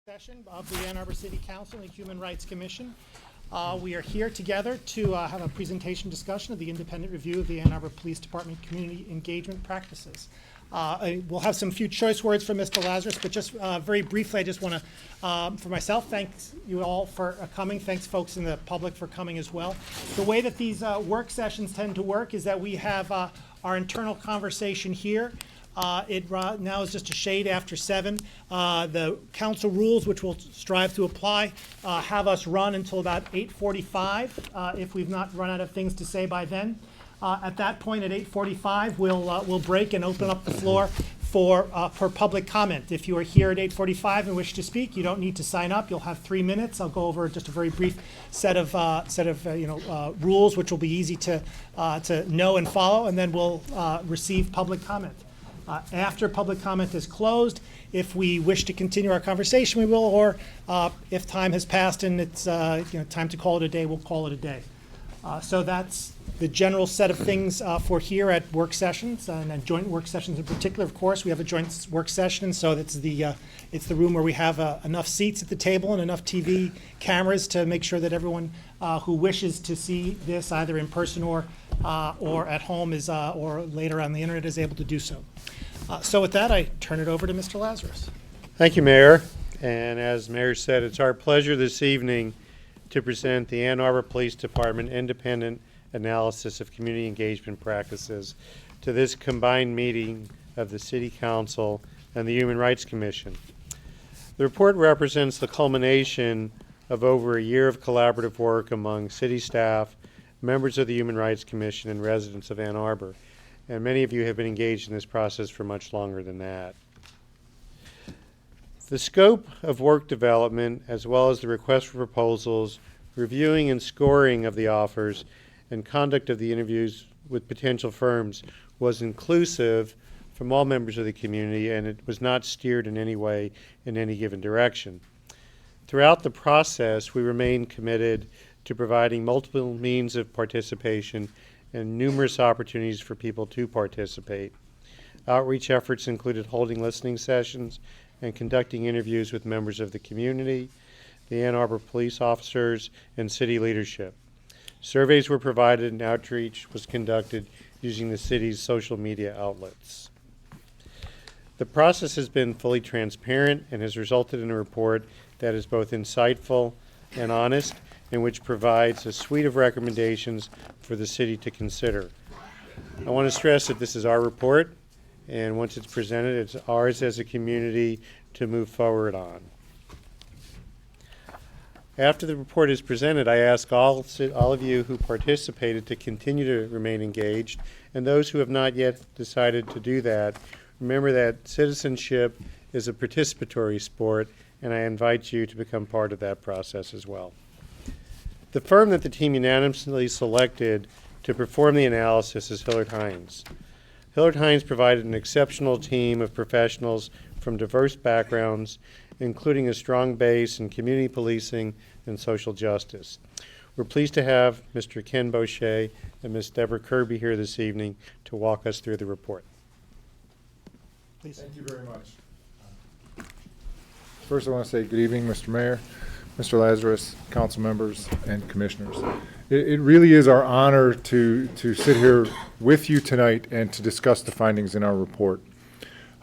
Session of the Ann Arbor City Council and Human Rights Commission. We are here together to have a presentation discussion of the independent review of the Ann Arbor Police Department community engagement practices. We'll have some few choice words from Mr. Lazarus, but just very briefly, I just want to, for myself, thanks you all for coming. Thanks folks in the public for coming as well. The way that these work sessions tend to work is that we have our internal conversation here. It now is just a shade after 7. The council rules, which we'll strive to apply, have us run until about 8:45 if we've not run out of things to say by then. At that point, at 8:45, we'll break and open up the floor for public comment. If you are here at 8:45 and wish to speak, you don't need to sign up. You'll have 3 minutes. I'll go over just a very brief set of rules, which will be easy to know and follow, and then we'll receive public comment. After public comment is closed, if we wish to continue our conversation, we will, or if time has passed and it's time to call it a day, we'll call it a day. So that's the general set of things for here at work sessions and joint work sessions in particular. Of course, we have a joint work session, so it's the room where we have enough seats at the table and enough TV cameras to make sure that everyone who wishes to see this either in person or at home or later on the internet is able to do so. So with that, I turn it over to Mr. Lazarus. Thank you, Mayor. And as Mayor said, it's our pleasure this evening to present the Ann Arbor Police Department Independent Analysis of Community Engagement Practices to this combined meeting of the City Council and the Human Rights Commission. The report represents the culmination of over a year of collaborative work among city staff, members of the Human Rights Commission, and residents of Ann Arbor. And many of you have been engaged in this process for much longer than that. The scope of work development, as well as the request for proposals, reviewing and scoring of the offers, and conduct of the interviews with potential firms was inclusive from all members of the community, and it was not steered in any way in any given direction. Throughout the process, we remained committed to providing multiple means of participation and numerous opportunities for people to participate. Outreach efforts included holding listening sessions and conducting interviews with members of the community, the Ann Arbor police officers, and city leadership. Surveys were provided and outreach was conducted using the city's social media outlets. The process has been fully transparent and has resulted in a report that is both insightful and honest, and which provides a suite of recommendations for the city to consider. I want to stress that this is our report, and once it's presented, it's ours as a community to move forward on. After the report is presented, I ask all of you who participated to continue to remain engaged, and those who have not yet decided to do that, remember that citizenship is a participatory sport, and I invite you to become part of that process as well. The firm that the team unanimously selected to perform the analysis is Hillard Hines. Hillard Hines provided an exceptional team of professionals from diverse backgrounds, including a strong base in community policing and social justice. We're pleased to have Mr. Ken Boucher and Ms. Deborah Kirby here this evening to walk us through the report. Please. Thank you very much. First, I want to say good evening, Mr. Mayor, Mr. Lazarus, council members, and commissioners. It really is our honor to sit here with you tonight and to discuss the findings in our report.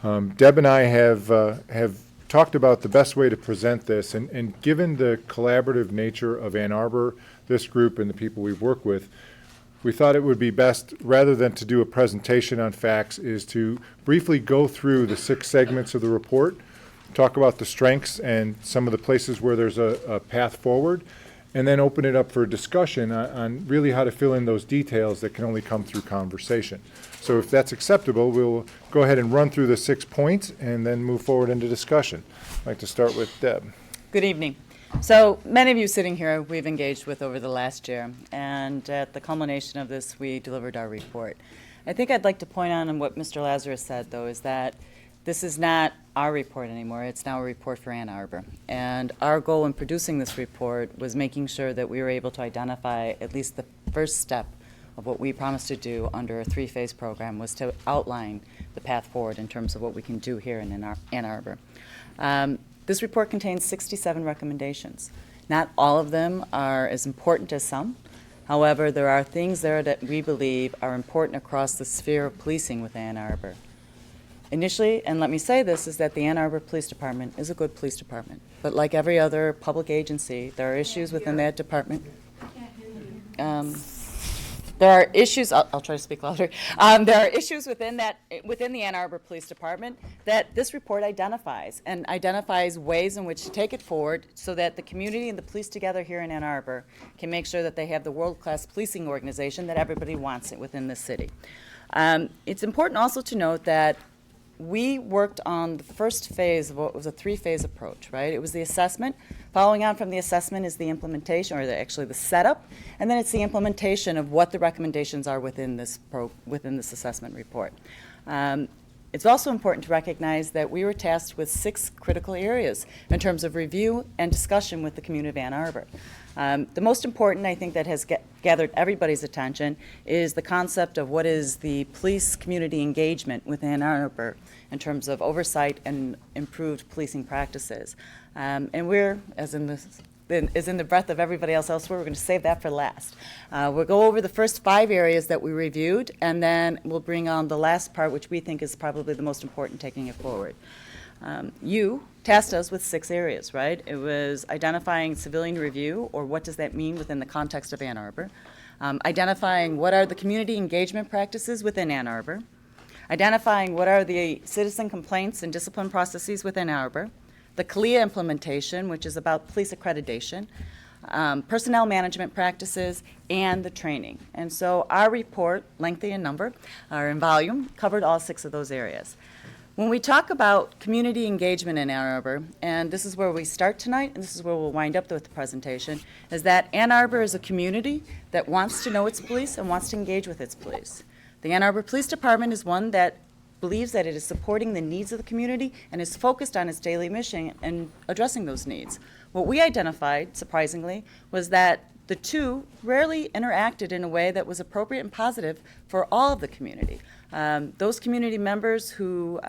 Deb and I have talked about the best way to present this, and given the collaborative nature of Ann Arbor, this group, and the people we've worked with, we thought it would be best, rather than to do a presentation on facts, is to briefly go through the 6 segments of the report, talk about the strengths and some of the places where there's a path forward, and then open it up for discussion on really how to fill in those details that can only come through conversation. So if that's acceptable, we'll go ahead and run through the 6 points and then move forward into discussion. I'd like to start with Deb. Good evening. So many of you sitting here we've engaged with over the last year, and at the culmination of this, we delivered our report. I think I'd like to point out on what Mr. Lazarus said, though, is that this is not our report anymore. It's now a report for Ann Arbor. And our goal in producing this report was making sure that we were able to identify at least the first step of what we promised to do under a 3-phase program, was to outline the path forward in terms of what we can do here in Ann Arbor. This report contains 67 recommendations. Not all of them are as important as some. However, there are things there that we believe are important across the sphere of policing with Ann Arbor. Initially, and let me say this, is that the Ann Arbor Police Department is a good police department. But like every other public agency, there are issues within that department. There are issues, I'll try to speak louder. There are issues within the Ann Arbor Police Department that this report identifies, and identifies ways in which to take it forward so that the community and the police together here in Ann Arbor can make sure that they have the world-class policing organization that everybody wants it within the city. It's important also to note that we worked on the first phase of what was a three-phase approach, right? It was the assessment. Following on from the assessment is the implementation, or actually the setup, and then it's the implementation of what the recommendations are within this assessment report. It's also important to recognize that we were tasked with 6 critical areas in terms of review and discussion with the community of Ann Arbor. The most important, I think, that has gathered everybody's attention is the concept of what is the police community engagement with Ann Arbor in terms of oversight and improved policing practices. And we're, as in the breath of everybody else elsewhere, we're going to save that for last. We'll go over the first 5 areas that we reviewed, and then we'll bring on the last part, which we think is probably the most important, taking it forward. You tasked us with 6 areas, right? It was identifying civilian review, or what does that mean within the context of Ann Arbor, identifying what are the community engagement practices within Ann Arbor, identifying what are the citizen complaints and discipline processes within Ann Arbor, the CALIA implementation, which is about police accreditation, personnel management practices, and the training. And so our report, lengthy in number, or in volume, covered all 6 of those areas. When we talk about community engagement in Ann Arbor, and this is where we start tonight, and this is where we'll wind up with the presentation, is that Ann Arbor is a community that wants to know its police and wants to engage with its police. The Ann Arbor Police Department is one that believes that it is supporting the needs of the community and is focused on its daily mission and addressing those needs. What we identified, surprisingly, was that the two rarely interacted in a way that was appropriate and positive for all of the community. Those community members who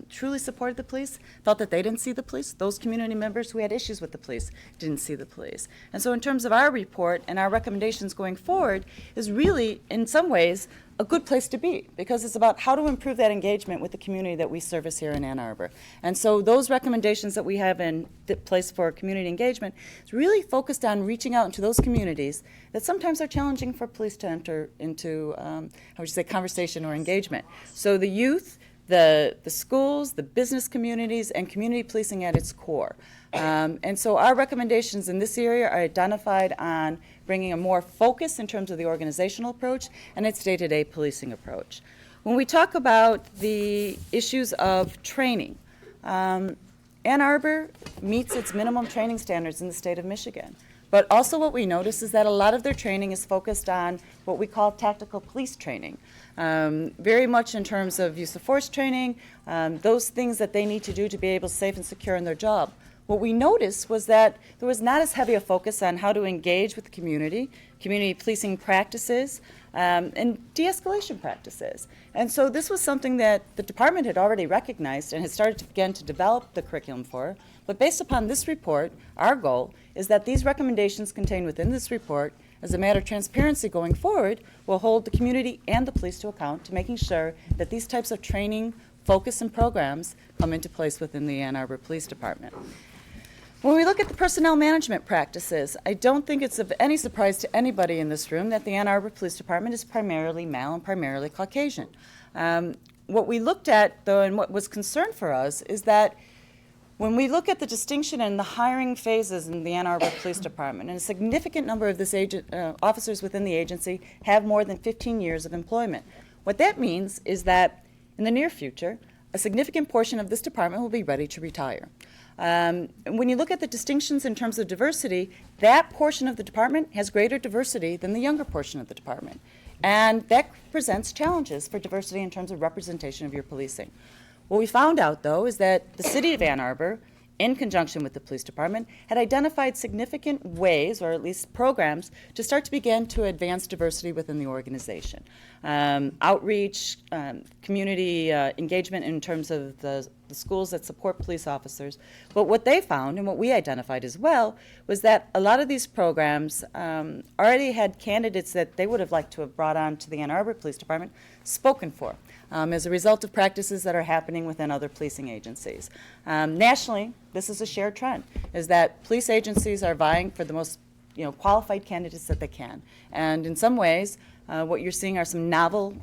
truly supported the police felt that they didn't see the police. Those community members who had issues with the police didn't see the police. And so in terms of our report and our recommendations going forward is really, in some ways, a good place to be, because it's about how to improve that engagement with the community that we service here in Ann Arbor. And so those recommendations that we have in place for community engagement is really focused on reaching out into those communities that sometimes are challenging for police to enter into, how would you say, conversation or engagement. So the youth, the schools, the business communities, and community policing at its core. And so our recommendations in this area are identified on bringing a more focus in terms of the organizational approach and its day-to-day policing approach. When we talk about the issues of training, Ann Arbor meets its minimum training standards in the state of Michigan. But also what we notice is that a lot of their training is focused on what we call tactical police training. Very much in terms of use of force training, those things that they need to do to be able to safe and secure in their job. What we noticed was that there was not as heavy a focus on how to engage with the community policing practices, and de-escalation practices. And so this was something that the department had already recognized and had started to begin to develop the curriculum for. But based upon this report, our goal is that these recommendations contained within this report, as a matter of transparency going forward, will hold the community and the police to account to making sure that these types of training, focus, and programs come into place within the Ann Arbor Police Department. When we look at the personnel management practices, I don't think it's of any surprise to anybody in this room that the Ann Arbor Police Department is primarily male and primarily Caucasian. What we looked at, though, and what was concern for us is that when we look at the distinction in the hiring phases in the Ann Arbor Police Department, and a significant number of this officers within the agency have more than 15 years of employment. What that means is that in the near future, a significant portion of this department will be ready to retire. When you look at the distinctions in terms of diversity, that portion of the department has greater diversity than the younger portion of the department. And that presents challenges for diversity in terms of representation of your policing. What we found out, though, is that the city of Ann Arbor, in conjunction with the police department, had identified significant ways, or at least programs, to start to begin to advance diversity within the organization. Outreach, community engagement in terms of the the schools that support police officers. But what they found, and what we identified as well, was that a lot of these programs already had candidates that they would have liked to have brought on to the Ann Arbor Police Department spoken for, as a result of practices that are happening within other policing agencies. Nationally, this is a shared trend, is that police agencies are vying for the most qualified candidates that they can. And in some ways, what you're seeing are some novel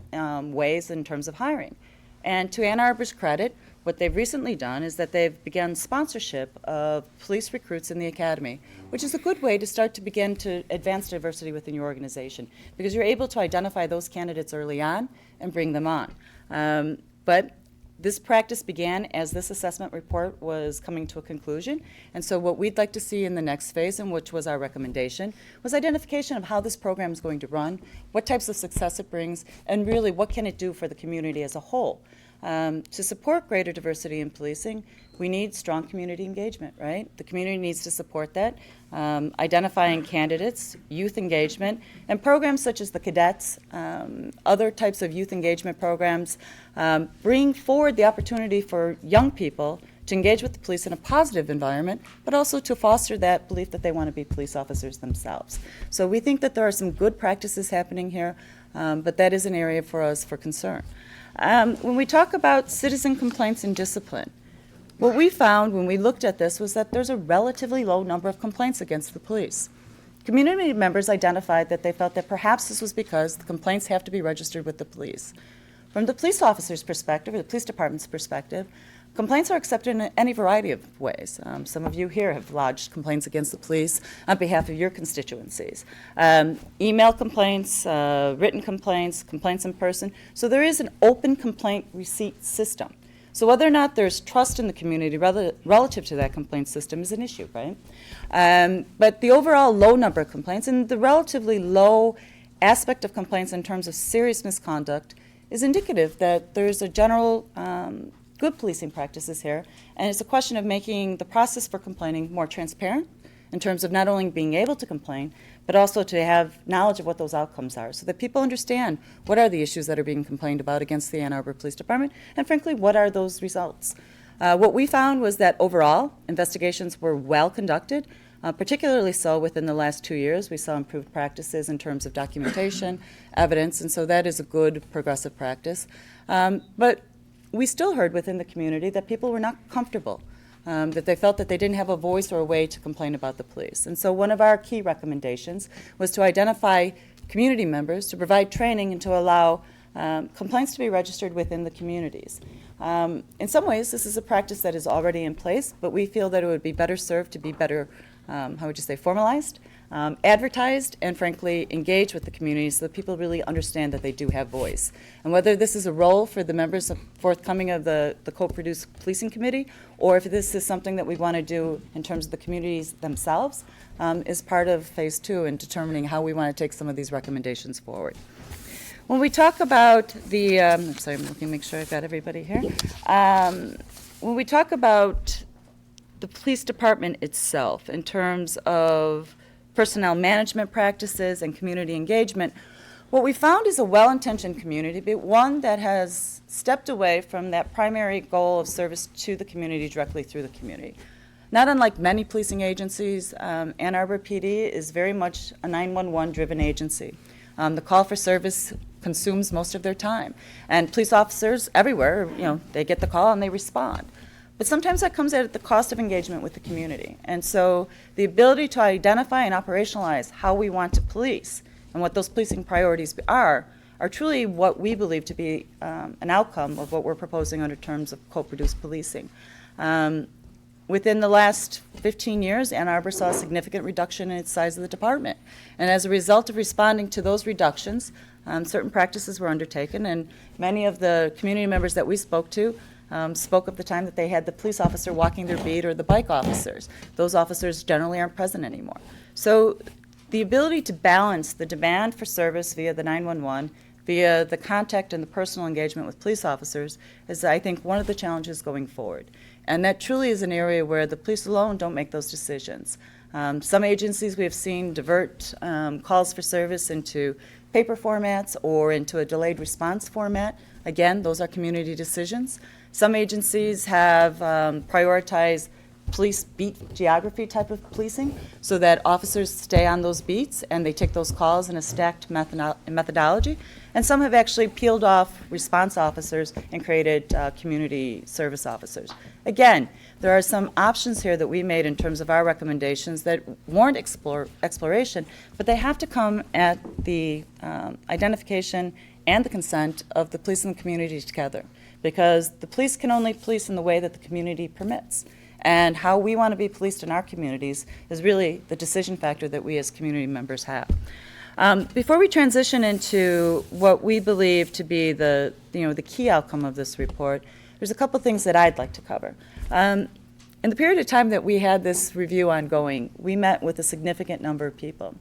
ways in terms of hiring. And to Ann Arbor's credit, what they've recently done is that they've begun sponsorship of police recruits in the academy, which is a good way to start to begin to advance diversity within your organization, because you're able to identify those candidates early on and bring them on. But this practice began as this assessment report was coming to a conclusion, and so what we'd like to see in the next phase, and which was our recommendation, was identification of how this program is going to run, what types of success it brings, and really what can it do for the community as a whole. To support greater diversity in policing, we need strong community engagement, right? The community needs to support that. Identifying candidates, youth engagement, and programs such as the cadets, other types of youth engagement programs, bring forward the opportunity for young people to engage with the police in a positive environment, but also to foster that belief that they want to be police officers themselves. So we think that there are some good practices happening here, but that is an area for us for concern. When we talk about citizen complaints and discipline, what we found when we looked at this was that there's a relatively low number of complaints against the police. Community members identified that they felt that perhaps this was because the complaints have to be registered with the police. From the police officer's perspective, or the police department's perspective, complaints are accepted in any variety of ways. Some of you here have lodged complaints against the police on behalf of your constituencies. Email complaints, written complaints, complaints in person. So there is an open complaint receipt system. So whether or not there's trust in the community relative to that complaint system is an issue, right? But the overall low number of complaints and the relatively low aspect of complaints in terms of serious misconduct is indicative that there's a general good policing practices here, and it's a question of making the process for complaining more transparent in terms of not only being able to complain, but also to have knowledge of what those outcomes are, so that people understand what are the issues that are being complained about against the Ann Arbor Police Department, and frankly, what are those results. What we found was that overall, investigations were well conducted, particularly so within the last 2 years. We saw improved practices in terms of documentation, evidence, and so that is a good progressive practice. But we still heard within the community that people were not comfortable, that they felt that they didn't have a voice or a way to complain about the police. And so one of our key recommendations was to identify community members, to provide training, and to allow complaints to be registered within the communities. In some ways, this is a practice that is already in place, but we feel that it would be better served to be better, formalized, advertised, and frankly, engaged with the community so that people really understand that they do have voice. And whether this is a role for the members forthcoming of the co-produced policing committee, or if this is something that we want to do in terms of the communities themselves, is part of phase 2 in determining how we want to take some of these recommendations forward. When we talk about the, I'm sorry, I'm looking to make sure I've got everybody here. When we talk about the police department itself in terms of personnel management practices and community engagement, what we found is a well-intentioned community, but one that has stepped away from that primary goal of service to the community directly through the community. Not unlike many policing agencies, Ann Arbor PD is very much a 911-driven agency. The call for service consumes most of their time, and police officers everywhere, they get the call and they respond. But sometimes that comes at the cost of engagement with the community. And so the ability to identify and operationalize how we want to police and what those policing priorities are truly what we believe to be an outcome of what we're proposing under terms of co-produced policing. Within the last 15 years, Ann Arbor saw a significant reduction in its size of the department. And as a result of responding to those reductions, certain practices were undertaken, and many of the community members that we spoke to spoke of the time that they had the police officer walking their beat or the bike officers. Those officers generally aren't present anymore. So the ability to balance the demand for service via the 911, via the contact and the personal engagement with police officers is, I think, one of the challenges going forward. And that truly is an area where the police alone don't make those decisions. Some agencies we have seen divert calls for service into paper formats or into a delayed response format. Again, those are community decisions. Some agencies have prioritized police beat geography type of policing so that officers stay on those beats and they take those calls in a stacked methodology. And some have actually peeled off response officers and created community service officers. Again, there are some options here that we made in terms of our recommendations that warrant exploration, but they have to come at the identification and the consent of the police and the community together, because the police can only police in the way that the community permits. And how we want to be policed in our communities is really the decision factor that we as community members have. Before we transition into what we believe to be the key outcome of this report, there's a couple things that I'd like to cover. In the period of time that we had this review ongoing, we met with a significant number of people,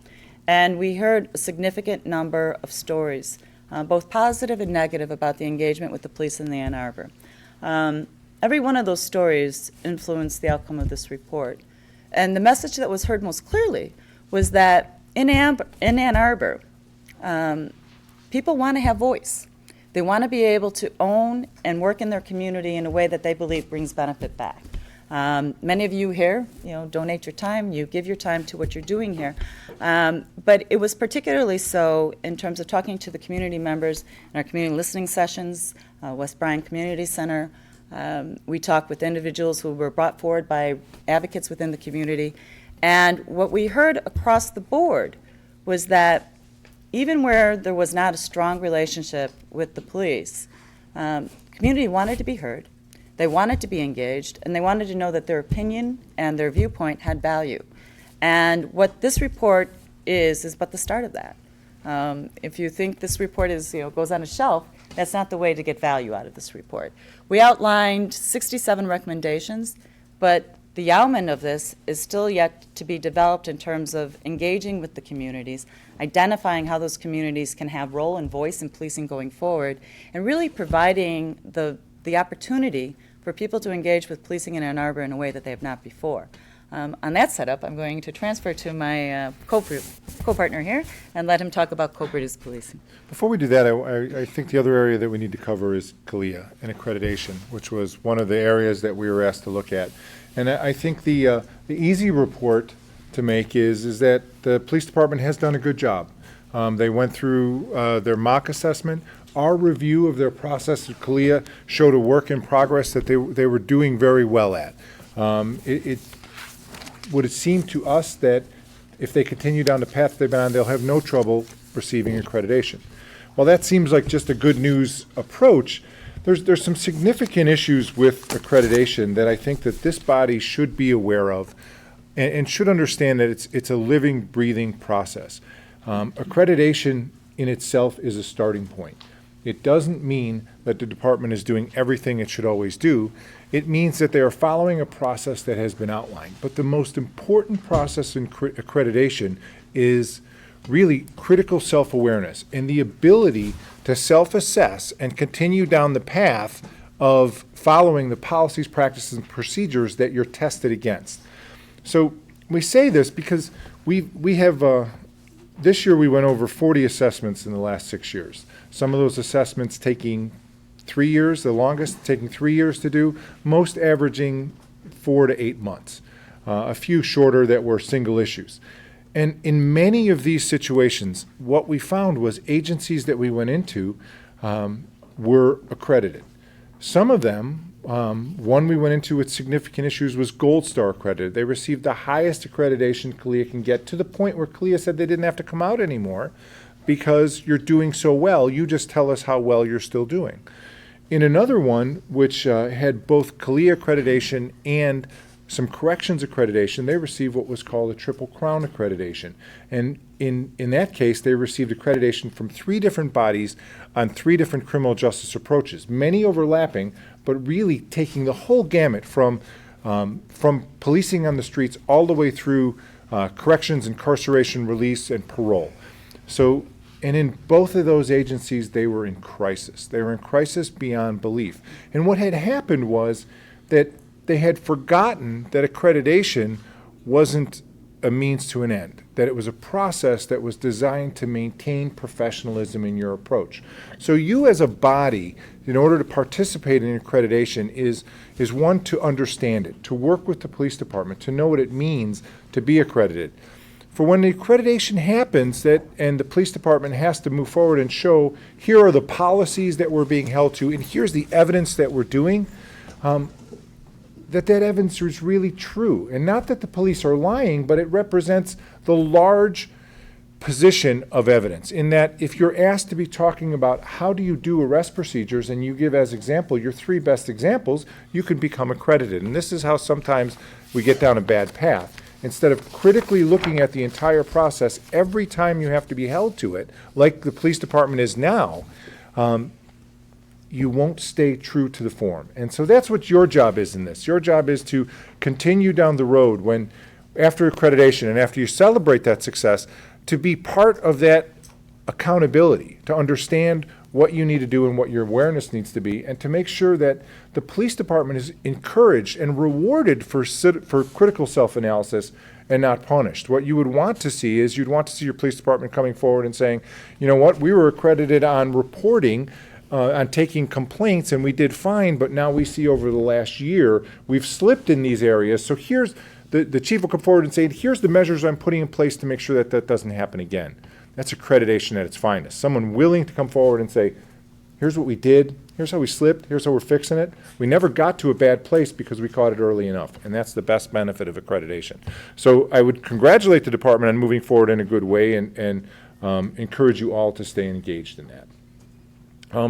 and we heard a significant number of stories, both positive and negative, about the engagement with the police in the Ann Arbor. Every one of those stories influenced the outcome of this report. And the message that was heard most clearly was that in Ann Arbor, people want to have voice. They want to be able to own and work in their community in a way that they believe brings benefit back. Many of you here, donate your time, you give your time to what you're doing here. But it was particularly so in terms of talking to the community members in our community listening sessions, West Bryan Community Center. We talked with individuals who were brought forward by advocates within the community. And what we heard across the board was that even where there was not a strong relationship with the police, community wanted to be heard, they wanted to be engaged, and they wanted to know that their opinion and their viewpoint had value. And what this report is but the start of that. If you think this report goes on a shelf, that's not the way to get value out of this report. We outlined 67 recommendations, but the element of this is still yet to be developed in terms of engaging with the communities, identifying how those communities can have role and voice in policing going forward, and really providing the opportunity for people to engage with policing in Ann Arbor in a way that they have not before. On that setup, I'm going to transfer to my co-partner here and let him talk about co-produced policing. Before we do that, I think the other area that we need to cover is CALEA and accreditation, which was one of the areas that we were asked to look at. And I think the easy report to make is that the police department has done a good job. They went through their mock assessment. Our review of their process at CALEA showed a work in progress that they were doing very well at. It would it seem to us that if they continue down the path they've been on, they'll have no trouble receiving accreditation. Well, that seems like just a good news approach. There's some significant issues with accreditation that I think that this body should be aware of and should understand that it's a living, breathing process. Accreditation in itself is a starting point. It doesn't mean that the department is doing everything it should always do. It means that they are following a process that has been outlined. But the most important process in accreditation is really critical self-awareness and the ability to self-assess and continue down the path of following the policies, practices, and procedures that you're tested against. So we say this because we have, this year we went over 40 assessments in the last 6 years. Some of those assessments taking 3 years, the longest taking 3 years to do, most averaging 4 to 8 months. A few shorter that were single issues. And in many of these situations, what we found was agencies that we went into were accredited. Some of them, one we went into with significant issues was Gold Star accredited. They received the highest accreditation CALEA can get, to the point where CALEA said they didn't have to come out anymore because you're doing so well, you just tell us how well you're still doing. In another one, which had both CALEA accreditation and some corrections accreditation, they received what was called a Triple Crown accreditation. And in that case, they received accreditation from 3 different bodies on 3 different criminal justice approaches, many overlapping, but really taking the whole gamut from policing on the streets all the way through corrections, incarceration, release, and parole. So, and in both of those agencies, they were in crisis. They were in crisis beyond belief. And what had happened was that they had forgotten that accreditation wasn't a means to an end, that it was a process that was designed to maintain professionalism in your approach. So you as a body, in order to participate in accreditation, is one, to understand it, to work with the police department, to know what it means to be accredited. For when the accreditation happens, and the police department has to move forward and show, here are the policies that we're being held to, and here's the evidence that we're doing, that evidence is really true. And not that the police are lying, but it represents the large position of evidence, in that if you're asked to be talking about how do you do arrest procedures, and you give as example your 3 best examples, you can become accredited. And this is how sometimes we get down a bad path. Instead of critically looking at the entire process every time you have to be held to it, like the police department is now, you won't stay true to the form. And so that's what your job is in this. Your job is to continue down the road when, after accreditation and after you celebrate that success, to be part of that accountability, to understand what you need to do and what your awareness needs to be, and to make sure that the police department is encouraged and rewarded for critical self-analysis and not punished. What you would want to see is, you'd want to see your police department coming forward and saying, you know what, we were accredited on reporting, on taking complaints, and we did fine, but now we see over the last year we've slipped in these areas. So here's, the chief will come forward and say, here's the measures I'm putting in place to make sure that that doesn't happen again. That's accreditation at its finest. Someone willing to come forward and say, here's what we did, here's how we slipped, here's how we're fixing it. We never got to a bad place because we caught it early enough, and that's the best benefit of accreditation. So I would congratulate the department on moving forward in a good way, and encourage you all to stay engaged in that.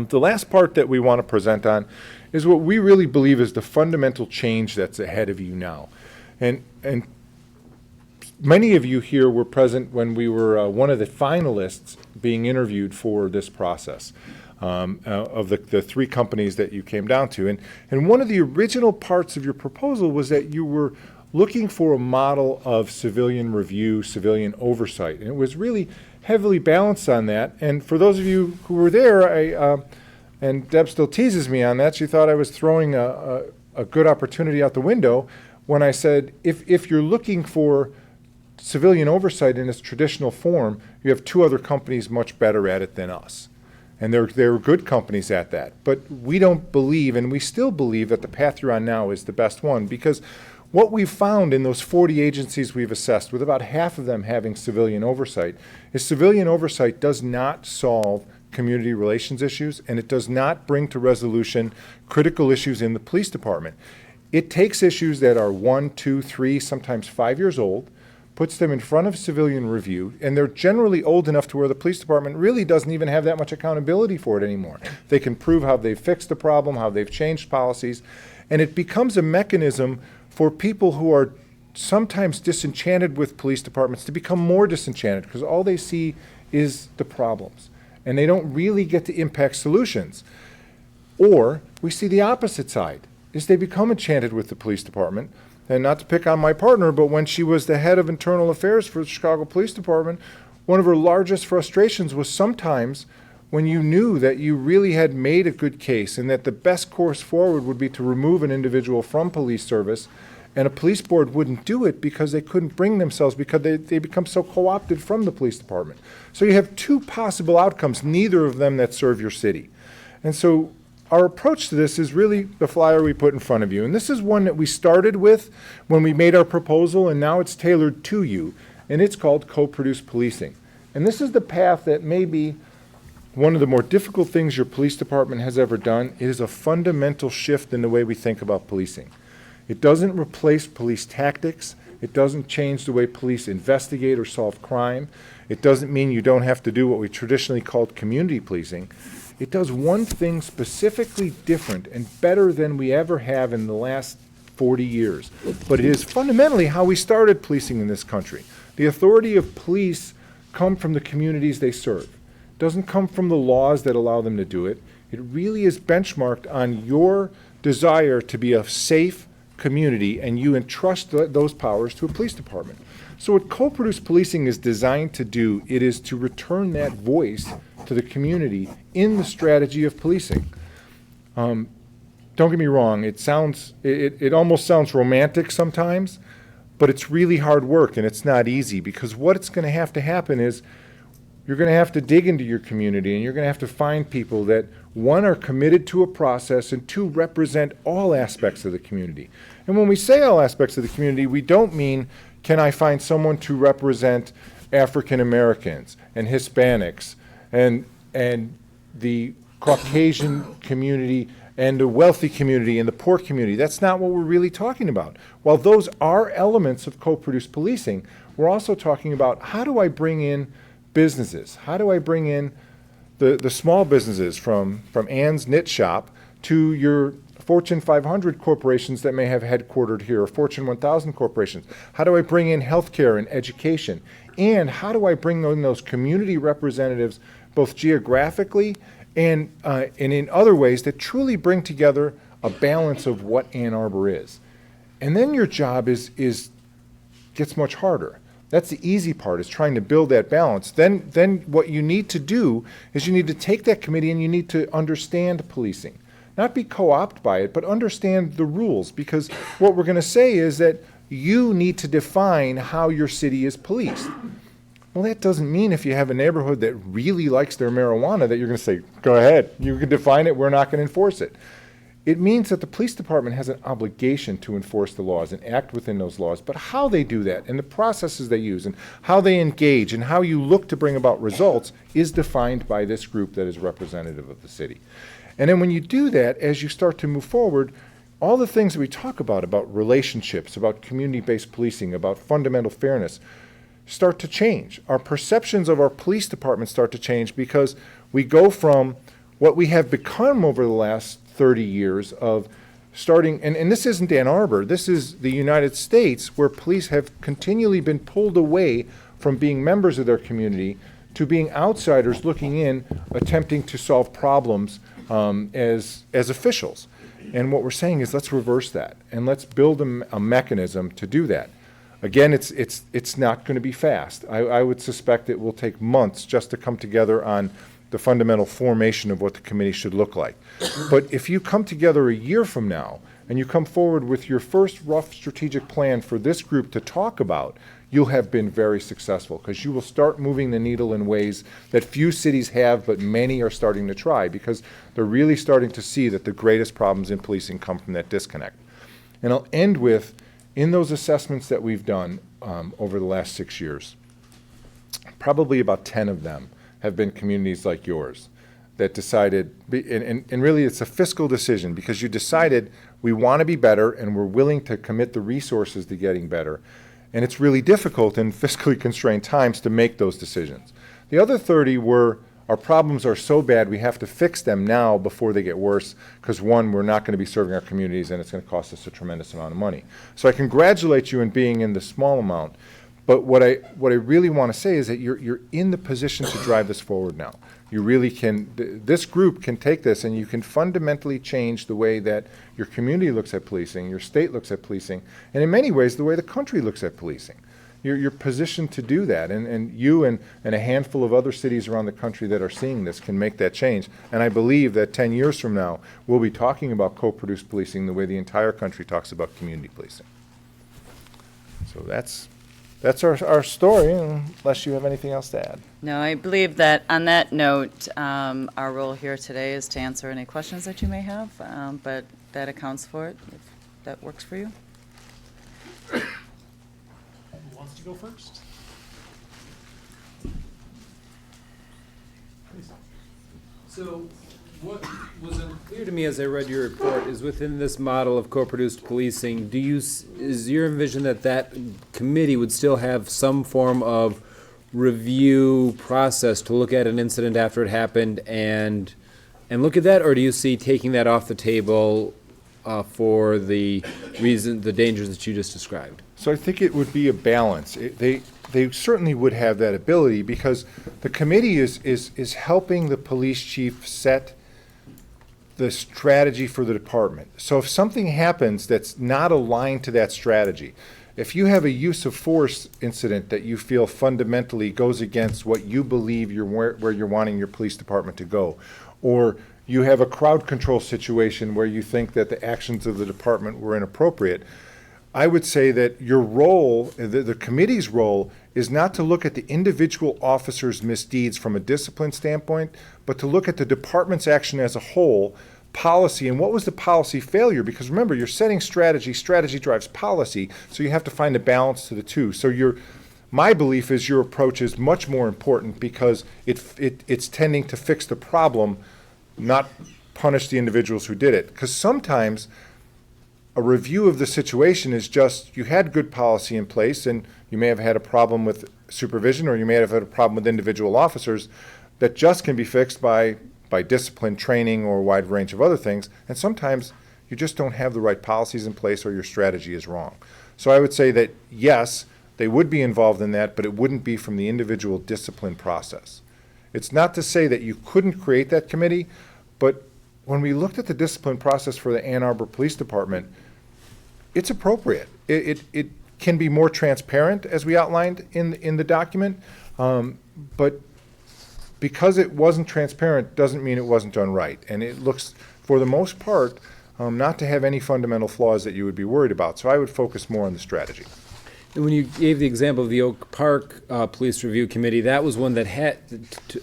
The last part that we want to present on is what we really believe is the fundamental change that's ahead of you now. And many of you here were present when we were one of the finalists being interviewed for this process, of the 3 companies that you came down to. And one of the original parts of your proposal was that you were looking for a model of civilian review, civilian oversight. And it was really heavily balanced on that. And for those of you who were there, and Deb still teases me on that, she thought I was throwing a good opportunity out the window when I said, if you're looking for civilian oversight in its traditional form, you have 2 other companies much better at it than us. And they're good companies at that. But we don't believe, and we still believe, that the path you're on now is the best one, because what we've found in those 40 agencies we've assessed, with about half of them having civilian oversight, is civilian oversight does not solve community relations issues, and it does not bring to resolution critical issues in the police department. It takes issues that are 1, 2, 3, sometimes 5 years old, puts them in front of civilian review, and they're generally old enough to where the police department really doesn't even have that much accountability for it anymore. They can prove how they've fixed the problem, how they've changed policies, and it becomes a mechanism for people who are sometimes disenchanted with police departments to become more disenchanted, because all they see is the problems, and they don't really get to impact solutions. Or we see the opposite side, is they become enchanted with the police department. And not to pick on my partner, but when she was the head of internal affairs for the Chicago Police Department, one of her largest frustrations was sometimes when you knew that you really had made a good case and that the best course forward would be to remove an individual from police service, and a police board wouldn't do it because they couldn't bring themselves, because they become so co-opted from the police department. So you have 2 possible outcomes, neither of them that serve your city. And so our approach to this is really the flyer we put in front of you. And this is one that we started with when we made our proposal, and now it's tailored to you. And it's called co-produced policing. And this is the path that may be one of the more difficult things your police department has ever done. It is a fundamental shift in the way we think about policing. It doesn't replace police tactics. It doesn't change the way police investigate or solve crime. It doesn't mean you don't have to do what we traditionally called community policing. It does one thing specifically different and better than we ever have in the last 40 years. But it is fundamentally how we started policing in this country. The authority of police come from the communities they serve. It doesn't come from the laws that allow them to do it. It really is benchmarked on your desire to be a safe community, and you entrust those powers to a police department. So what co-produced policing is designed to do, it is to return that voice to the community in the strategy of policing. Don't get me wrong, it almost sounds romantic sometimes, but it's really hard work and it's not easy, because what's going to happen is you're going to have to dig into your community, and you're going to have to find people that, one, are committed to a process, and two, represent all aspects of the community. And when we say all aspects of the community, we don't mean, can I find someone to represent African Americans and Hispanics and the Caucasian community and the wealthy community and the poor community. That's not what we're really talking about. While those are elements of co-produced policing, we're also talking about, how do I bring in businesses? How do I bring in the small businesses from Ann's Knit Shop to your Fortune 500 corporations that may have headquartered here, or Fortune 1000 corporations? How do I bring in healthcare and education? And how do I bring in those community representatives, both geographically and in other ways, that truly bring together a balance of what Ann Arbor is? And then your job gets much harder. That's the easy part, is trying to build that balance. Then what you need to do is you need to take that committee and you need to understand policing. Not be co-opted by it, but understand the rules, because what we're going to say is that you need to define how your city is policed. Well, that doesn't mean if you have a neighborhood that really likes their marijuana that you're going to say, go ahead, you can define it, we're not going to enforce it. It means that the police department has an obligation to enforce the laws and act within those laws, but how they do that and the processes they use and how they engage and how you look to bring about results is defined by this group that is representative of the city. And then when you do that, as you start to move forward, all the things that we talk about relationships, about community-based policing, about fundamental fairness, start to change. Our perceptions of our police department start to change, because we go from what we have become over the last 30 years of starting, and this isn't Ann Arbor, this is the United States, where police have continually been pulled away from being members of their community to being outsiders looking in, attempting to solve problems as officials. And what we're saying is, let's reverse that, and let's build a mechanism to do that. Again, it's not going to be fast. I would suspect it will take months just to come together on the fundamental formation of what the committee should look like. But if you come together a year from now and you come forward with your first rough strategic plan for this group to talk about, you'll have been very successful, because you will start moving the needle in ways that few cities have, but many are starting to try, because they're really starting to see that the greatest problems in policing come from that disconnect. And I'll end with, in those assessments that we've done over the last 6 years, probably about 10 of them have been communities like yours that decided, and really it's a fiscal decision, because you decided we want to be better and we're willing to commit the resources to getting better. And it's really difficult in fiscally constrained times to make those decisions. The other 30 were, our problems are so bad we have to fix them now before they get worse, because one, we're not going to be serving our communities and it's going to cost us a tremendous amount of money. So I congratulate you in being in the small amount. But what I really want to say is that you're in the position to drive this forward now. You really can, this group can take this and you can fundamentally change the way that your community looks at policing, your state looks at policing, and in many ways the way the country looks at policing. You're positioned to do that, and you and a handful of other cities around the country that are seeing this can make that change. And I believe that 10 years from now, we'll be talking about co-produced policing the way the entire country talks about community policing. So that's our story, unless you have anything else to add. No, I believe that on that note, our role here today is to answer any questions that you may have, but that accounts for it, if that works for you. Who wants to go first? Please. So what was unclear to me as I read your report is, within this model of co-produced policing, is your envision that committee would still have some form of review process to look at an incident after it happened and look at that, or do you see taking that off the table for the dangers that you just described? So I think it would be a balance. They certainly would have that ability, because the committee is helping the police chief set the strategy for the department. So if something happens that's not aligned to that strategy, if you have a use of force incident that you feel fundamentally goes against what you believe where you're wanting your police department to go, or you have a crowd control situation where you think that the actions of the department were inappropriate, I would say that your role, the committee's role, is not to look at the individual officer's misdeeds from a discipline standpoint, but to look at the department's action as a whole, policy, and what was the policy failure? Because remember, you're setting strategy, strategy drives policy, so you have to find a balance to the two. So my belief is your approach is much more important because it's tending to fix the problem, not punish the individuals who did it. Because sometimes a review of the situation is just, you had good policy in place and you may have had a problem with supervision or you may have had a problem with individual officers that just can be fixed by discipline, training, or a wide range of other things. And sometimes you just don't have the right policies in place or your strategy is wrong. So I would say that yes, they would be involved in that, but it wouldn't be from the individual discipline process. It's not to say that you couldn't create that committee, but when we looked at the discipline process for the Ann Arbor Police Department, it's appropriate. It can be more transparent, as we outlined in the document, but because it wasn't transparent doesn't mean it wasn't done right. And it looks, for the most part, not to have any fundamental flaws that you would be worried about. So I would focus more on the strategy. And when you gave the example of the Oak Park Police Review Committee, that was one that had,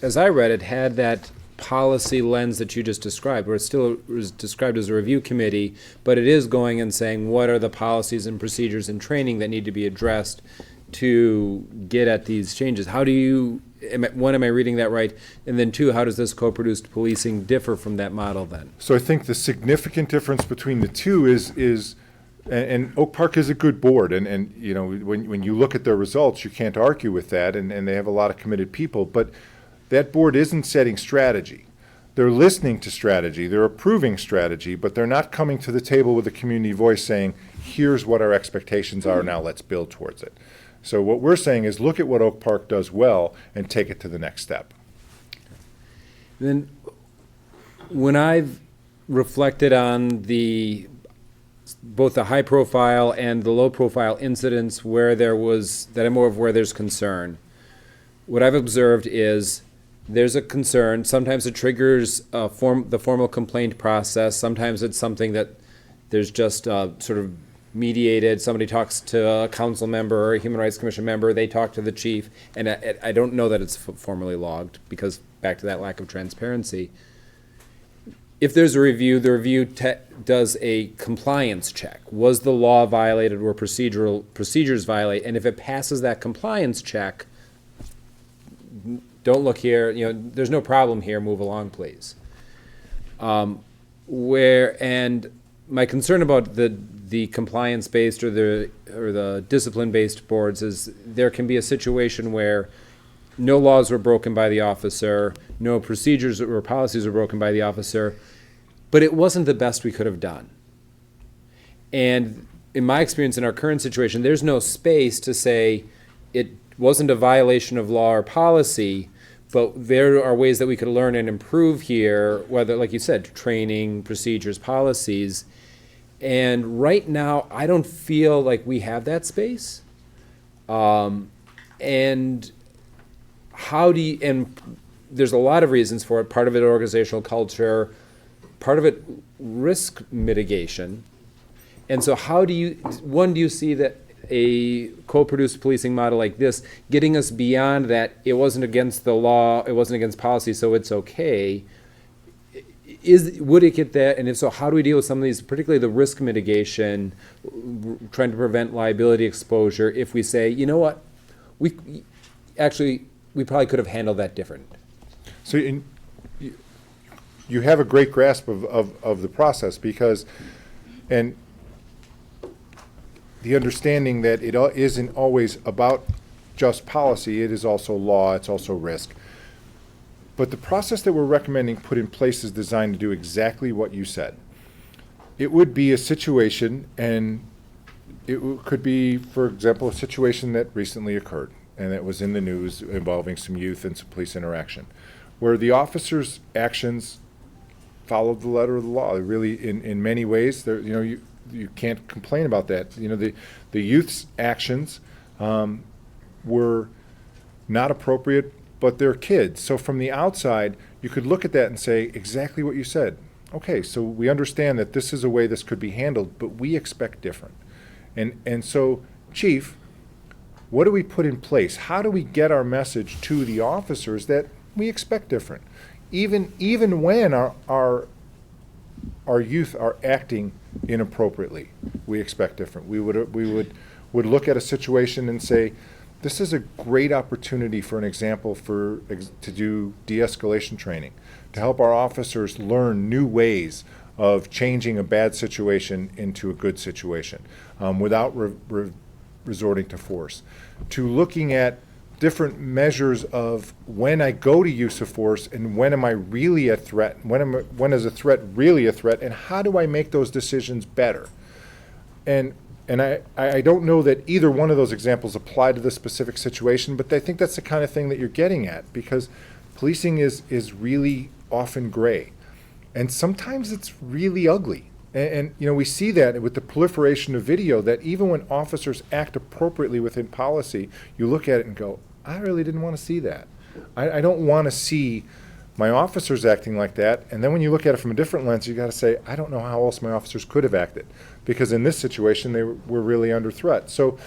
as I read it, had that policy lens that you just described, where it still was described as a review committee, but it is going and saying what are the policies and procedures and training that need to be addressed to get at these changes. How do you, one, am I reading that right? And then two, how does this co-produced policing differ from that model then? So I think the significant difference between the two is and Oak Park is a good board, and you know, when you look at their results, you can't argue with that, and they have a lot of committed people, but that board isn't setting strategy. They're listening to strategy, they're approving strategy, but they're not coming to the table with a community voice saying, here's what our expectations are, now let's build towards it. So what we're saying is look at what Oak Park does well and take it to the next step. Then, when I've reflected on both the high profile and the low profile incidents where I'm aware of where there's concern, what I've observed is there's a concern. Sometimes it triggers the formal complaint process. Sometimes it's something that there's just sort of mediated. Somebody talks to a council member or a Human Rights Commission member. They talk to the chief, and I don't know that it's formally logged because back to that lack of transparency. If there's a review, the review does a compliance check. Was the law violated or procedures violated? And if it passes that compliance check, don't look here, there's no problem here, move along, please. And my concern about the compliance-based or the discipline-based boards is there can be a situation where no laws were broken by the officer, no procedures or policies were broken by the officer, but it wasn't the best we could have done. And in my experience, in our current situation, there's no space to say it wasn't a violation of law or policy, but there are ways that we could learn and improve here, whether, like you said, training, procedures, policies. And right now, I don't feel like we have that space. And there's a lot of reasons for it. Part of it, organizational culture. Part of it, risk mitigation. And so do you see that a co-produced policing model like this, getting us beyond that, it wasn't against the law, it wasn't against policy, so it's okay. Would it get that? And if so, how do we deal with some of these, particularly the risk mitigation, trying to prevent liability exposure, if we say, you know what, we probably could have handled that different. So you have a great grasp of the process because, and the understanding that it isn't always about just policy, it is also law, it's also risk. But the process that we're recommending put in place is designed to do exactly what you said. It would be a situation, and could be, for example, a situation that recently occurred, and it was in the news involving some youth and some police interaction, where the officer's actions followed the letter of the law. Really, in many ways, you can't complain about that. The youth's actions were not appropriate, but they're kids. So from the outside, you could look at that and say exactly what you said. Okay, so we understand that this is a way this could be handled, but we expect different. And so, Chief, what do we put in place? How do we get our message to the officers that we expect different? Even when our youth are acting inappropriately, we expect different. We would look at a situation and say, this is a great opportunity for an example to do de-escalation training, to help our officers learn new ways of changing a bad situation into a good situation without resorting to force, to looking at different measures of when I go to use of force and when am I really a threat, when is a threat really a threat, and how do I make those decisions better? And I don't know that either one of those examples apply to this specific situation, but I think that's the kind of thing that you're getting at, because policing is really often gray. And sometimes it's really ugly. And you know, we see that with the proliferation of video, that even when officers act appropriately within policy, you look at it and go, I really didn't want to see that. I don't want to see my officers acting like that. And then when you look at it from a different lens, you got to say, I don't know how else my officers could have acted, because in this situation, they were really under threat. So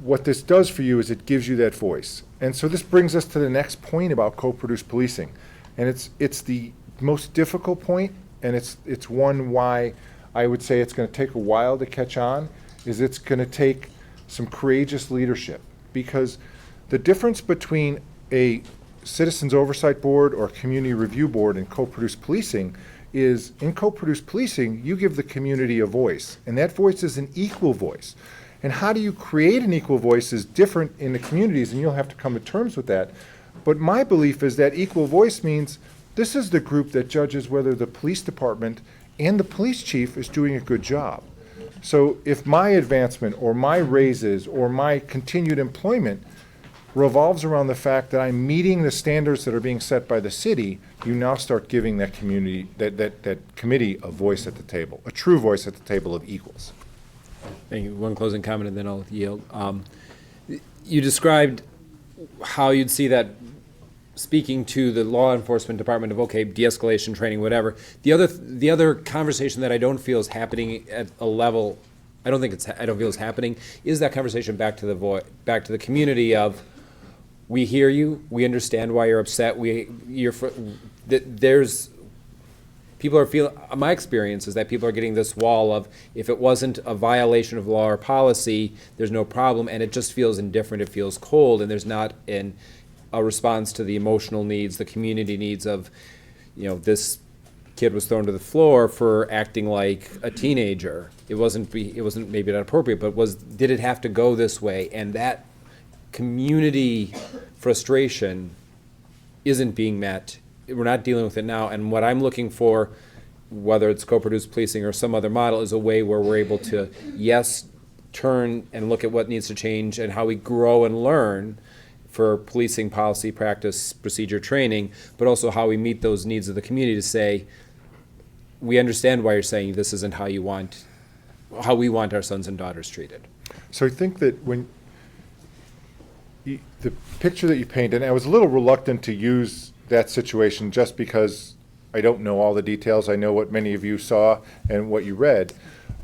what this does for you is it gives you that voice. And so this brings us to the next point about co-produced policing. And it's the most difficult point, and it's one why I would say it's going to take a while to catch on, is it's going to take some courageous leadership. Because the difference between a Citizens Oversight Board or Community Review Board and co-produced policing is, in co-produced policing, you give the community a voice, and that voice is an equal voice. And how do you create an equal voice is different in the communities, and you'll have to come to terms with that. But my belief is that equal voice means this is the group that judges whether the police department and the police chief is doing a good job. So if my advancement or my raises or my continued employment revolves around the fact that I'm meeting the standards that are being set by the city, you now start giving that community, that committee, a voice at the table, a true voice at the table of equals. Thank you. One closing comment, and then I'll yield. You described how you'd see that speaking to the law enforcement department of, okay, de-escalation training, whatever. The other conversation that I don't feel is happening at a level, I don't feel is happening, is that conversation back to the community of, we hear you, we understand why you're upset, people are feeling, my experience is that people are getting this wall of, if it wasn't a violation of law or policy, there's no problem, and it just feels indifferent, it feels cold, and there's not a response to the emotional needs, the community needs of, this kid was thrown to the floor for acting like a teenager. It wasn't maybe not appropriate, but did it have to go this way? And that community frustration isn't being met. We're not dealing with it now. And what I'm looking for, whether it's co-produced policing or some other model, is a way where we're able to, yes, turn and look at what needs to change and how we grow and learn for policing policy, practice, procedure, training, but also how we meet those needs of the community to say, we understand why you're saying this isn't how we want our sons and daughters treated. So I think that when the picture that you painted, and I was a little reluctant to use that situation just because I don't know all the details. I know what many of you saw and what you read.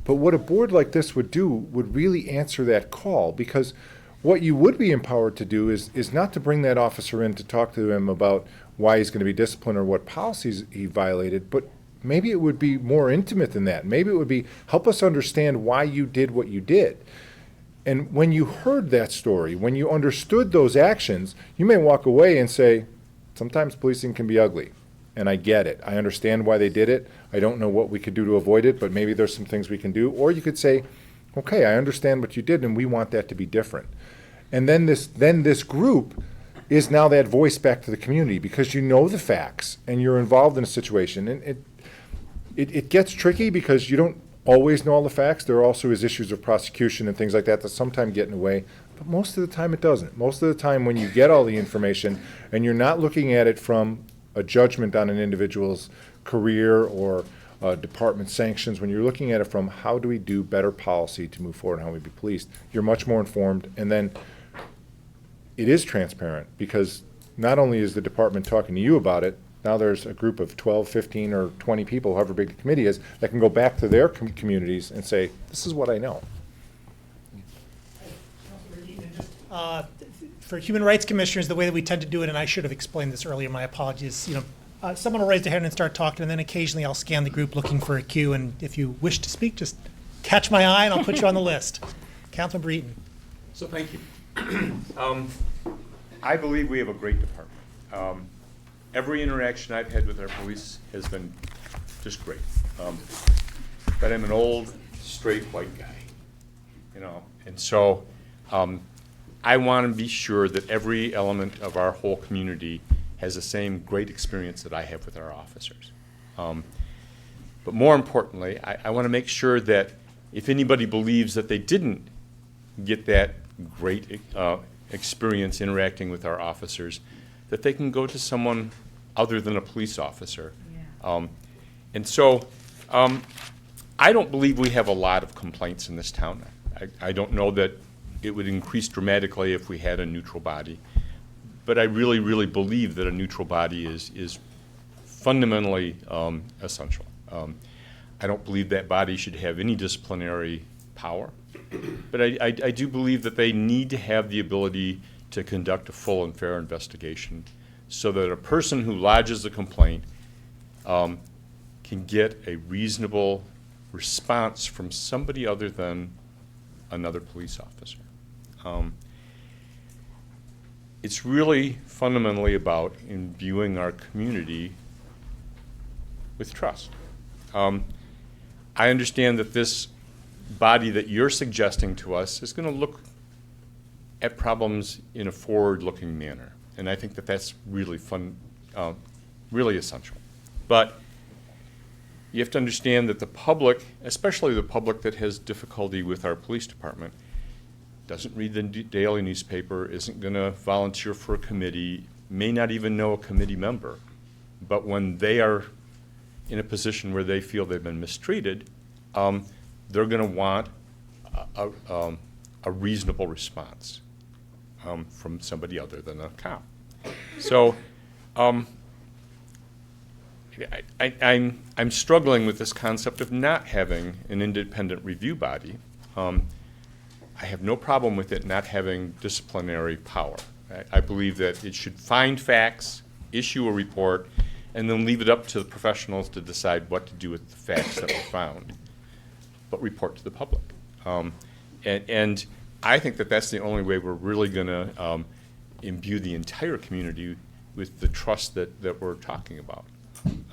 But what a board like this would do would really answer that call, because what you would be empowered to do is not to bring that officer in to talk to him about why he's going to be disciplined or what policies he violated, but maybe it would be more intimate than that. Maybe it would be, help us understand why you did what you did. And when you heard that story, when you understood those actions, you may walk away and say, sometimes policing can be ugly, and I get it. I understand why they did it. I don't know what we could do to avoid it, but maybe there's some things we can do. Or you could say, okay, I understand what you did, and we want that to be different. And then this group is now that voice back to the community, because you know the facts and you're involved in a situation. And it gets tricky because you don't always know all the facts. There also is issues of prosecution and things like that sometimes get in the way. But most of the time it doesn't. Most of the time when you get all the information and you're not looking at it from a judgment on an individual's career or department sanctions, when you're looking at it from how do we do better policy to move forward and how we be policed, you're much more informed. And then it is transparent, because not only is the department talking to you about it, now there's a group of 12, 15, or 20 people, however big the committee is, that can go back to their communities and say, this is what I know. For human rights commissioners, the way that we tend to do it, and I should have explained this earlier, my apologies, someone will raise their hand and start talking, and then occasionally I'll scan the group looking for a cue, and if you wish to speak, just catch my eye and I'll put you on the list. Councilman Breeden. So thank you. I believe we have a great department. Every interaction I've had with our police has been just great. But I'm an old, straight white guy, and so I want to be sure that every element of our whole community has the same great experience that I have with our officers. But more importantly, I want to make sure that if anybody believes that they didn't get that great experience interacting with our officers, that they can go to someone other than a police officer. And so I don't believe we have a lot of complaints in this town. I don't know that it would increase dramatically if we had a neutral body. But I really, really believe that a neutral body is fundamentally essential. I don't believe that body should have any disciplinary power. But I do believe that they need to have the ability to conduct a full and fair investigation so that a person who lodges a complaint can get a reasonable response from somebody other than another police officer. It's really fundamentally about imbuing our community with trust. I understand that this body that you're suggesting to us is going to look at problems in a forward-looking manner, and I think that that's really really essential. But you have to understand that the public, especially the public that has difficulty with our police department, doesn't read the daily newspaper, isn't going to volunteer for a committee, may not even know a committee member. But when they are in a position where they feel they've been mistreated, they're going to want a reasonable response from somebody other than a cop. So I'm struggling with this concept of not having an independent review body. I have no problem with it not having disciplinary power. I believe that it should find facts, issue a report, and then leave it up to the professionals to decide what to do with the facts that were found, but report to the public. And I think that that's the only way we're really going to imbue the entire community with the trust that we're talking about.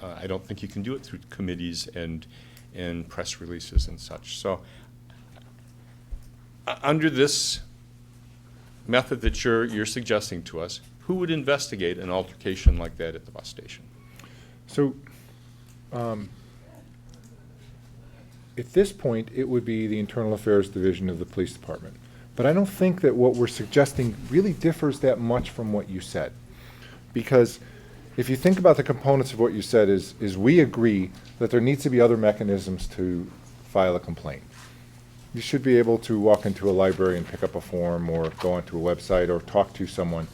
I don't think you can do it through committees and press releases and such. So under this method that you're suggesting to us, who would investigate an altercation like that at the bus station? So, at this point, it would be the Internal Affairs Division of the Police Department. But I don't think that what we're suggesting really differs that much from what you said. Because if you think about the components of what you said is we agree that there needs to be other mechanisms to file a complaint. You should be able to walk into a library and pick up a form or go onto a website or talk to someone.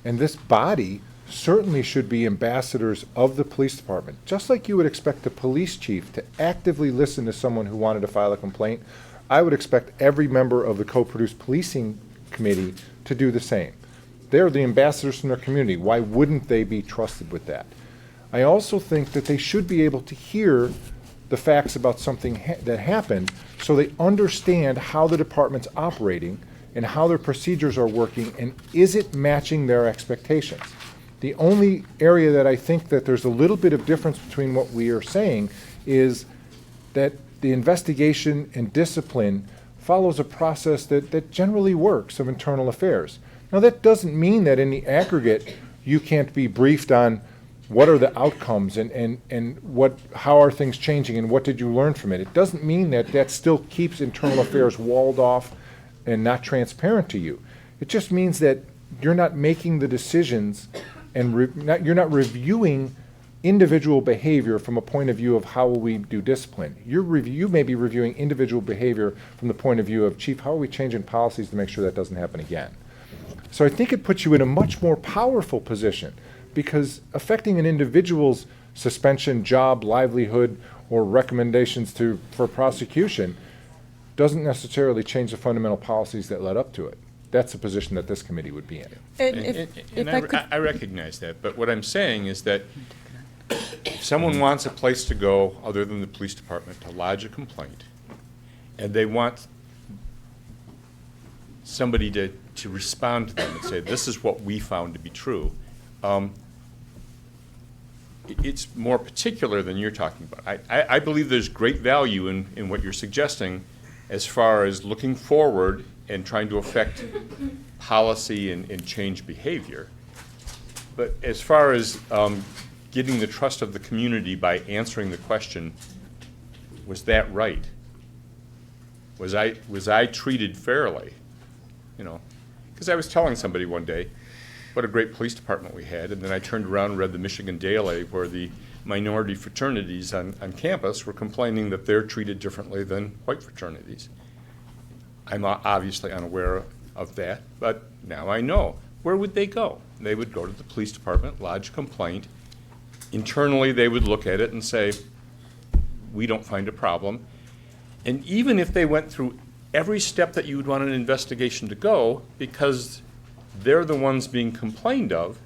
And this body certainly should be ambassadors of the police department. Just like you would expect the police chief to actively listen to someone who wanted to file a complaint, I would expect every member of the co-produced policing committee to do the same. They're the ambassadors from their community. Why wouldn't they be trusted with that? I also think that they should be able to hear the facts about something that happened so they understand how the department's operating and how their procedures are working and is it matching their expectations. The only area that I think that there's a little bit of difference between what we are saying is that the investigation and discipline follows a process that generally works of internal affairs. Now that doesn't mean that in the aggregate you can't be briefed on what are the outcomes and how are things changing and what did you learn from it. It doesn't mean that still keeps internal affairs walled off and not transparent to you. It just means that you're not making the decisions and you're not reviewing individual behavior from a point of view of how will we do discipline. You may be reviewing individual behavior from the point of view of, Chief, how are we changing policies to make sure that doesn't happen again? So I think it puts you in a much more powerful position because affecting an individual's suspension, job, livelihood, or recommendations for prosecution doesn't necessarily change the fundamental policies that led up to it. that's the position that this committee would be in. And And- if And I could, I recognize that, but what I'm saying is that if someone wants a place to go other than the police department to lodge a complaint, and they want somebody to respond to them and say, this is what we found to be true, it's more particular than you're talking about. I believe there's great value in what you're suggesting as far as looking forward and trying to affect policy and change behavior. But as far as getting the trust of the community by answering the question, was that right? Was I treated fairly? You know, because I was telling somebody one day what a great police department we had, and then I turned around and read the Michigan Daily where the minority fraternities on campus were complaining that they're treated differently than white fraternities. I'm obviously unaware of that, but now I know. Where would they go? They would go to the police department, lodge a complaint. Internally, they would look at it and say, we don't find a problem. And even if they went through every step that you would want an investigation to go, because they're the ones being complained of,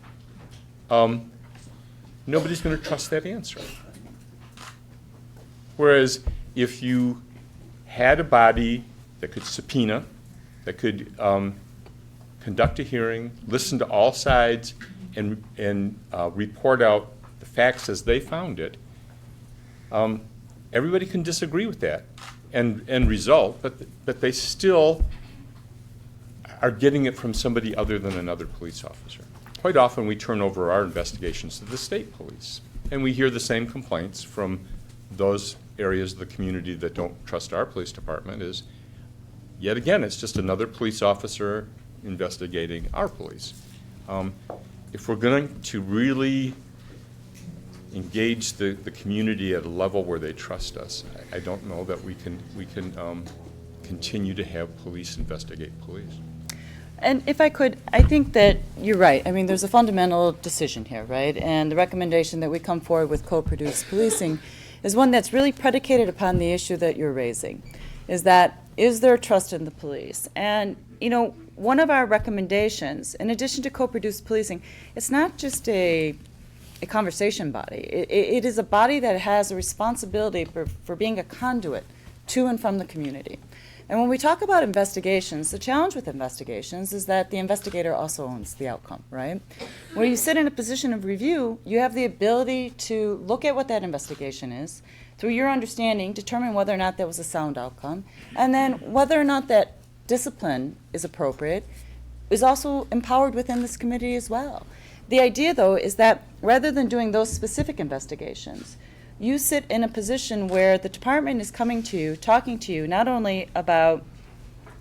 nobody's going to trust that answer. Whereas if you had a body that could subpoena, that could conduct a hearing, listen to all sides, and report out the facts as they found it, everybody can disagree with that end result, but they still are getting it from somebody other than another police officer. Quite often, we turn over our investigations to the state police, and we hear the same complaints from those areas of the community that don't trust our police department is, yet again, it's just another police officer investigating our police. If we're going to really engage the community at a level where they trust us, I don't know that we can continue to have police investigate police. and if I could, I think that you're right. I mean, there's a fundamental decision here, right? And the recommendation that we come forward with co-produced policing is one that's really predicated upon the issue that you're raising, is there trust in the police? And, you know, one of our recommendations, in addition to co-produced policing, it's not just a conversation body. It is a body that has a responsibility for being a conduit to and from the community. And when we talk about investigations, the challenge with investigations is that the investigator also owns the outcome, right? When you sit in a position of review, you have the ability to look at what that investigation is, through your understanding, determine whether or not that was a sound outcome, and then whether or not that discipline is appropriate is also empowered within this committee as well. The idea, though, is that rather than doing those specific investigations, you sit in a position where the department is coming to you, talking to you, not only about,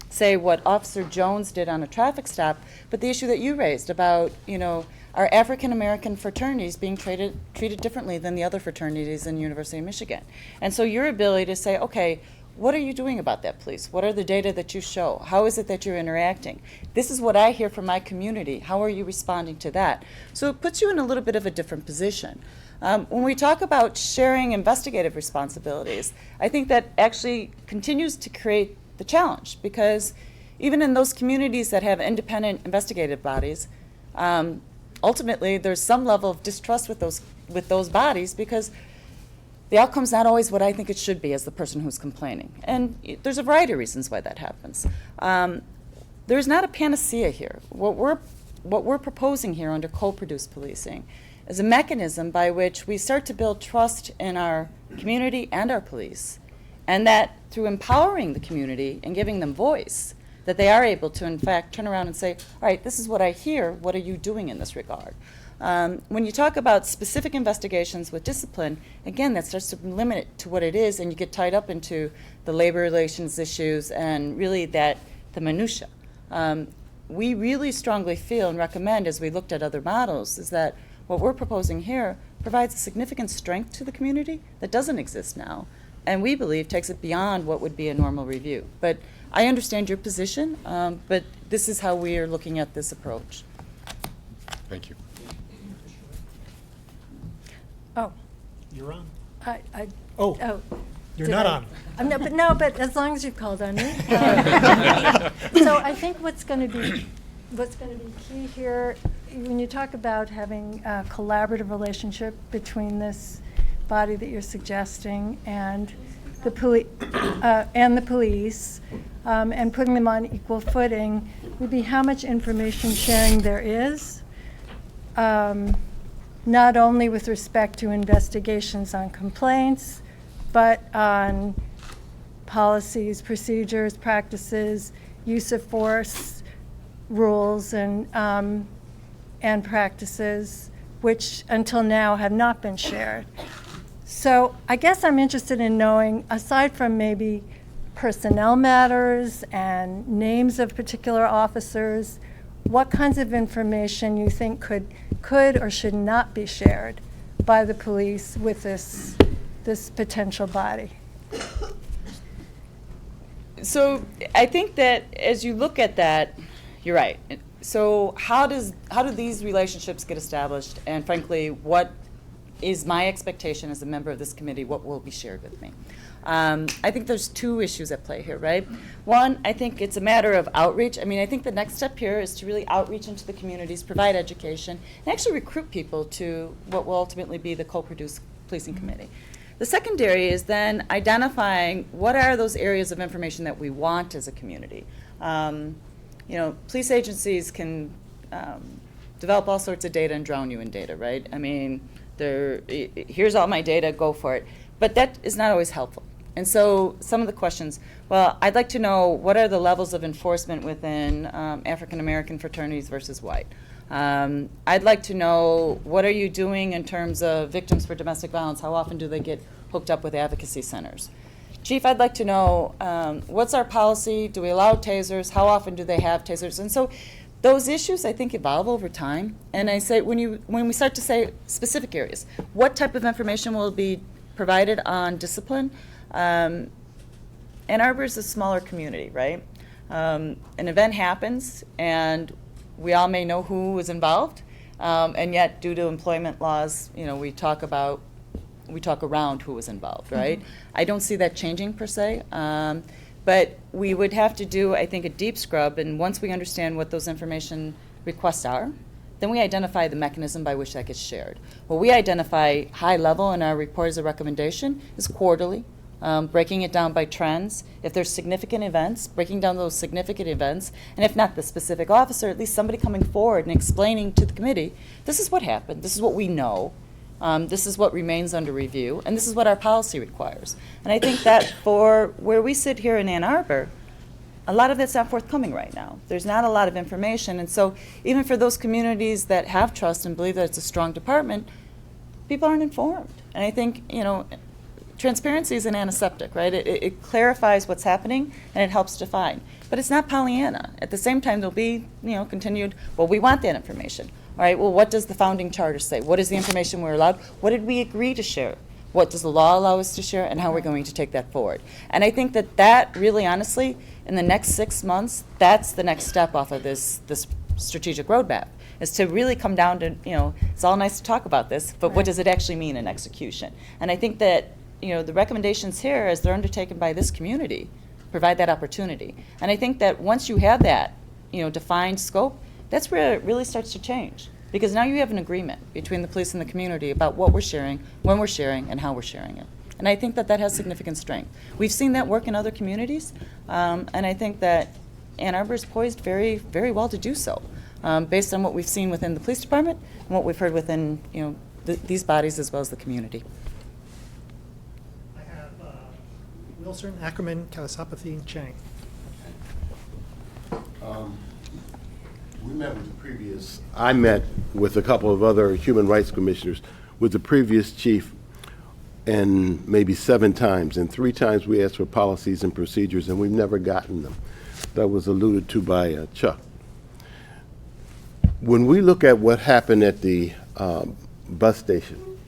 say, what Officer Jones did on a traffic stop, but the issue that you raised about, you know, our African-American fraternities being treated differently than the other fraternities in the University of Michigan. And so your ability to say, okay, what are you doing about that, police? What are the data that you show? How is it that you're interacting? This is what I hear from my community. How are you responding to that? So it puts you in a little bit of a different position. When we talk about sharing investigative responsibilities, I think that actually continues to create the challenge, because even in those communities that have independent investigative bodies, ultimately there's some level of distrust with those bodies, because the outcome's not always what I think it should be as the person who's complaining. And there's a variety of reasons why that happens. There's not a panacea here. What we're proposing here under co-produced policing is a mechanism by which we start to build trust in our community and our police, and that through empowering the community and giving them voice, that they are able to, in fact, turn around and say, all right, this is what I hear, what are you doing in this regard? When you talk about specific investigations with discipline, again, that starts to limit it to what it is, and you get tied up into the labor relations issues and really the minutia. We really strongly feel and recommend, as we looked at other models, is that what we're proposing here provides a significant strength to the community that doesn't exist now, and we believe takes it beyond what would be a normal review. But I understand your position, but this is how we are looking at this approach. Thank you. Oh, You're on. I, Oh, oh, You're Did not I- on. No, but as long as you've called on me. So I think what's going to be key here, when you talk about having a collaborative relationship between this body that you're suggesting and the police, and putting them on equal footing, would be how much information sharing there is, not only with respect to investigations on complaints, but on policies, procedures, practices, use of force, rules, and practices, which until now have not been shared. So I guess I'm interested in knowing, aside from maybe personnel matters and names of particular officers, what kinds of information you think could or should not be shared by the police with this potential body? So I think that as you look at that, you're right. So how do these relationships get established? And frankly, what is my expectation as a member of this committee? What will be shared with me? I think there's two issues at play here, right? One, I think it's a matter of outreach. I mean, I think the next step here is to really outreach into the communities, provide education, and actually recruit people to what will ultimately be the co-produced policing committee. The secondary is then identifying what are those areas of information that we want as a community. You know, police agencies can develop all sorts of data and drown you in data, right? I mean, here's all my data, go for it. But that is not always helpful. And so some of the questions, well, I'd like to know what are the levels of enforcement within African American fraternities versus white. I'd like to know what are you doing in terms of victims for domestic violence? How often do they get hooked up with advocacy centers? Chief, I'd like to know what's our policy? Do we allow tasers? How often do they have tasers? And so those issues, I think, evolve over time. And I say when we start to say specific areas, what type of information will be provided on discipline? Ann Arbor is a smaller community, right? An event happens, and we all may know who was involved, and yet due to employment laws, you know, we talk around who was involved, right? I don't see that changing per se, but we would have to do, I think, a deep scrub, and once we understand what those information requests are, then we identify the mechanism by which that gets shared. What we identify high level in our report as a recommendation is quarterly, breaking it down by trends. If there's significant events, breaking down those significant events, and if not the specific officer, at least somebody coming forward and explaining to the committee, this is what happened, this is what we know, this is what remains under review, and this is what our policy requires. And I think that for where we sit here in Ann Arbor, a lot of that's not forthcoming right now. There's not a lot of information, and so even for those communities that have trust and believe that it's a strong department, people aren't informed. And I think, you know, transparency is an antiseptic, right? It clarifies what's happening and it helps define. But it's not Pollyanna. At the same time, there'll be, you know, continued, well, we want that information. All right, well, what does the founding charter say? What is the information we're allowed? What did we agree to share? What does the law allow us to share, and how we're going to take that forward? And I think that really, honestly, in the next 6 months, that's the next step off of this strategic roadmap, is to really come down to, you know, it's all nice to talk about this, but what does it actually mean in execution? And I think that, you know, the recommendations here, as they're undertaken by this community, provide that opportunity. And I think that once you have that, you know, defined scope, that's where it really starts to change. Because now you have an agreement between the police and the community about what we're sharing, when we're sharing, and how we're sharing it. And I think that that has significant strength. We've seen that work in other communities, and I think that Ann Arbor is poised very, very well to do so, based on what we've seen within the police department and what we've heard within, you know, these bodies as well as the community. I have Wilson, Ackerman, Kalasapathy, and Chang. I met with a couple of other human rights commissioners with the previous chief, and maybe 7 times, and 3 times we asked for policies and procedures, and we've never gotten them. That was alluded to by Chuck. When we look at what happened at the bus station,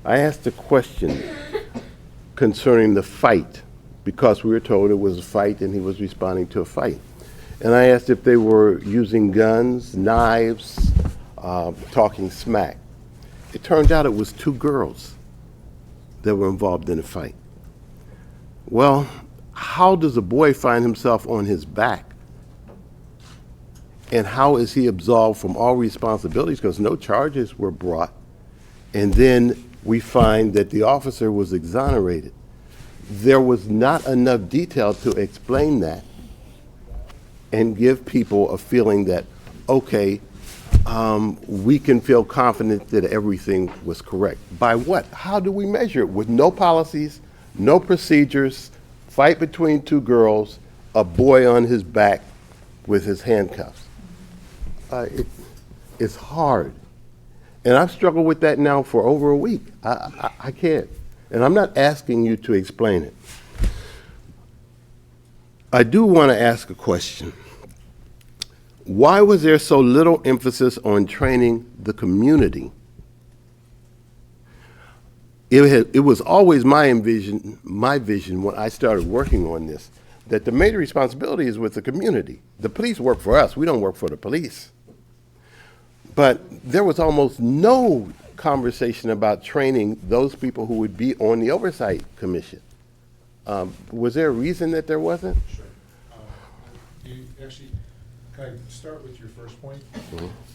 I asked a question concerning the fight, because we were told it was a fight and he was responding to a fight. And I asked if they were using guns, knives, talking smack. It turned out it was 2 girls that were involved in a fight. Well, how does a boy find himself on his back? And how is he absolved from all responsibilities because no charges were brought? And then we find that the officer was exonerated. There was not enough detail to explain that and give people a feeling that, okay, we can feel confident that everything was correct. By what? How do we measure it? With no policies, no procedures, fight between two girls, a boy on his back with his handcuffs. It's hard. And I've struggled with that now for over a week. I can't. And I'm not asking you to explain it. I do want to ask a question. Why was there so little emphasis on training the community? It was always my vision when I started working on this, that the major responsibility is with the community. The police work for us. We don't work for the police. But there was almost no conversation about training those people who would be on the Oversight Commission. Was there a reason that there wasn't? Sure. Can I start with your first point?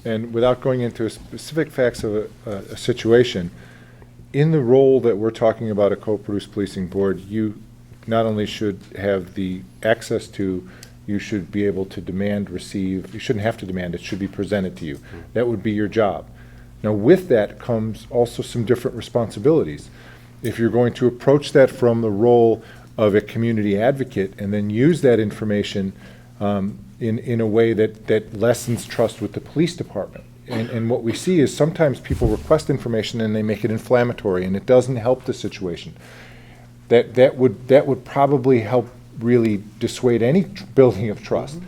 And without going into specific facts of a situation, in the role that we're talking about a co-produced policing board, you not only should have the access to, you should be able to demand, receive, you shouldn't have to demand, it should be presented to you. That would be your job. Now with that comes also some different responsibilities. If you're going to approach that from the role of a community advocate and then use that information in a way that lessens trust with the police department. And what we see is sometimes people request information and they make it inflammatory and it doesn't help the situation. That would probably help really dissuade any building of trust.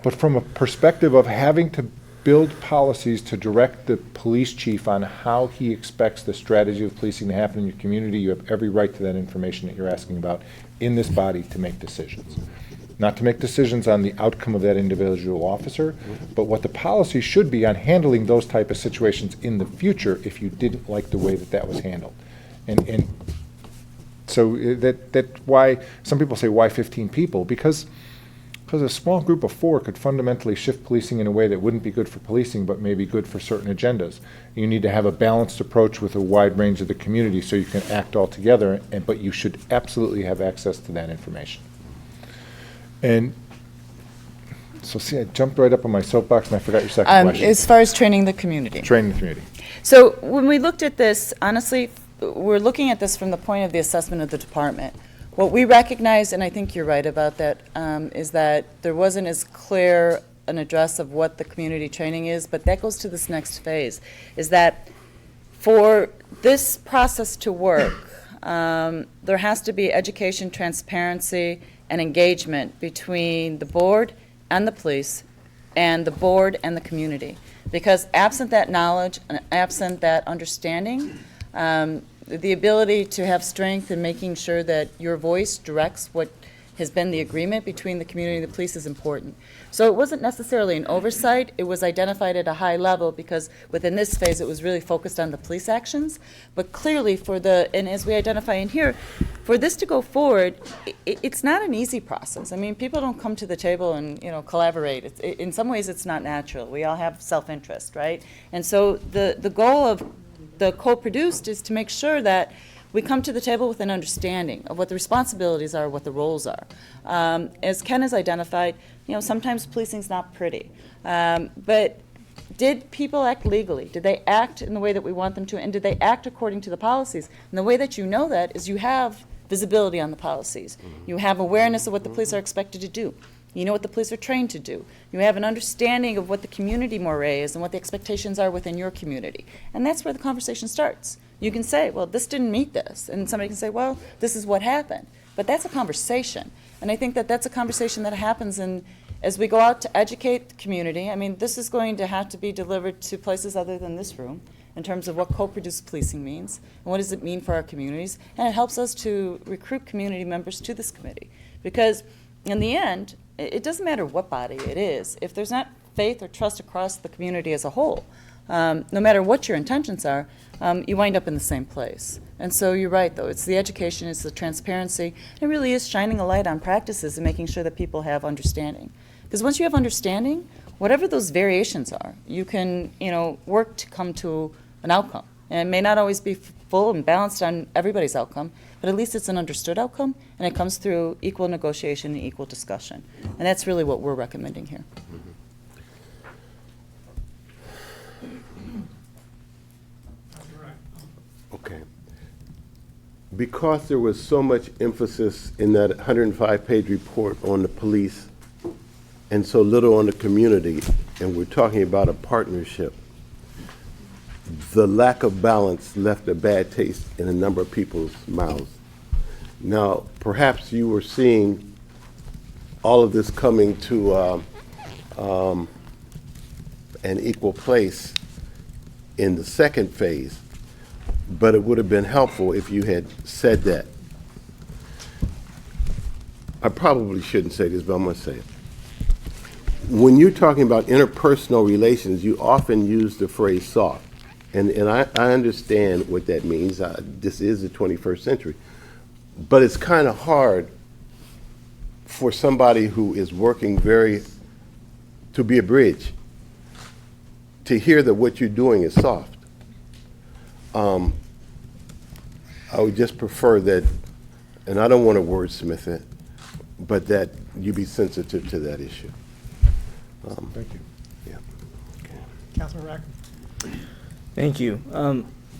But from a perspective of having to build policies to direct the police chief on how he expects the strategy of policing to happen in your community, you have every right to that information that you're asking about in this body to make decisions. Not to make decisions on the outcome of that individual officer, but what the policy should be on handling those type of situations in the future if you didn't like the way that was handled. And so that's why some people say, why 15 people? Because a small group of 4 could fundamentally shift policing in a way that wouldn't be good for policing, but may be good for certain agendas. You need to have a balanced approach with a wide range of the community so you can act all together, but you should absolutely have access to that information. And so see, I jumped right up on my soapbox and I forgot your second question. As far as training the community. Training the community. So when we looked at this, honestly, we're looking at this from the point of the assessment of the department. What we recognize, and I think you're right about that, is that there wasn't as clear an address of what the community training is, but that goes to this next phase, is that for this process to work, there has to be education, transparency, and engagement between the board and the police and the board and the community. Because absent that knowledge and absent that understanding, the ability to have strength in making sure that your voice directs what has been the agreement between the community and the police is important. So it wasn't necessarily an oversight, it was identified at a high level because within this phase it was really focused on the police actions. But clearly and as we identify in here, for this to go forward, it's not an easy process. I mean, people don't come to the table and collaborate. In some ways it's not natural. We all have self-interest, right? And so the goal of the co-produced is to make sure that we come to the table with an understanding of what the responsibilities are, what the roles are. As Ken has identified, sometimes policing's not pretty. But did people act legally? Did they act in the way that we want them to? And did they act according to the policies? And the way that you know that is you have visibility on the policies. You have awareness of what the police are expected to do. You know what the police are trained to do. You have an understanding of what the community moray is and what the expectations are within your community. And that's where the conversation starts. You can say, well, this didn't meet this. And somebody can say, well, this is what happened. But that's a conversation. And I think that that's a conversation that happens as we go out to educate the community. I mean, this is going to have to be delivered to places other than this room in terms of what co-produced policing means and what does it mean for our communities. And it helps us to recruit community members to this committee. Because in the end, it doesn't matter what body it is. If there's not faith or trust across the community as a whole, no matter what your intentions are, you wind up in the same place. And so you're right, though. It's the education, it's the transparency. It really is shining a light on practices and making sure that people have understanding. Because once you have understanding, whatever those variations are, you can, work to come to an outcome. And it may not always be full and balanced on everybody's outcome, but at least it's an understood outcome, and it comes through equal negotiation and equal discussion. And that's really what we're recommending here. Okay. Because there was so much emphasis in that 105-page report on the police and so little on the community, and we're talking about a partnership, the lack of balance left a bad taste in a number of people's mouths. Now, perhaps you were seeing all of this coming to an equal place in the second phase, but it would have been helpful if you had said that. I probably shouldn't say this, but I'm going to say it. When you're talking about interpersonal relations, you often use the phrase soft. And I understand what that means. This is the 21st century. But it's kind of hard for somebody who is working to be a bridge, to hear that what you're doing is soft. I would just prefer that, and I don't want to wordsmith it, but that you be sensitive to that issue. Thank you. Yeah. Okay. Councilman Rackham. Thank you.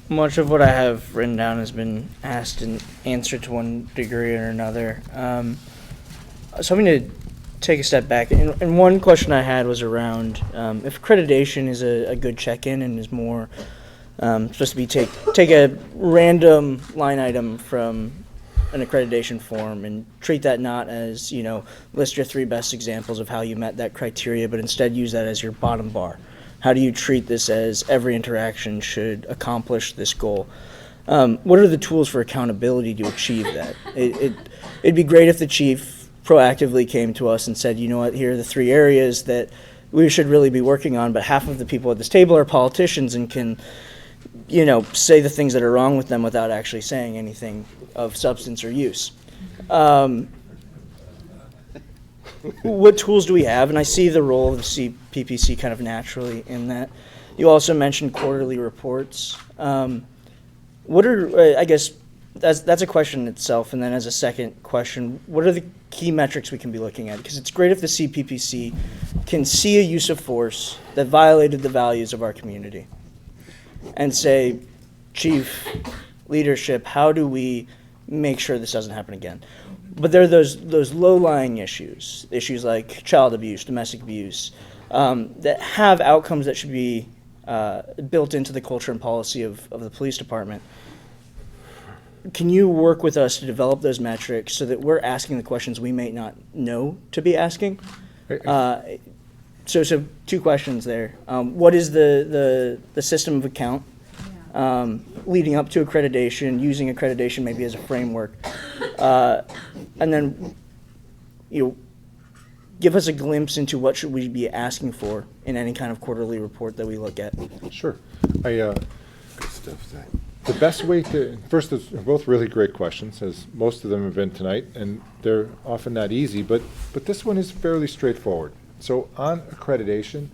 Much of what I have written down has been asked and answered to one degree or another. So I'm going to take a step back. And one question I had was around if accreditation is a good check-in and is more supposed to be take a random line item from an accreditation form and treat that not as, list your 3 best examples of how you met that criteria, but instead use that as your bottom bar. How do you treat this as every interaction should accomplish this goal? What are the tools for accountability to achieve that? It'd be great if the chief proactively came to us and said, you know what, here are the 3 areas that we should really be working on, but half of the people at this table are politicians and can, say the things that are wrong with them without actually saying anything of substance or use. What tools do we have? And I see the role of the CPPC kind of naturally in that. You also mentioned quarterly reports. What are, I guess, that's a question itself. And then as a second question, what are the key metrics we can be looking at? Because it's great if the CPPC can see a use of force that violated the values of our community and say, Chief, leadership, how do we make sure this doesn't happen again? But there are those low-lying issues like child abuse, domestic abuse, that have outcomes that should be built into the culture and policy of the police department. Can you work with us to develop those metrics so that we're asking the questions we may not know to be asking? So 2 questions there. What is the system of account leading up to accreditation, using accreditation maybe as a framework? And then, give us a glimpse into what should we be asking for in any kind of quarterly report that we look at. Sure. Good stuff, Zach. The best way to, first, they're both really great questions, as most of them have been tonight, and they're often not easy, but this one is fairly straightforward. So on accreditation,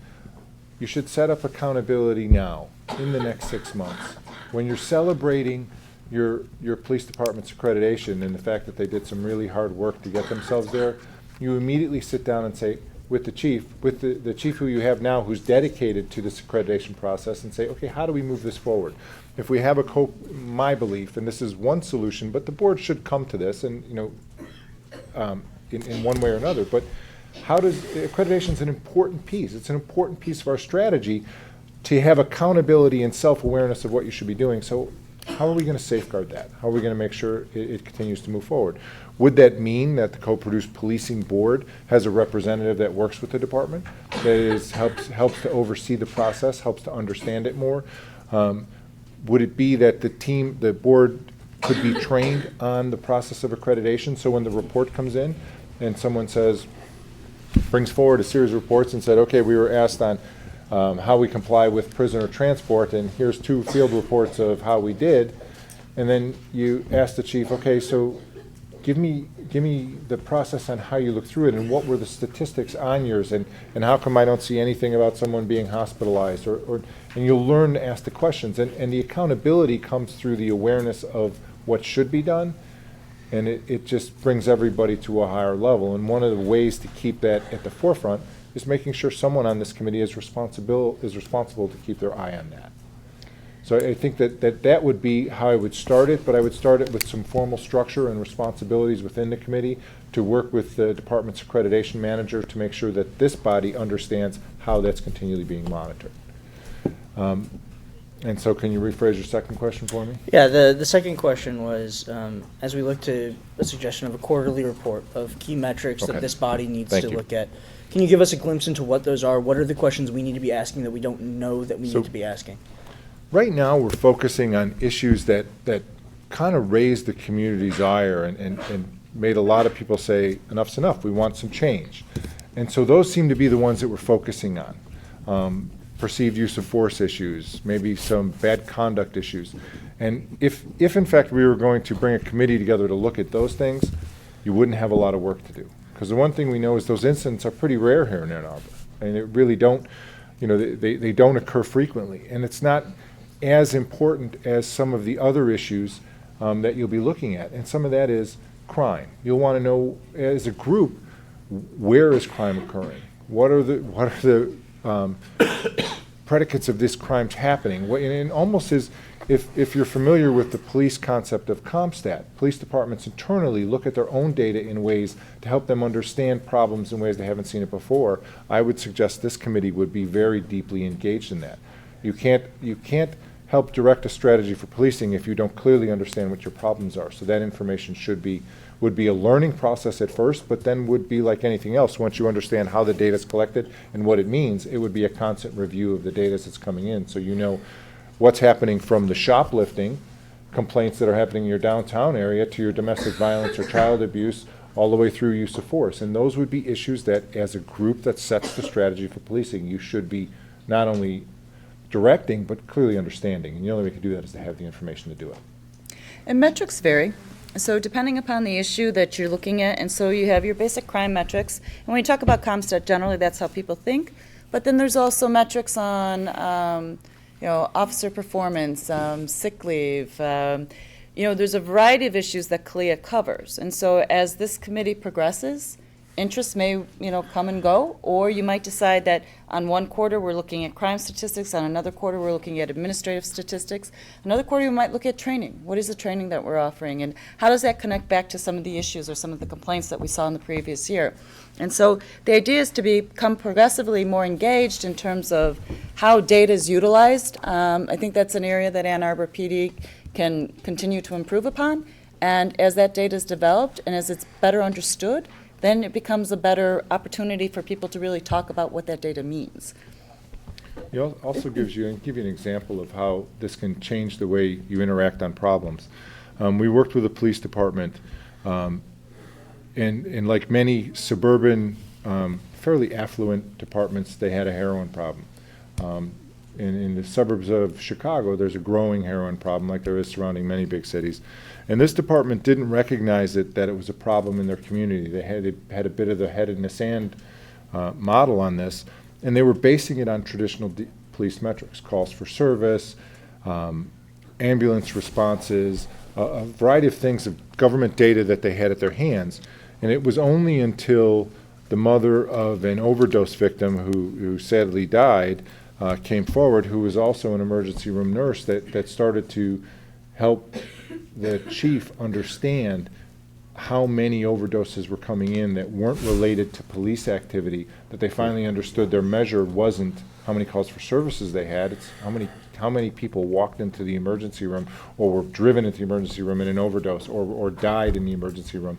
you should set up accountability now, in the next 6 months. When you're celebrating your police department's accreditation and the fact that they did some really hard work to get themselves there, you immediately sit down and say, with the chief who you have now who's dedicated to this accreditation process, and say, okay, how do we move this forward? If we have my belief, and this is one solution, but the board should come to this, and in one way or another, but accreditation is an important piece. It's an important piece of our strategy to have accountability and self-awareness of what you should be doing. So how are we going to safeguard that? How are we going to make sure it continues to move forward? Would that mean that the co-produced policing board has a representative that works with the department, that helps to oversee the process, helps to understand it more? Would it be that the board could be trained on the process of accreditation, so when the report comes in and someone brings forward a series of reports and said, okay, we were asked on how we comply with prisoner transport, and here's 2 field reports of how we did. And then you ask the chief, okay, so give me the process on how you look through it, and what were the statistics on yours, and how come I don't see anything about someone being hospitalized, and you'll learn to ask the questions, and the accountability comes through the awareness of what should be done, and it just brings everybody to a higher level. And one of the ways to keep that at the forefront is making sure someone on this committee is responsible to keep their eye on that. So I think that would be how I would start it, but I would start it with some formal structure and responsibilities within the committee to work with the department's accreditation manager to make sure that this body understands how that's continually being monitored. And so can you rephrase your second question for me? Yeah, the second question was, as we look to a suggestion of a quarterly report of key metrics Okay. that this body needs Thank to you. look at, can you give us a glimpse into what those are? What are the questions we need to be asking that we don't know that we So- need to be asking? Right now, we're focusing on issues that kind of raised the community's ire and made a lot of people say, enough's enough, we want some change. And so those seem to be the ones that we're focusing on. Perceived use of force issues, maybe some bad conduct issues. And if in fact we were going to bring a committee together to look at those things, you wouldn't have a lot of work to do. Because the one thing we know is those incidents are pretty rare here in Ann Arbor. And it really don't, they don't occur frequently. And it's not as important as some of the other issues that you'll be looking at. And some of that is crime. You'll want to know, as a group, where is crime occurring? What are the predicates of this crime happening? And it almost is, if you're familiar with the police concept of CompStat, police departments internally look at their own data in ways to help them understand problems in ways they haven't seen it before. I would suggest this committee would be very deeply engaged in that. You can't help direct a strategy for policing if you don't clearly understand what your problems are. So that information would be a learning process at first, but then would be like anything else. Once you understand how the data is collected and what it means, it would be a constant review of the data that's coming in. So you know what's happening from the shoplifting complaints that are happening in your downtown area to your domestic violence or child abuse, all the way through use of force. And those would be issues that, as a group that sets the strategy for policing, you should be not only directing, but clearly understanding. And the only way we can do that is to have the information to do it. And metrics vary. So depending upon the issue that you're looking at, and so you have your basic crime metrics. And when you talk about CompStat, generally that's how people think. But then there's also metrics on, officer performance, sick leave. There's a variety of issues that CLEA covers. And so as this committee progresses, interests may, come and go, or you might decide that on one quarter we're looking at crime statistics, on another quarter we're looking at administrative statistics, another quarter we might look at training. What is the training that we're offering, and how does that connect back to some of the issues or some of the complaints that we saw in the previous year? And so the idea is to become progressively more engaged in terms of how data is utilized. I think that's an area that Ann Arbor PD can continue to improve upon, and as that data is developed and as it's better understood, then it becomes a better opportunity for people to really talk about what that data means. It also give you an example of how this can change the way you interact on problems. We worked with the police department, and like many suburban, fairly affluent departments, they had a heroin problem. In the suburbs of Chicago, there's a growing heroin problem like there is surrounding many big cities. And this department didn't recognize that it was a problem in their community. They had a bit of the head in the sand model on this, and they were basing it on traditional police metrics, calls for service, ambulance responses, a variety of things of government data that they had at their hands. And it was only until the mother of an overdose victim who sadly died came forward, who was also an emergency room nurse, that started to help the chief understand how many overdoses were coming in that weren't related to police activity, that they finally understood their measure wasn't how many calls for services they had, it's how many people walked into the emergency room or were driven into the emergency room in an overdose or died in the emergency room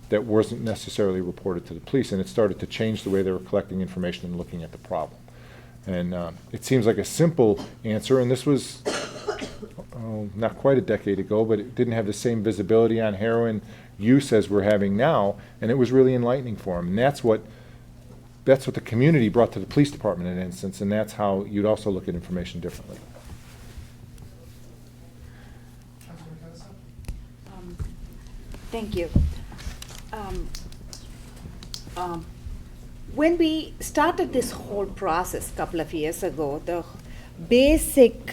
that wasn't necessarily reported to the police. And it started to change the way they were collecting information and looking at the problem. And it seems like a simple answer, and this was not quite a decade ago, but it didn't have the same visibility on heroin use as we're having now, and it was really enlightening for them. And that's what that's what the community brought to the police department in an instance, and that's how you'd also look at information differently. Thank you. When we started this whole process a couple of years ago, the basic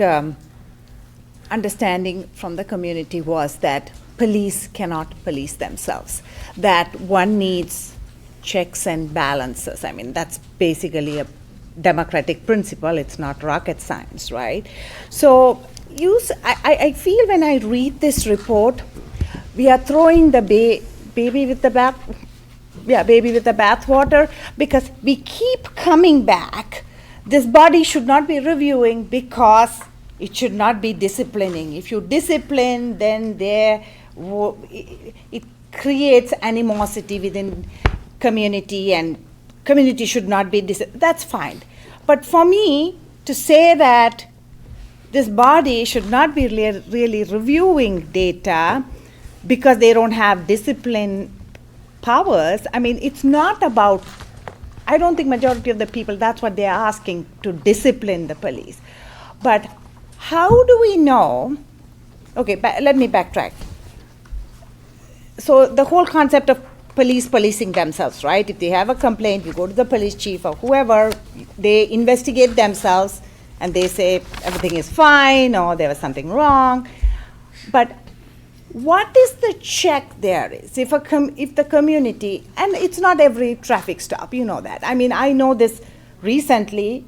understanding from the community was that police cannot police themselves, that one needs checks and balances. I mean, that's basically a democratic principle. It's not rocket science, right? So I feel when I read this report, we are throwing the baby with the bathwater, because we keep coming back. This body should not be reviewing because it should not be disciplining. If you discipline, then it creates animosity within community, and community should not be that's fine. But for me to say that this body should not be really reviewing data because they don't have discipline powers, I mean, it's not about, I don't think majority of the people, that's what they're asking, to discipline the police. But how do we know, okay, let me backtrack. So the whole concept of police policing themselves, right? If they have a complaint, you go to the police chief or whoever, they investigate themselves and they say everything is fine or there was something wrong. But what is the check there is? If the community, and it's not every traffic stop, you know that. I mean, I know this recently,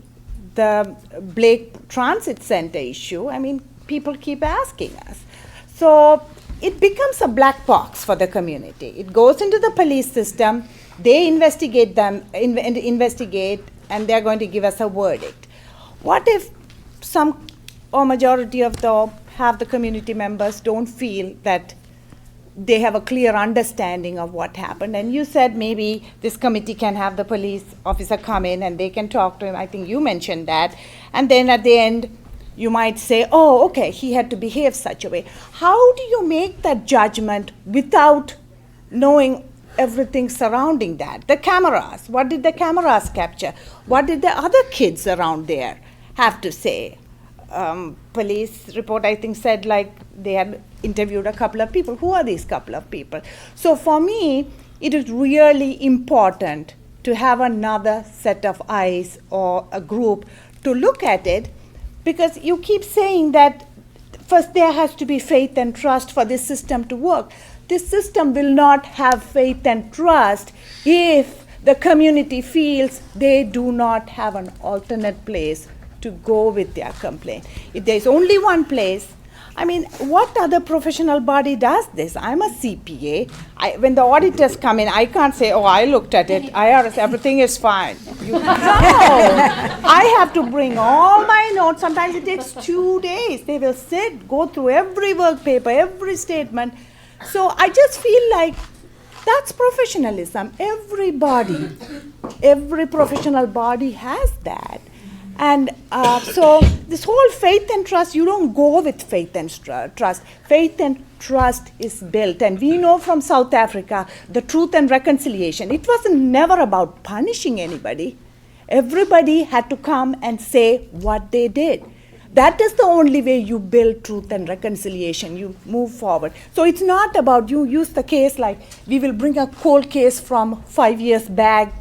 the Blake Transit Center issue, I mean, people keep asking us. So it becomes a black box for the community. It goes into the police system, they investigate and they're going to give us a verdict. What if some or majority of the community members don't feel that they have a clear understanding of what happened? And you said maybe this committee can have the police officer come in and they can talk to him. I think you mentioned that. And then at the end, you might say, oh, okay, he had to behave such a way. How do you make that judgment without knowing everything surrounding that? The cameras, what did the cameras capture? What did the other kids around there have to say? Police report, I think, said like they had interviewed a couple of people. Who are these couple of people? So for me, it is really important to have another set of eyes or a group to look at it, because you keep saying that first there has to be faith and trust for this system to work. This system will not have faith and trust if the community feels they do not have an alternate place to go with their complaint. If there's only one place, I mean, what other professional body does this? I'm a CPA. When the auditors come in, I can't say, oh, I looked at it, IRS, everything is fine. No, I have to bring all my notes. Sometimes it takes 2 days. They will sit, go through every work paper, every statement. So I just feel like that's professionalism. Every professional body has that. And so this whole faith and trust, you don't go with faith and trust. Faith and trust is built. And we know from South Africa, the Truth and Reconciliation, it was never about punishing anybody. Everybody had to come and say what they did. That is the only way you build truth and reconciliation. You move forward. So it's not about you use the case like we will bring a cold case from 5 years back.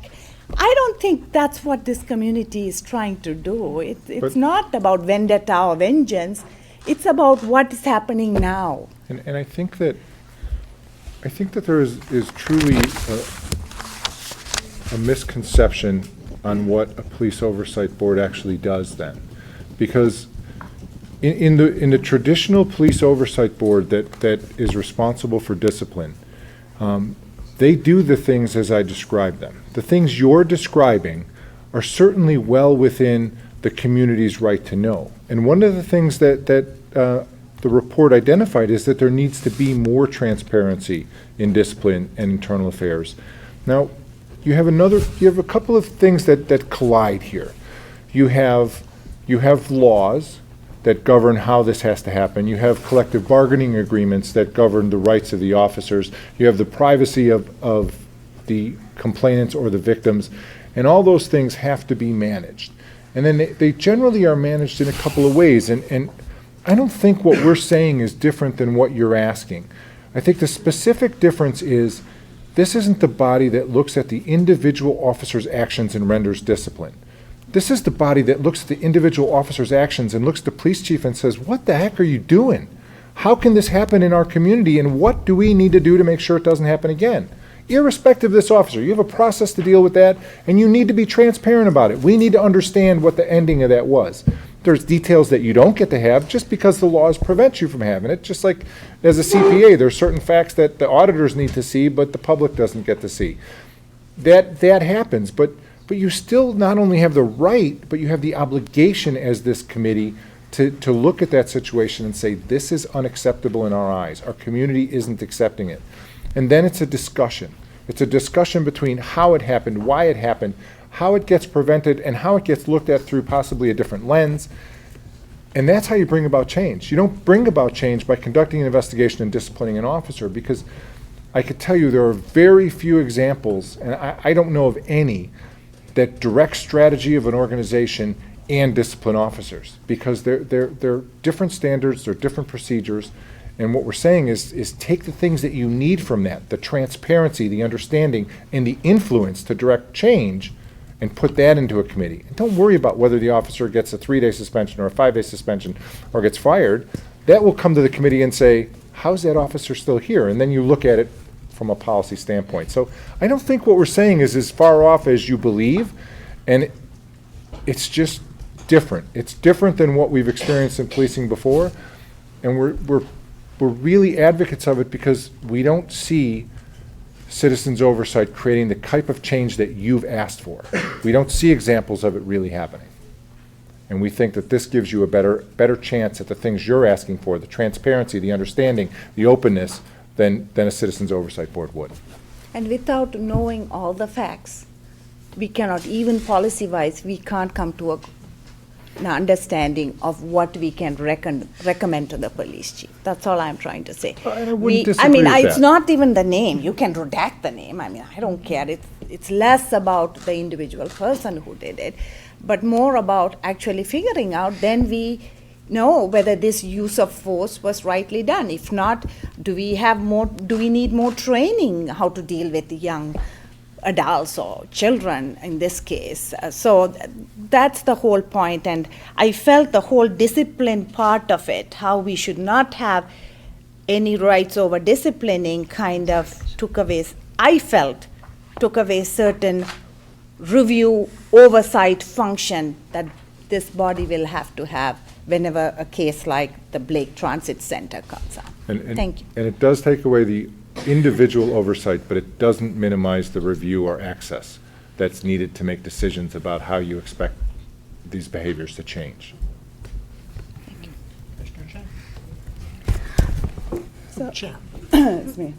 I don't think that's what this community is trying to do. It's not about vendetta or vengeance. It's about what is happening now. And I think that there is truly a misconception on what a police oversight board actually does then. Because in the traditional police oversight board that is responsible for discipline, they do the things as I described them. The things you're describing are certainly well within the community's right to know. And one of the things that the report identified is that there needs to be more transparency in discipline and internal affairs. Now, you have a couple of things that collide here. You have laws that govern how this has to happen. You have collective bargaining agreements that govern the rights of the officers. You have the privacy of the complainants or the victims. And all those things have to be managed. And then they generally are managed in a couple of ways. And I don't think what we're saying is different than what you're asking. I think the specific difference is this isn't the body that looks at the individual officer's actions and renders discipline. This is the body that looks at the individual officer's actions and looks at the police chief and says, what the heck are you doing? How can this happen in our community, and what do we need to do to make sure it doesn't happen again? Irrespective of this officer, you have a process to deal with that, and you need to be transparent about it. We need to understand what the ending of that was. There's details that you don't get to have just because the laws prevent you from having it. Just like as a CPA, there's certain facts that the auditors need to see, but the public doesn't get to see. That happens, but you still not only have the right, but you have the obligation as this committee to look at that situation and say, this is unacceptable in our eyes. Our community isn't accepting it. And then it's a discussion. It's a discussion between how it happened, why it happened, how it gets prevented, and how it gets looked at through possibly a different lens. And that's how you bring about change. You don't bring about change by conducting an investigation and disciplining an officer, because I could tell you there are very few examples, and I don't know of any, that direct strategy of an organization and discipline officers, because they're different standards, they're different procedures. And what we're saying is take the things that you need from that, the transparency, the understanding, and the influence to direct change, and put that into a committee. And don't worry about whether the officer gets a 3-day suspension or a 5-day suspension or gets fired. That will come to the committee and say, how's that officer still here? And then you look at it from a policy standpoint. So I don't think what we're saying is as far off as you believe, and it's just different. It's different than what we've experienced in policing before, and we're really advocates of it because we don't see citizens oversight creating the type of change that you've asked for. We don't see examples of it really happening. And we think that this gives you a better chance at the things you're asking for, the transparency, the understanding, the openness, than a citizens oversight board would. And without knowing all the facts, we cannot, even policy-wise, we can't come to an understanding of what we can recommend to the police chief. That's all I'm trying to say. I wouldn't disagree with it's that. not even the name. You can redact the name. I mean, I don't care. It's less about the individual person who did it, but more about actually figuring out, then we know whether this use of force was rightly done. If not, do we need more training how to deal with the young adults or children in this case? So that's the whole point, and I felt the whole discipline part of it, how we should not have any rights over disciplining, kind of took away certain review oversight function that this body will have to have whenever a case like the Blake Transit Center comes up. Thank you. And it does take away the individual oversight, but it doesn't minimize the review or access that's needed to make decisions about how you expect these behaviors to change. Commissioner So- Chen. It's me.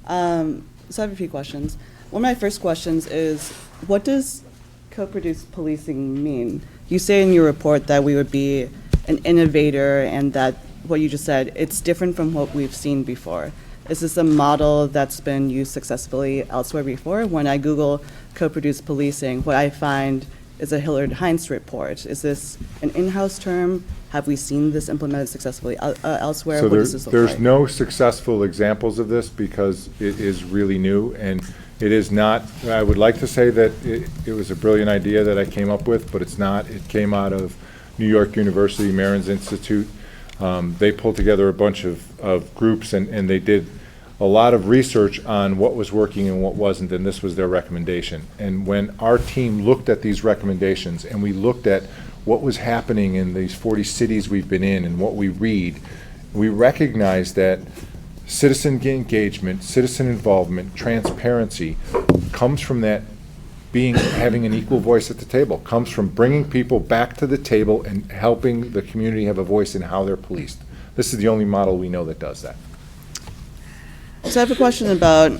So I have a few questions. One of my first questions is, what does co-produced policing mean? You say in your report that we would be an innovator and that what you just said, it's different from what we've seen before. Is this a model that's been used successfully elsewhere before? When I Google co-produced policing, what I find is a Hillard Heinz report. Is this an in-house term? Have we seen this implemented successfully elsewhere? So What does this look there's like? no successful examples of this because it is really new, and it is not, I would like to say that it was a brilliant idea that I came up with, but it's not. It came out of New York University, Marin's Institute. They pulled together a bunch of groups, and they did a lot of research on what was working and what wasn't, and this was their recommendation. And when our team looked at these recommendations and we looked at what was happening in these 40 cities we've been in and what we read, we recognized that citizen engagement, citizen involvement, transparency comes from that having an equal voice at the table, comes from bringing people back to the table and helping the community have a voice in how they're policed. This is the only model we know that does that. So I have a question about,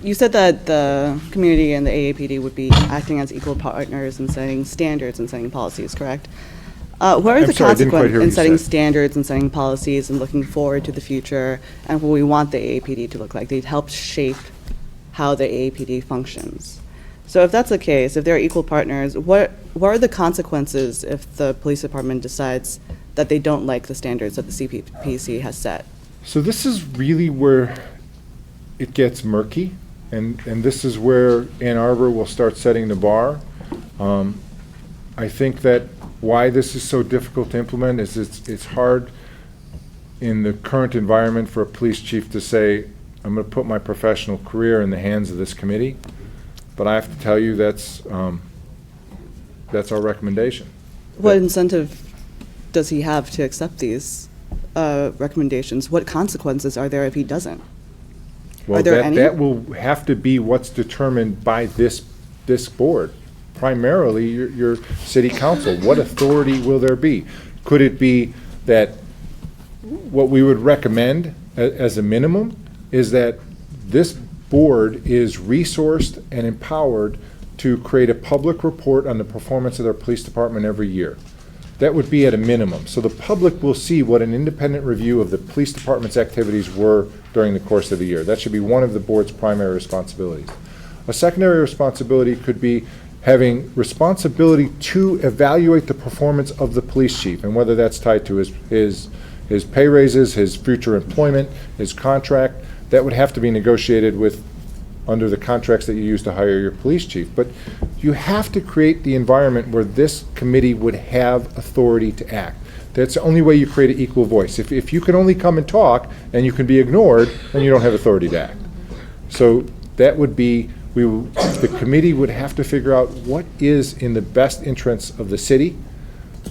you said that the community and the AAPD would be acting as equal partners in setting standards and setting policies, correct? What are I'm the sorry, I didn't quite consequences hear what in you setting said. standards and setting policies and looking forward to the future and what we want the AAPD to look like? They help shape how the AAPD functions. So if that's the case, if they're equal partners, what are the consequences if the police department decides that they don't like the standards that the CPPC has set? So this is really where it gets murky, and this is where Ann Arbor will start setting the bar. I think that why this is so difficult to implement is it's hard in the current environment for a police chief to say, I'm going to put my professional career in the hands of this committee. But I have to tell you, that's our recommendation. What incentive does he have to accept these recommendations? What consequences are there if he doesn't? Well, Are there any? that will have to be what's determined by this board. Primarily, your city council. What authority will there be? Could it be that what we would recommend as a minimum is that this board is resourced and empowered to create a public report on the performance of their police department every year? That would be at a minimum. So the public will see what an independent review of the police department's activities were during the course of the year. That should be one of the board's primary responsibilities. A secondary responsibility could be having responsibility to evaluate the performance of the police chief, and whether that's tied to his pay raises, his future employment, his contract. That would have to be negotiated with under the contracts that you use to hire your police chief. But you have to create the environment where this committee would have authority to act. That's the only way you create an equal voice. If you can only come and talk and you can be ignored, then you don't have authority to act. So that would be, the committee would have to figure out what is in the best interests of the city.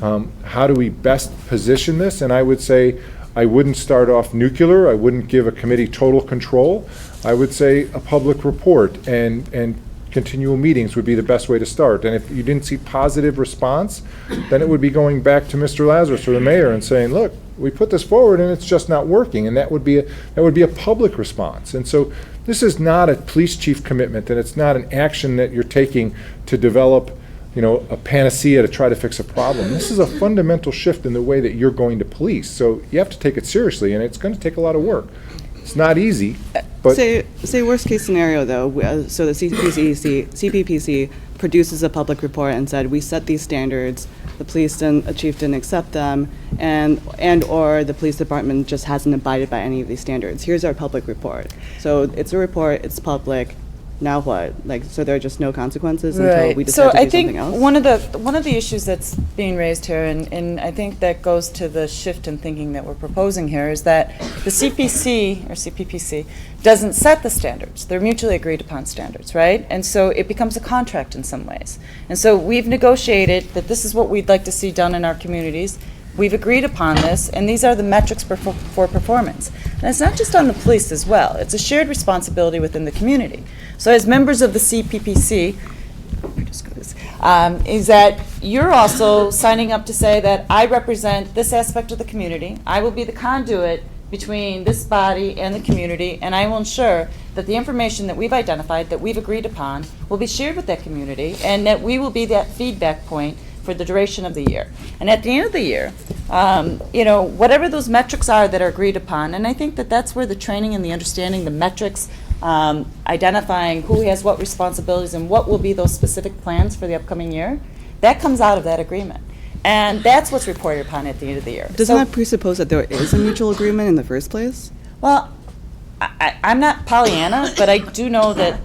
How do we best position this? And I would say, I wouldn't start off nuclear. I wouldn't give a committee total control. I would say a public report and continual meetings would be the best way to start. And if you didn't see positive response, then it would be going back to Mr. Lazarus or the mayor and saying, look, we put this forward and it's just not working. And that would be a public response. And so this is not a police chief commitment, and it's not an action that you're taking to develop, a panacea to try to fix a problem. This is a fundamental shift in the way that you're going to police. So you have to take it seriously, and it's going to take a lot of work. It's not easy, but Say worst case scenario though, so the CPPC produces a public report and said, we set these standards, the chief didn't accept them, and or the police department just hasn't abided by any of these standards. Here's our public report. So it's a report, it's public. Now what? So there are just no consequences until we decide to do something else? So I think one of the issues that's being raised here, and I think that goes to the shift in thinking that we're proposing here, is that the CPC, or CPPC, doesn't set the standards. They're mutually agreed upon standards, right? And so it becomes a contract in some ways. And so we've negotiated that this is what we'd like to see done in our communities. We've agreed upon this, and these are the metrics for performance. And it's not just on the police as well. It's a shared responsibility within the community. So as members of the CPPC, is that you're also signing up to say that I represent this aspect of the community. I will be the conduit between this body and the community, and I will ensure that the information that we've identified, that we've agreed upon, will be shared with that community, and that we will be that feedback point for the duration of the year. And at the end of the year, whatever those metrics are that are agreed upon, and I think that that's where the training and the understanding, the metrics, identifying who has what responsibilities and what will be those specific plans for the upcoming year, that comes out of that agreement. And that's what's reported upon at the end of the year. Doesn't that presuppose that there is a mutual agreement in the first place? Well, I'm not Pollyanna, but I do know that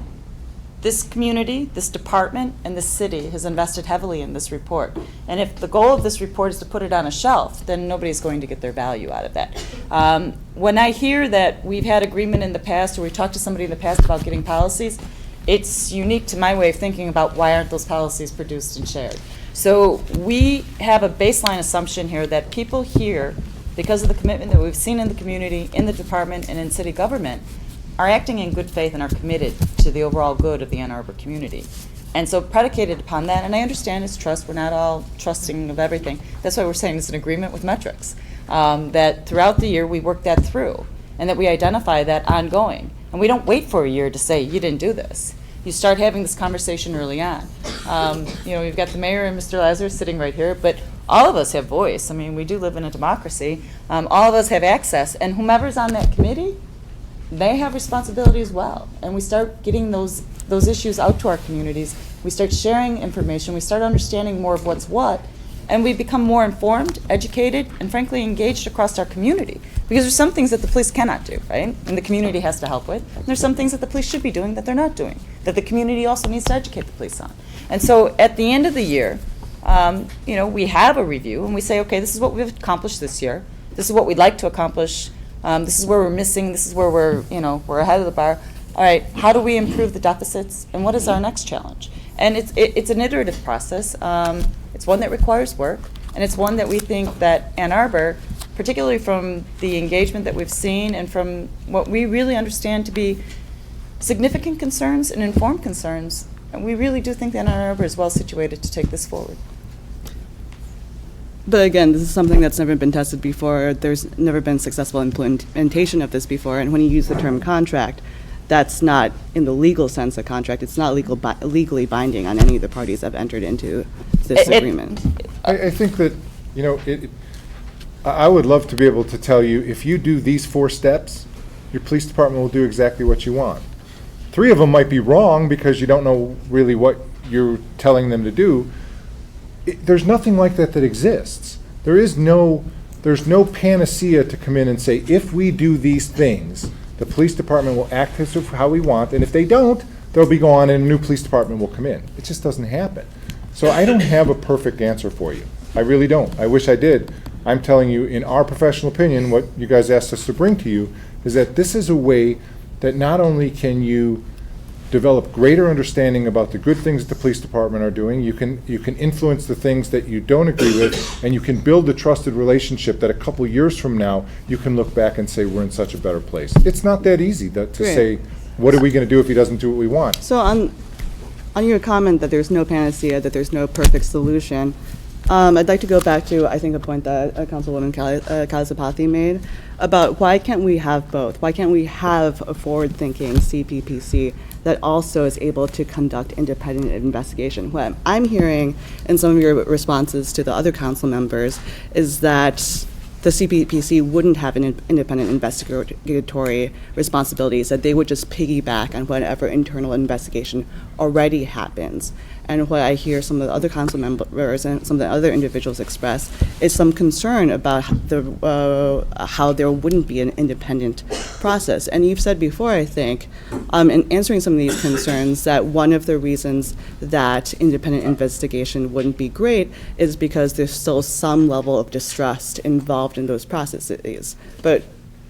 this community, this department, and this city has invested heavily in this report. And if the goal of this report is to put it on a shelf, then nobody's going to get their value out of that. When I hear that we've had agreement in the past, or we talked to somebody in the past about getting policies, it's unique to my way of thinking about why aren't those policies produced and shared. So we have a baseline assumption here that people here, because of the commitment that we've seen in the community, in the department, and in city government, are acting in good faith and are committed to the overall good of the Ann Arbor community. And so predicated upon that, and I understand it's trust, we're not all trusting of everything. That's why we're saying it's an agreement with metrics, that throughout the year we work that through, and that we identify that ongoing. And we don't wait for a year to say, you didn't do this. You start having this conversation early on. We've got the mayor and Mr. Lazarus sitting right here, but all of us have voice. I mean, we do live in a democracy. All of us have access, and whomever's on that committee, they have responsibility as well. And we start getting those issues out to our communities. We start sharing information. We start understanding more of what's what. And we become more informed, educated, and frankly engaged across our community. Because there's some things that the police cannot do, right? And the community has to help with. And there's some things that the police should be doing that they're not doing, that the community also needs to educate the police on. And so at the end of the year, we have a review and we say, okay, this is what we've accomplished this year. This is what we'd like to accomplish. This is where we're missing. This is where we're ahead of the bar. All right, how do we improve the deficits? And what is our next challenge? And it's an iterative process. It's one that requires work, and it's one that we think that Ann Arbor, particularly from the engagement that we've seen and from what we really understand to be significant concerns and informed concerns, and we really do think that Ann Arbor is well situated to take this forward. But again, this is something that's never been tested before. There's never been successful implementation of this before. And when you use the term contract, that's not, in the legal sense, a contract. It's not legally binding on any of the parties that have entered into this agreement. I think that, I would love to be able to tell you, if you do these 4 steps, your police department will do exactly what you want. 3 of them might be wrong because you don't know really what you're telling them to do. There's nothing like that exists. There's no panacea to come in and say, if we do these things, the police department will act as how we want, and if they don't, they'll be gone and a new police department will come in. It just doesn't happen. So I don't have a perfect answer for you. I really don't. I wish I did. I'm telling you, in our professional opinion, what you guys asked us to bring to you is that this is a way that not only can you develop greater understanding about the good things that the police department are doing, you can influence the things that you don't agree with, and you can build a trusted relationship that a couple years from now, you can look back and say, we're in such a better place. It's not that easy to say, what are we going to do if he doesn't do what we want? So on your comment that there's no panacea, that there's no perfect solution, I'd like to go back to, I think, a point that Councilwoman Kalisapathy made about why can't we have both? Why can't we have a forward-thinking CPPC that also is able to conduct independent investigation? What I'm hearing in some of your responses to the other council members is that the CPPC wouldn't have an independent investigatory responsibilities, that they would just piggyback on whatever internal investigation already happens. And what I hear some of the other council members and some of the other individuals express is some concern about how there wouldn't be an independent process. And you've said before, I think, in answering some of these concerns, that one of the reasons that independent investigation wouldn't be great is because there's still some level of distrust involved in those processes. But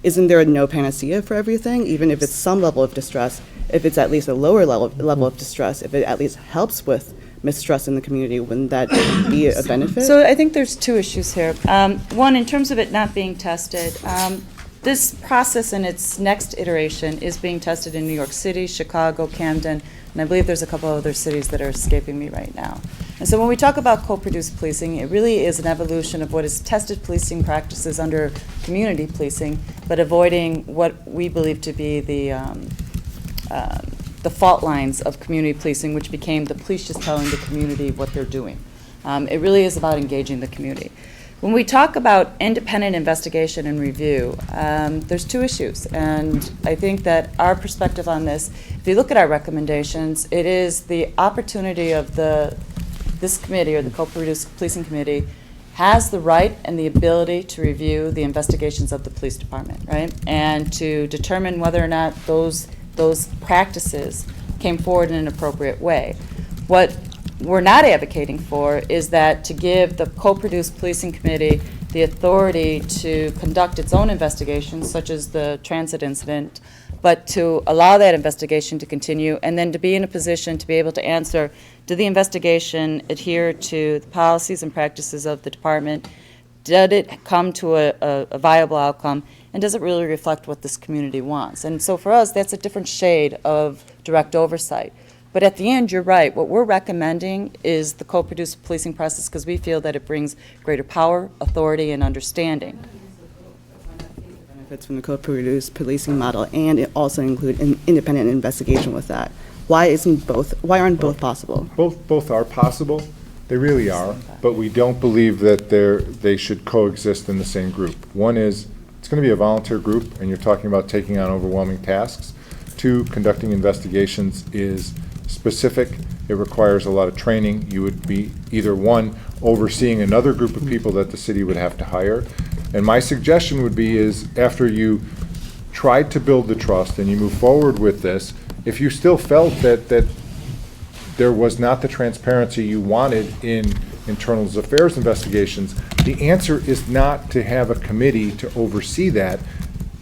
isn't there no panacea for everything? Even if it's some level of distrust, if it's at least a lower level of distrust, if it at least helps with mistrust in the community, wouldn't that be a benefit? So I think there's 2 issues here. One, in terms of it not being tested, this process in its next iteration is being tested in New York City, Chicago, Camden, and I believe there's a couple other cities that are escaping me right now. And so when we talk about co-produced policing, it really is an evolution of what is tested policing practices under community policing, but avoiding what we believe to be the fault lines of community policing, which became the police just telling the community what they're doing. It really is about engaging the community. When we talk about independent investigation and review, there's 2 issues. And I think that our perspective on this, if you look at our recommendations, it is the opportunity of this committee, or the Co-Produced Policing Committee, has the right and the ability to review the investigations of the police department, right? And to determine whether or not those practices came forward in an appropriate way. What we're not advocating for is that to give the Co-Produced Policing Committee the authority to conduct its own investigations, such as the transit incident, but to allow that investigation to continue and then to be in a position to be able to answer, did the investigation adhere to the policies and practices of the department? Did it come to a viable outcome? And does it really reflect what this community wants? And so for us, that's a different shade of direct oversight. But at the end, you're right. What we're recommending is the co-produced policing process because we feel that it brings greater power, authority, and understanding. Benefits from the co-produced policing model, and it also include an independent investigation with that. Why aren't both possible? Both are possible. They really are, but we don't believe that they should coexist in the same group. One is it's going to be a volunteer group, and you're talking about taking on overwhelming tasks. 2, conducting investigations is specific. It requires a lot of training. You would be either 1, overseeing another group of people that the city would have to hire. And my suggestion would be is after you tried to build the trust and you move forward with this, if you still felt that there was not the transparency you wanted in internal affairs investigations, the answer is not to have a committee to oversee that.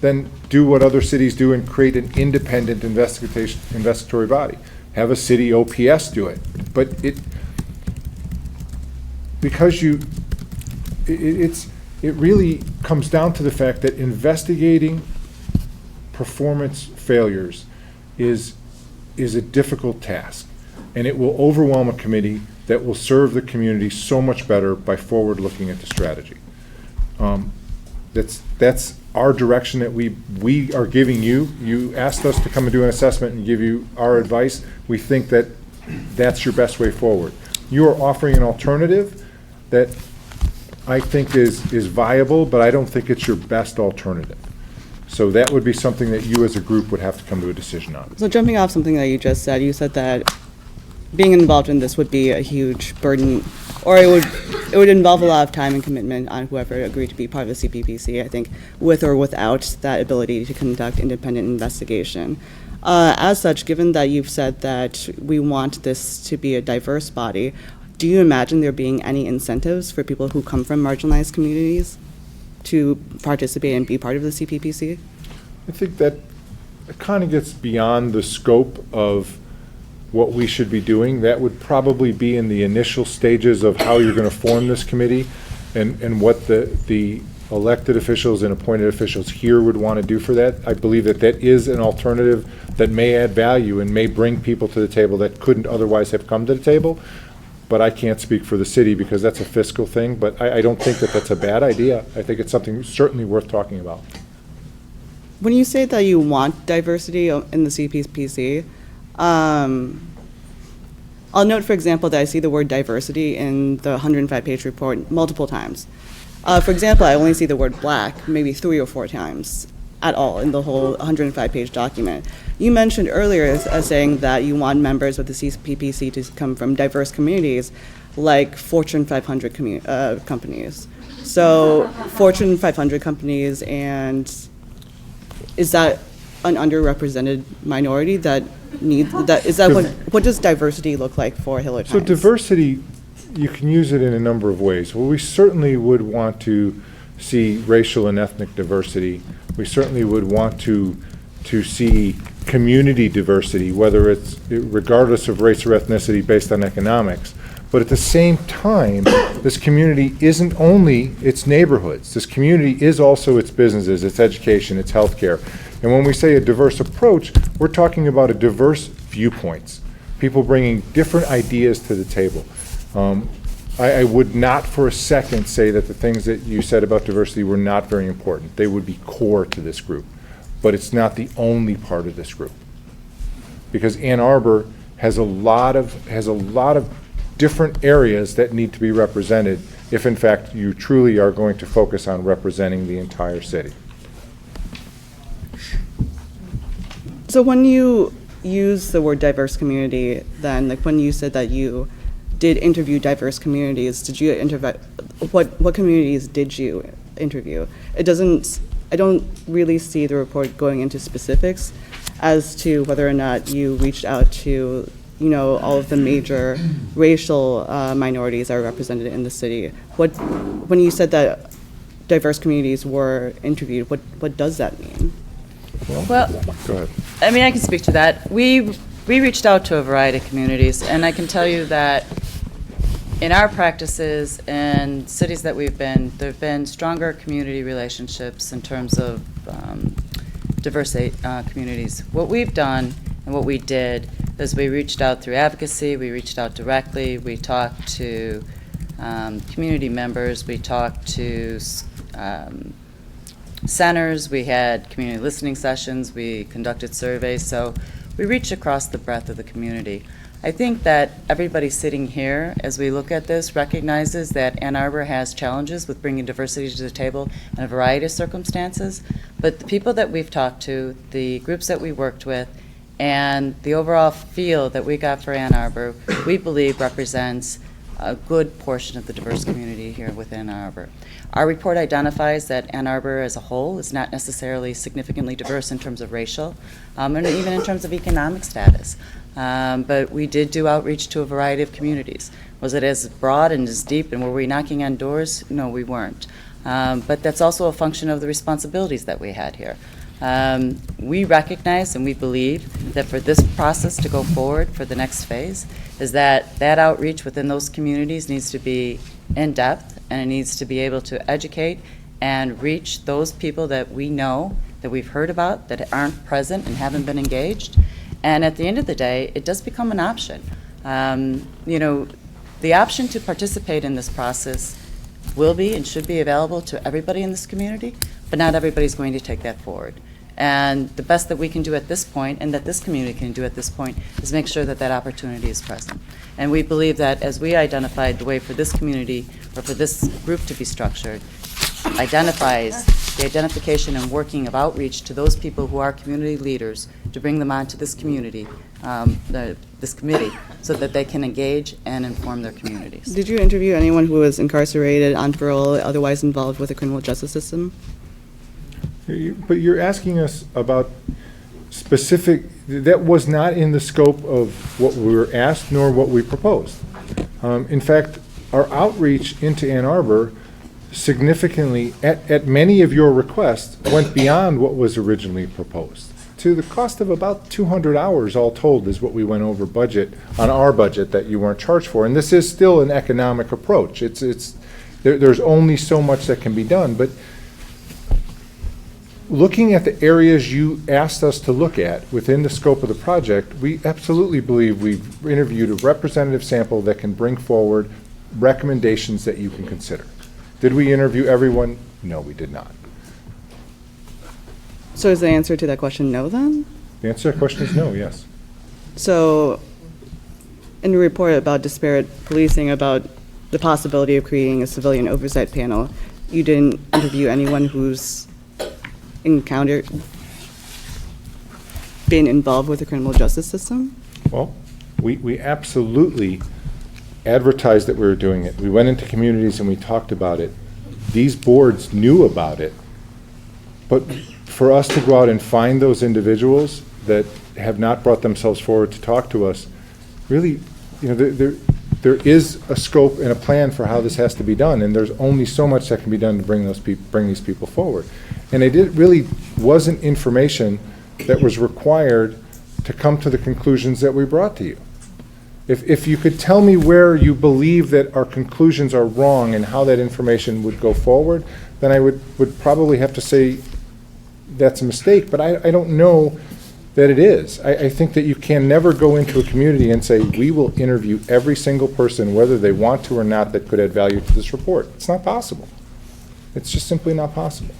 Then do what other cities do and create an independent investigatory body. Have a city OPS do it. But it really comes down to the fact that investigating performance failures is a difficult task, and it will overwhelm a committee that will serve the community so much better by forward looking at the strategy. That's our direction that we are giving you. You asked us to come and do an assessment and give you our advice. We think that that's your best way forward. You are offering an alternative that I think is viable, but I don't think it's your best alternative. So that would be something that you as a group would have to come to a decision on. So jumping off something that you just said, you said that being involved in this would be a huge burden, or it would involve a lot of time and commitment on whoever agreed to be part of the CPPC, I think, with or without that ability to conduct independent investigation. As such, given that you've said that we want this to be a diverse body, do you imagine there being any incentives for people who come from marginalized communities to participate and be part of the CPPC? I think that it kind of gets beyond the scope of what we should be doing. That would probably be in the initial stages of how you're going to form this committee and what the elected officials and appointed officials here would want to do for that. I believe that that is an alternative that may add value and may bring people to the table that couldn't otherwise have come to the table. But I can't speak for the city because that's a fiscal thing, but I don't think that that's a bad idea. I think it's something certainly worth talking about. When you say that you want diversity in the CPPC, I'll note, for example, that I see the word diversity in the 105-page report multiple times. For example, I only see the word black maybe 3 or 4 times at all in the whole 105-page document. You mentioned earlier as saying that you want members of the CPPC to come from diverse communities, like Fortune 500 companies. So Fortune 500 companies, and is that an underrepresented minority that needs that? Is that what does diversity look like for Hillard So Hines? diversity, you can use it in a number of ways. Well, we certainly would want to see racial and ethnic diversity. We certainly would want to see community diversity, whether it's regardless of race or ethnicity based on economics. But at the same time, this community isn't only its neighborhoods. This community is also its businesses, its education, its healthcare. And when we say a diverse approach, we're talking about a diverse viewpoints, people bringing different ideas to the table. I would not for a second say that the things that you said about diversity were not very important. They would be core to this group, but it's not the only part of this group. Because Ann Arbor has a lot of different areas that need to be represented if in fact you truly are going to focus on representing the entire city. So when you use the word diverse community, then like when you said that you did interview diverse communities, did you interview, what communities did you interview? I don't really see the report going into specifics as to whether or not you reached out to, all of the major racial minorities that are represented in the city. When you said that diverse communities were interviewed, what does that mean? Well, Go ahead. I mean, I can speak to that. We reached out to a variety of communities, and I can tell you that in our practices and cities that we've been, there have been stronger community relationships in terms of diverse communities. What we've done and what we did is we reached out through advocacy, we reached out directly, we talked to community members, we talked to centers, we had community listening sessions, we conducted surveys, so we reached across the breadth of the community. I think that everybody sitting here, as we look at this, recognizes that Ann Arbor has challenges with bringing diversity to the table in a variety of circumstances. But the people that we've talked to, the groups that we worked with, and the overall feel that we got for Ann Arbor, we believe represents a good portion of the diverse community here within Ann Arbor. Our report identifies that Ann Arbor as a whole is not necessarily significantly diverse in terms of racial, and even in terms of economic status. But we did do outreach to a variety of communities. Was it as broad and as deep, and were we knocking on doors? No, we weren't. But that's also a function of the responsibilities that we had here. We recognize and we believe that for this process to go forward for the next phase is that outreach within those communities needs to be in-depth, and it needs to be able to educate and reach those people that we know, that we've heard about, that aren't present and haven't been engaged. And at the end of the day, it does become an option. The option to participate in this process will be and should be available to everybody in this community, but not everybody's going to take that forward. And the best that we can do at this point, and that this community can do at this point, is make sure that that opportunity is present. And we believe that as we identified the way for this community, or for this group to be structured, identifies the identification and working of outreach to those people who are community leaders, to bring them onto this community, this committee, so that they can engage and inform their communities. Did you interview anyone who was incarcerated, on parole, otherwise involved with the criminal justice system? But you're asking us about specific, that was not in the scope of what we were asked nor what we proposed. In fact, our outreach into Ann Arbor significantly, at many of your requests, went beyond what was originally proposed. To the cost of about 200 hours, all told, is what we went over budget, on our budget, that you weren't charged for. And this is still an economic approach. There's only so much that can be done. But looking at the areas you asked us to look at within the scope of the project, we absolutely believe we've interviewed a representative sample that can bring forward recommendations that you can consider. Did we interview everyone? No, we did not. So is the answer to that question no, then? The answer to that question is no, yes. So in your report about disparate policing, about the possibility of creating a civilian oversight panel, you didn't interview anyone who's been involved with the criminal justice system? Well, we absolutely advertised that we were doing it. We went into communities and we talked about it. These boards knew about it. But for us to go out and find those individuals that have not brought themselves forward to talk to us, really, there is a scope and a plan for how this has to be done, and there's only so much that can be done to bring these people forward. And it really wasn't information that was required to come to the conclusions that we brought to you. If you could tell me where you believe that our conclusions are wrong and how that information would go forward, then I would probably have to say that's a mistake, but I don't know that it is. I think that you can never go into a community and say, we will interview every single person, whether they want to or not, that could add value to this report. It's not possible. It's just simply not possible.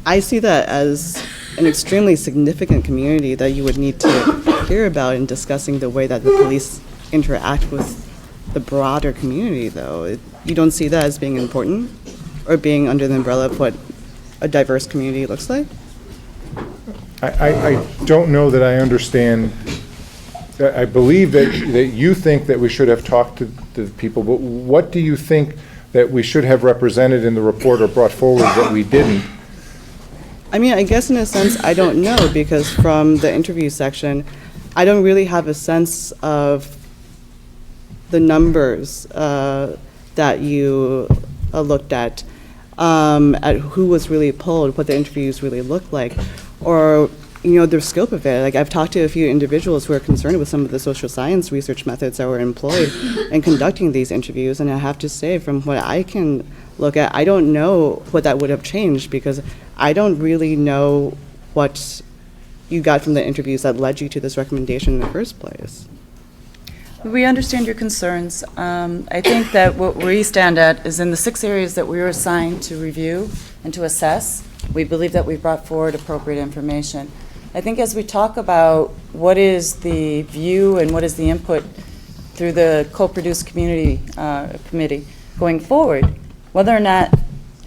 I see that as an extremely significant community that you would need to hear about in discussing the way that the police interact with the broader community, though. You don't see that as being important or being under the umbrella of what a diverse community looks like? I don't know that I understand. I believe that you think that we should have talked to the people, but what do you think that we should have represented in the report or brought forward that we didn't? I mean, I guess in a sense, I don't know, because from the interview section, I don't really have a sense of the numbers that you looked at who was really polled, what the interviews really looked like, or the scope of it. Like, I've talked to a few individuals who are concerned with some of the social science research methods that were employed in conducting these interviews, and I have to say, from what I can look at, I don't know what that would have changed, because I don't really know what you got from the interviews that led you to this recommendation in the first place. We understand your concerns. I think that what we stand at is in the 6 areas that we were assigned to review and to assess. We believe that we brought forward appropriate information. I think as we talk about what is the view and what is the input through the co-produced community committee going forward, whether or not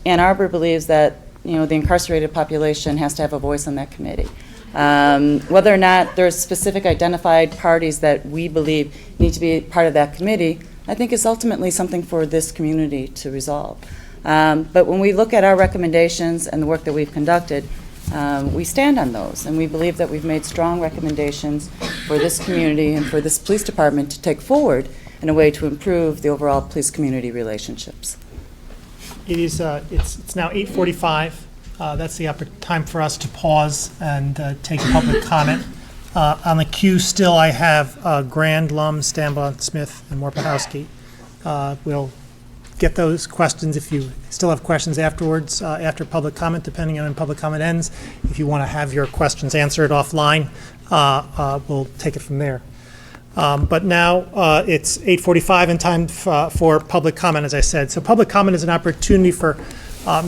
Ann Arbor believes that, you know, the incarcerated population has to have a voice on that committee, whether or not there's specific identified parties that we believe need to be part of that committee, I think is ultimately something for this community to resolve. But when we look at our recommendations and the work that we've conducted, we stand on those, and we believe that we've made strong recommendations for this community and for this police department to take forward in a way to improve the overall police-community relationships. It is, it's now 8:45. That's the time for us to pause and take public comment. On the queue still, I have Grand, Lum, Stambon, Smith, and Morpahowski. We'll get those questions if you still have questions afterwards, after public comment, depending on when public comment ends. If you want to have your questions answered offline, we'll take it from there. But now it's 8:45 and time for public comment, as I said. So public comment is an opportunity for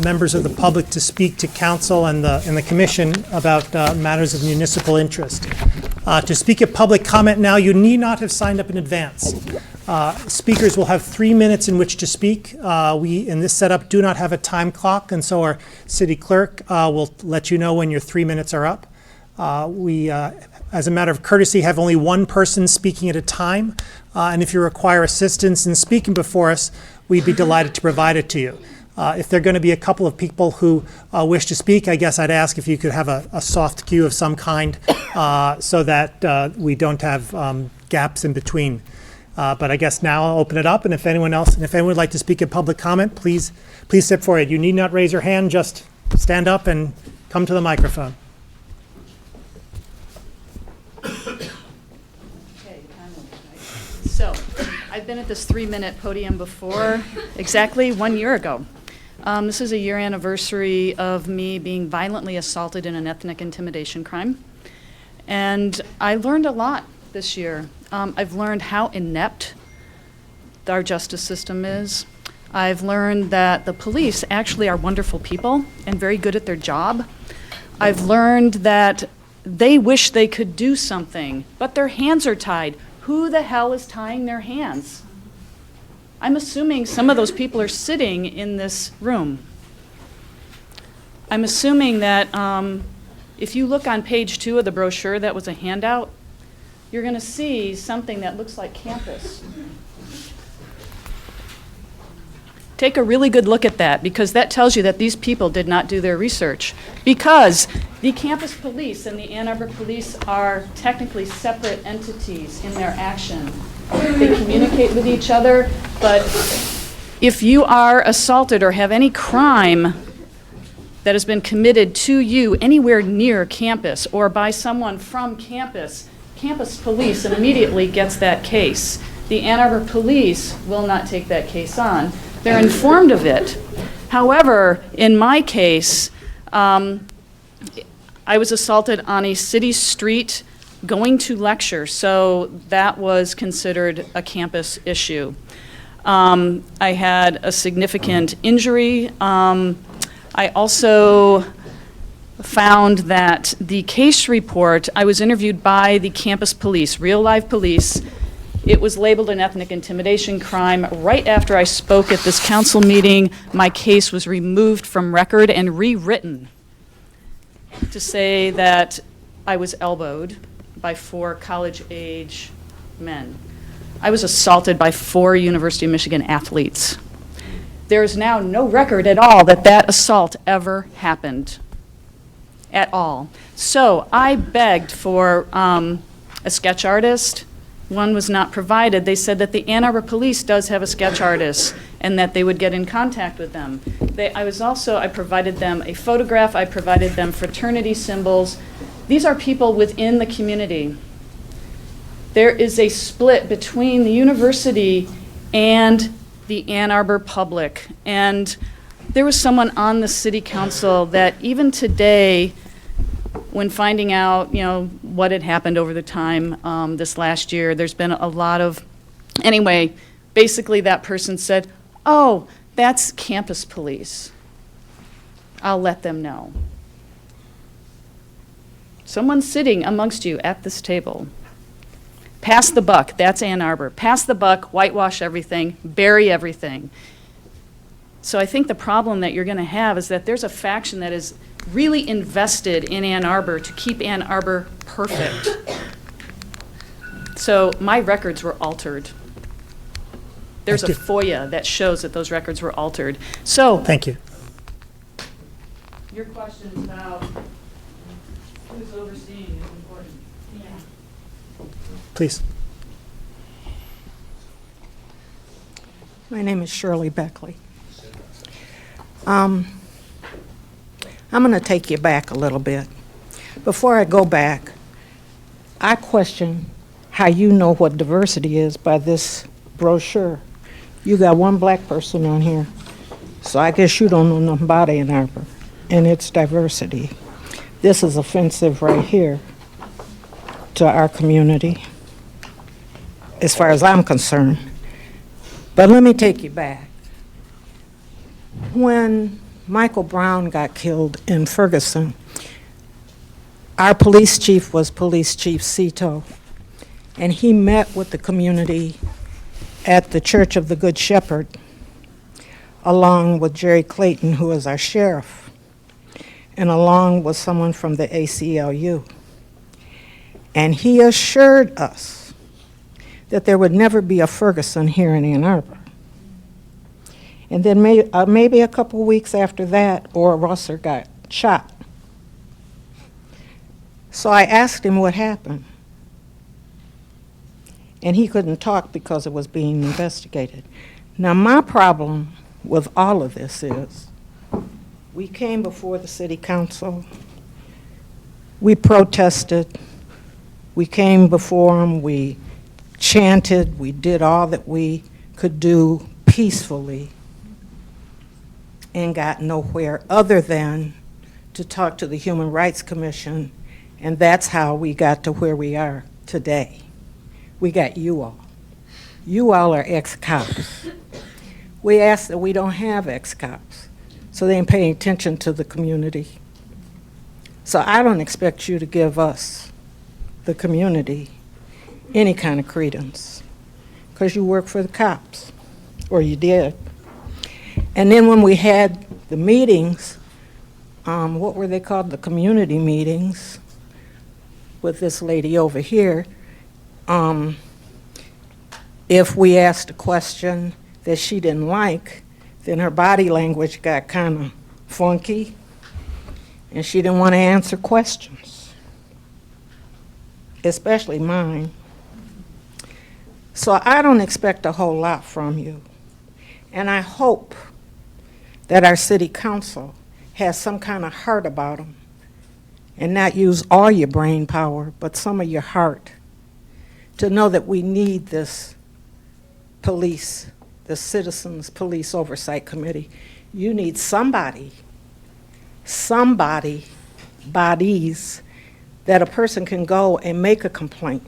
members of the public to speak to council and the commission about matters of municipal interest. To speak at public comment now, you need not have signed up in advance. Speakers will have 3 minutes in which to speak. We, in this setup, do not have a time clock, and so our city clerk will let you know when your 3 minutes are up. We, as a matter of courtesy, have only one person speaking at a time, and if you require assistance in speaking before us, we'd be delighted to provide it to you. If there are going to be a couple of people who wish to speak, I guess I'd ask if you could have a soft queue of some kind so that we don't have gaps in between. But I guess now I'll open it up, and if anyone would like to speak at public comment, please step forward. You need not raise your hand, just stand up and come to the microphone. So, I've been at this 3-minute podium before, exactly 1 year ago. This is a year anniversary of me being violently assaulted in an ethnic intimidation crime. And I learned a lot this year. I've learned how inept our justice system is. I've learned that the police actually are wonderful people and very good at their job. I've learned that they wish they could do something, but their hands are tied. Who the hell is tying their hands? I'm assuming some of those people are sitting in this room. I'm assuming that if you look on page 2 of the brochure that was a handout, you're going to see something that looks like campus. Take a really good look at that, because that tells you that these people did not do their research. Because the campus police and the Ann Arbor police are technically separate entities in their action. They communicate with each other, but if you are assaulted or have any crime that has been committed to you anywhere near campus or by someone from campus, campus police immediately gets that case. The Ann Arbor police will not take that case on. They're informed of it. However, in my case, I was assaulted on a city street going to lecture, so that was considered a campus issue. I had a significant injury. I also found that the case report, I was interviewed by the campus police, real live police. It was labeled an ethnic intimidation crime. Right after I spoke at this council meeting, my case was removed from record and rewritten to say that I was elbowed by 4 college-age men. I was assaulted by 4 University of Michigan athletes. There is now no record at all that that assault ever happened, at all. So I begged for a sketch artist. One was not provided. They said that the Ann Arbor Police does have a sketch artist and that they would get in contact with them. I provided them a photograph, I provided them fraternity symbols. These are people within the community. There is a split between the university and the Ann Arbor public. And there was someone on the city council that even today, when finding out, what had happened over the time this last year, there's been a lot of, anyway, basically that person said, oh, that's campus police. I'll let them know. someone sitting amongst you at this table. Pass the buck, that's Ann Arbor. Pass the buck, whitewash everything, bury everything. So I think the problem that you're going to have is that there's a faction that is really invested in Ann Arbor to keep Ann Arbor perfect. So my records were altered. There's a Thank you. FOIA that shows that those records were altered. So Thank you. your question about who's overseeing is important. Please. My name is Shirley Beckley. I'm going to take you back a little bit. Before I go back, I question how you know what diversity is by this brochure. You got one black person on here, so I guess you don't know nothing about Ann Arbor and its diversity. This is offensive right here to our community, as far as I'm concerned. But let me take you back. When Michael Brown got killed in Ferguson, our police chief was Police Chief Cito, and he met with the community at the Church of the Good Shepherd, along with Jerry Clayton, who is our sheriff, and along with someone from the ACLU. And he assured us that there would never be a Ferguson here in Ann Arbor. And then maybe a couple weeks after that, Ora Rosser got shot. So I asked him what happened. And he couldn't talk because it was being investigated. Now, my problem with all of this is we came before the city council, we protested, we came before them, we chanted, we did all that we could do peacefully, and got nowhere other than to talk to the Human Rights Commission, and that's how we got to where we are today. We got you all. You all are ex-cops. We ask that we don't have ex-cops, so they ain't paying attention to the community. So I don't expect you to give us, the community, any kind of credence, because you work for the cops, or you did. And then when we had the meetings, what were they called? The community meetings with this lady over here. If we asked a question that she didn't like, then her body language got kind of funky, and she didn't want to answer questions, especially mine. So I don't expect a whole lot from you. And I hope that our city council has some kind of heart about them and not use all your brain power, but some of your heart to know that we need this police, the Citizens Police Oversight Committee. You need bodies that a person can go and make a complaint.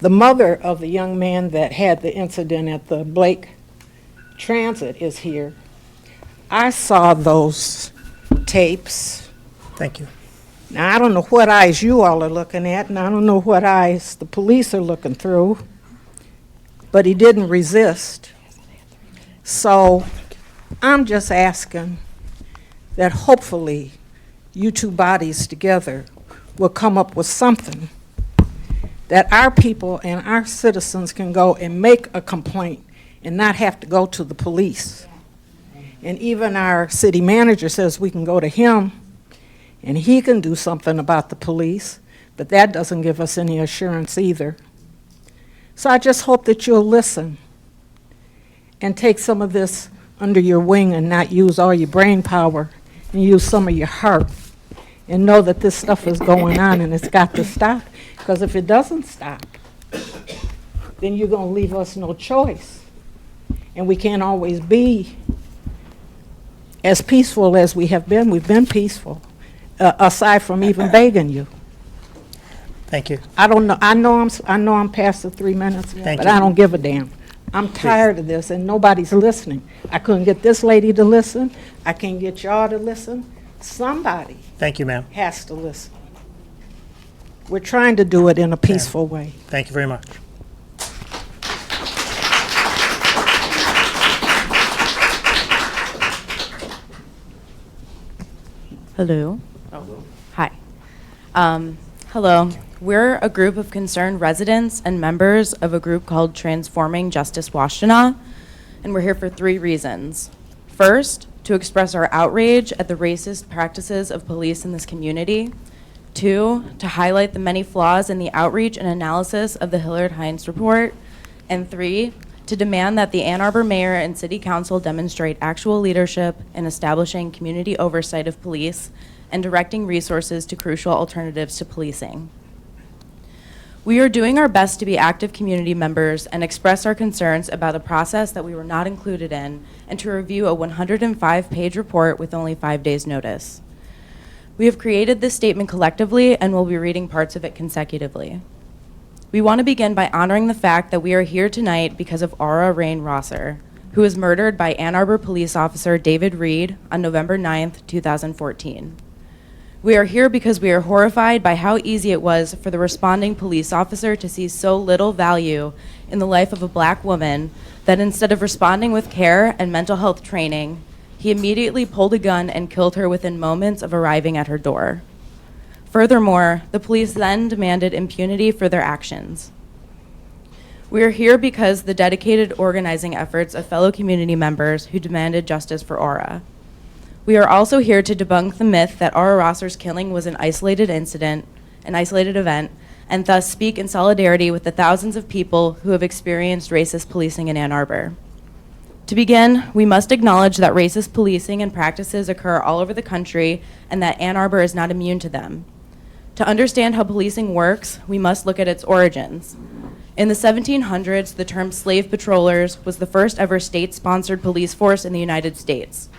The mother of the young man that had the incident at the Blake Transit is here. I saw those tapes. Thank you. Now, I don't know what eyes you all are looking at, and I don't know what eyes the police are looking through, but he didn't resist. So I'm just asking that hopefully you two bodies together will come up with something that our people and our citizens can go and make a complaint and not have to go to the police. And even our city manager says we can go to him and he can do something about the police, but that doesn't give us any assurance either. So I just hope that you'll listen and take some of this under your wing and not use all your brain power and use some of your heart and know that this stuff is going on and it's got to stop. Because if it doesn't stop, then you're going to leave us no choice. And we can't always be as peaceful as we have been. We've been peaceful, aside from even begging you. Thank you. I don't know. I know I'm past the 3 minutes, Thank but you. I don't give a damn. I'm tired of this, and nobody's listening. I couldn't get this lady to listen. I can't get y'all to listen. Somebody Thank you, ma'am. has to listen. We're trying to do it in a peaceful way. Thank you very much. Hello. Hi. Hello. We're a group of concerned residents and members of a group called Transforming Justice Washtenaw, and we're here for 3 reasons. First, to express our outrage at the racist practices of police in this community. 2, to highlight the many flaws in the outreach and analysis of the Hillard Hines report. And 3, to demand that the Ann Arbor Mayor and City Council demonstrate actual leadership in establishing community oversight of police and directing resources to crucial alternatives to policing. We are doing our best to be active community members and express our concerns about a process that we were not included in, and to review a 105-page report with only 5 days' notice. We have created this statement collectively and will be reading parts of it consecutively. We want to begin by honoring the fact that we are here tonight because of Aura Rain Rosser, who was murdered by Ann Arbor police officer David Reed on November 9th, 2014. We are here because we are horrified by how easy it was for the responding police officer to see so little value in the life of a black woman that instead of responding with care and mental health training, he immediately pulled a gun and killed her within moments of arriving at her door. Furthermore, the police then demanded impunity for their actions. We are here because the dedicated organizing efforts of fellow community members who demanded justice for Aura. We are also here to debunk the myth that Aura Rosser's killing was an isolated incident, an isolated event, and thus speak in solidarity with the thousands of people who have experienced racist policing in Ann Arbor. To begin, we must acknowledge that racist policing and practices occur all over the country and that Ann Arbor is not immune to them. To understand how policing works, we must look at its origins. In the 1700s, the term slave patrollers was the first ever state-sponsored police force in the United States.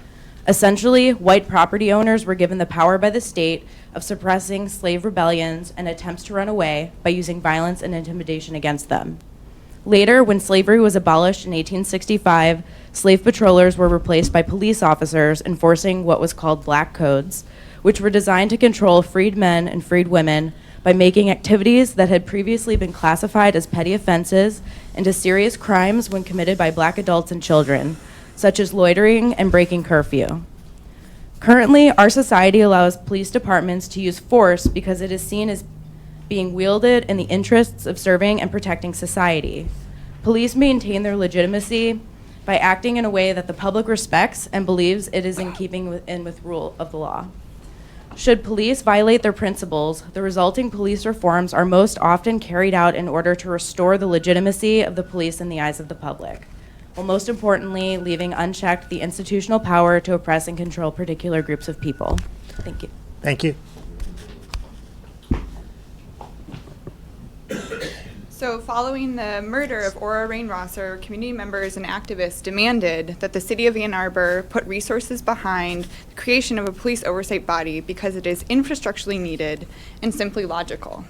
Essentially, white property owners were given the power by the state of suppressing slave rebellions and attempts to run away by using violence and intimidation against them. Later, when slavery was abolished in 1865, slave patrollers were replaced by police officers enforcing what was called black codes, which were designed to control freed men and freed women by making activities that had previously been classified as petty offenses into serious crimes when committed by black adults and children, such as loitering and breaking curfew. Currently, our society allows police departments to use force because it is seen as being wielded in the interests of serving and protecting society. Police maintain their legitimacy by acting in a way that the public respects and believes it is in keeping with rule of the law. Should police violate their principles, the resulting police reforms are most often carried out in order to restore the legitimacy of the police in the eyes of the public, while most importantly, leaving unchecked the institutional power to oppress and control particular groups of people. Thank you. Thank you. So following the murder of Aura Rain Rosser, community members and activists demanded that the city of Ann Arbor put resources behind the creation of a police oversight body because it is infrastructurally needed and simply logical.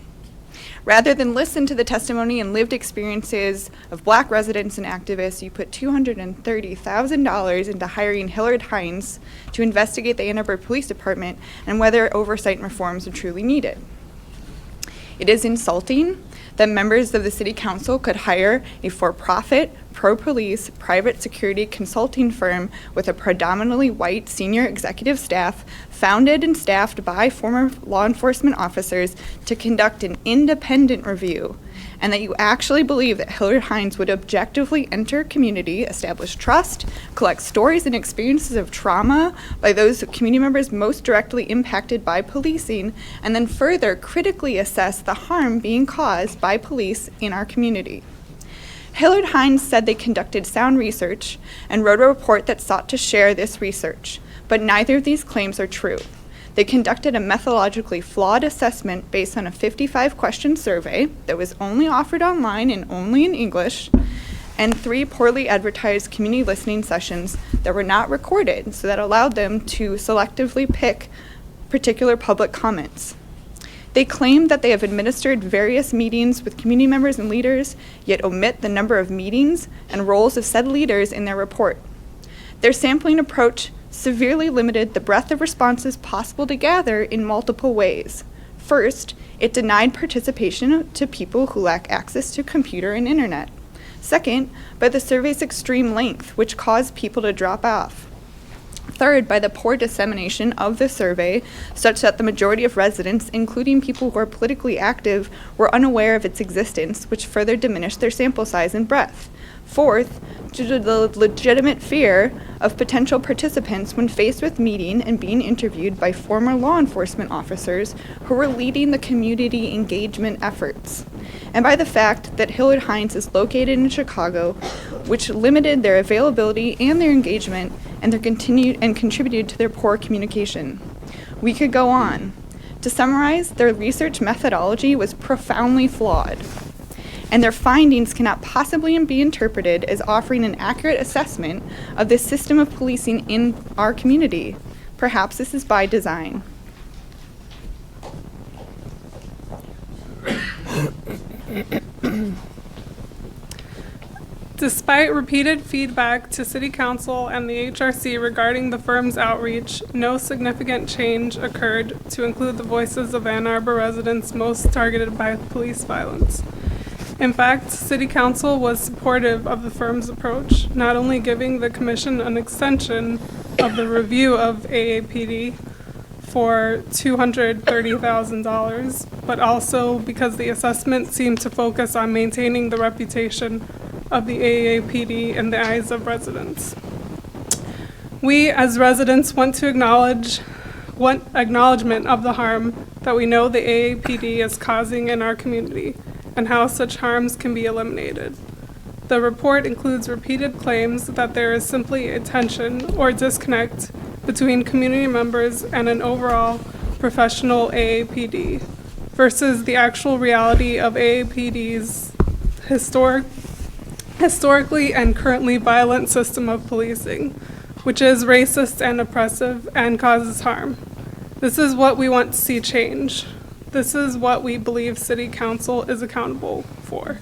Rather than listen to the testimony and lived experiences of black residents and activists, you put $230,000 into hiring Hillard Hines to investigate the Ann Arbor Police Department and whether oversight and reforms are truly needed. It is insulting that members of the City Council could hire a for-profit, pro-police, private security consulting firm with a predominantly white senior executive staff, founded and staffed by former law enforcement officers, to conduct an independent review, and that you actually believe that Hillard Hines would objectively enter community, establish trust, collect stories and experiences of trauma by those community members most directly impacted by policing, and then further critically assess the harm being caused by police in our community. Hillard Hines said they conducted sound research and wrote a report that sought to share this research, but neither of these claims are true. They conducted a methodologically flawed assessment based on a 55-question survey that was only offered online and only in English, and 3 poorly advertised community listening sessions that were not recorded, so that allowed them to selectively pick particular public comments. They claim that they have administered various meetings with community members and leaders, yet omit the number of meetings and roles of said leaders in their report. Their sampling approach severely limited the breadth of responses possible to gather in multiple ways. First, it denied participation to people who lack access to computer and internet. Second, by the survey's extreme length, which caused people to drop off. Third, by the poor dissemination of the survey, such that the majority of residents, including people who are politically active, were unaware of its existence, which further diminished their sample size and breadth. Fourth, due to the legitimate fear of potential participants when faced with meeting and being interviewed by former law enforcement officers who were leading the community engagement efforts, and by the fact that Hilliard Hines is located in Chicago, which limited their availability and their engagement and contributed to their poor communication. We could go on. To summarize, their research methodology was profoundly flawed, and their findings cannot possibly be interpreted as offering an accurate assessment of the system of policing in our community. Perhaps this is by design. Despite repeated feedback to City Council and the HRC regarding the firm's outreach, no significant change occurred to include the voices of Ann Arbor residents most targeted by police violence. In fact, City Council was supportive of the firm's approach, not only giving the Commission an extension of the review of AAPD for $230,000, but also because the assessment seemed to focus on maintaining the reputation of the AAPD in the eyes of residents. We, as residents, want acknowledgement of the harm that we know the AAPD is causing in our community and how such harms can be eliminated. The report includes repeated claims that there is simply a tension or disconnect between community members and an overall professional AAPD versus the actual reality of AAPD's historically and currently violent system of policing, which is racist and oppressive and causes harm. This is what we want to see change. This is what we believe City Council is accountable for.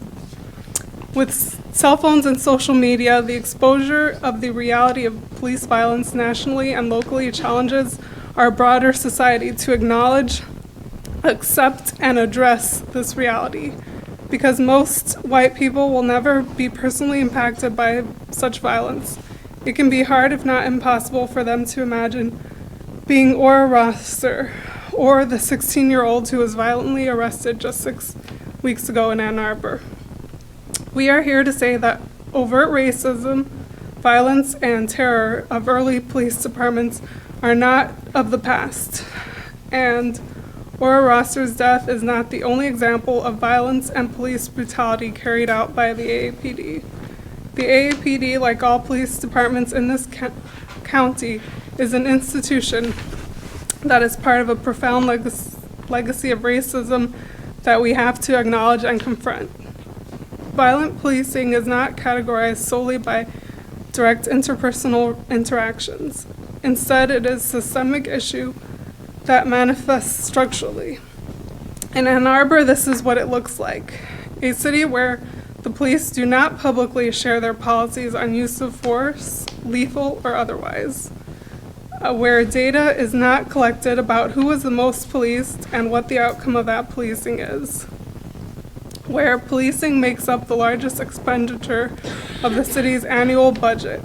With cell phones and social media, the exposure of the reality of police violence nationally and locally challenges our broader society to acknowledge, accept, and address this reality. Because most white people will never be personally impacted by such violence, it can be hard, if not impossible, for them to imagine being Ora Rosser or the 16-year-old who was violently arrested just 6 weeks ago in Ann Arbor. We are here to say that overt racism, violence, and terror of early police departments are not of the past, and Ora Rosser's death is not the only example of violence and police brutality carried out by the AAPD. The AAPD, like all police departments in this county, is an institution that is part of a profound legacy of racism that we have to acknowledge and confront. Violent policing is not categorized solely by direct interpersonal interactions. Instead, it is a systemic issue that manifests structurally. In Ann Arbor, this is what it looks like. A city where the police do not publicly share their policies on use of force, lethal or otherwise. Where data is not collected about who is the most policed and what the outcome of that policing is. Where policing makes up the largest expenditure of the city's annual budget.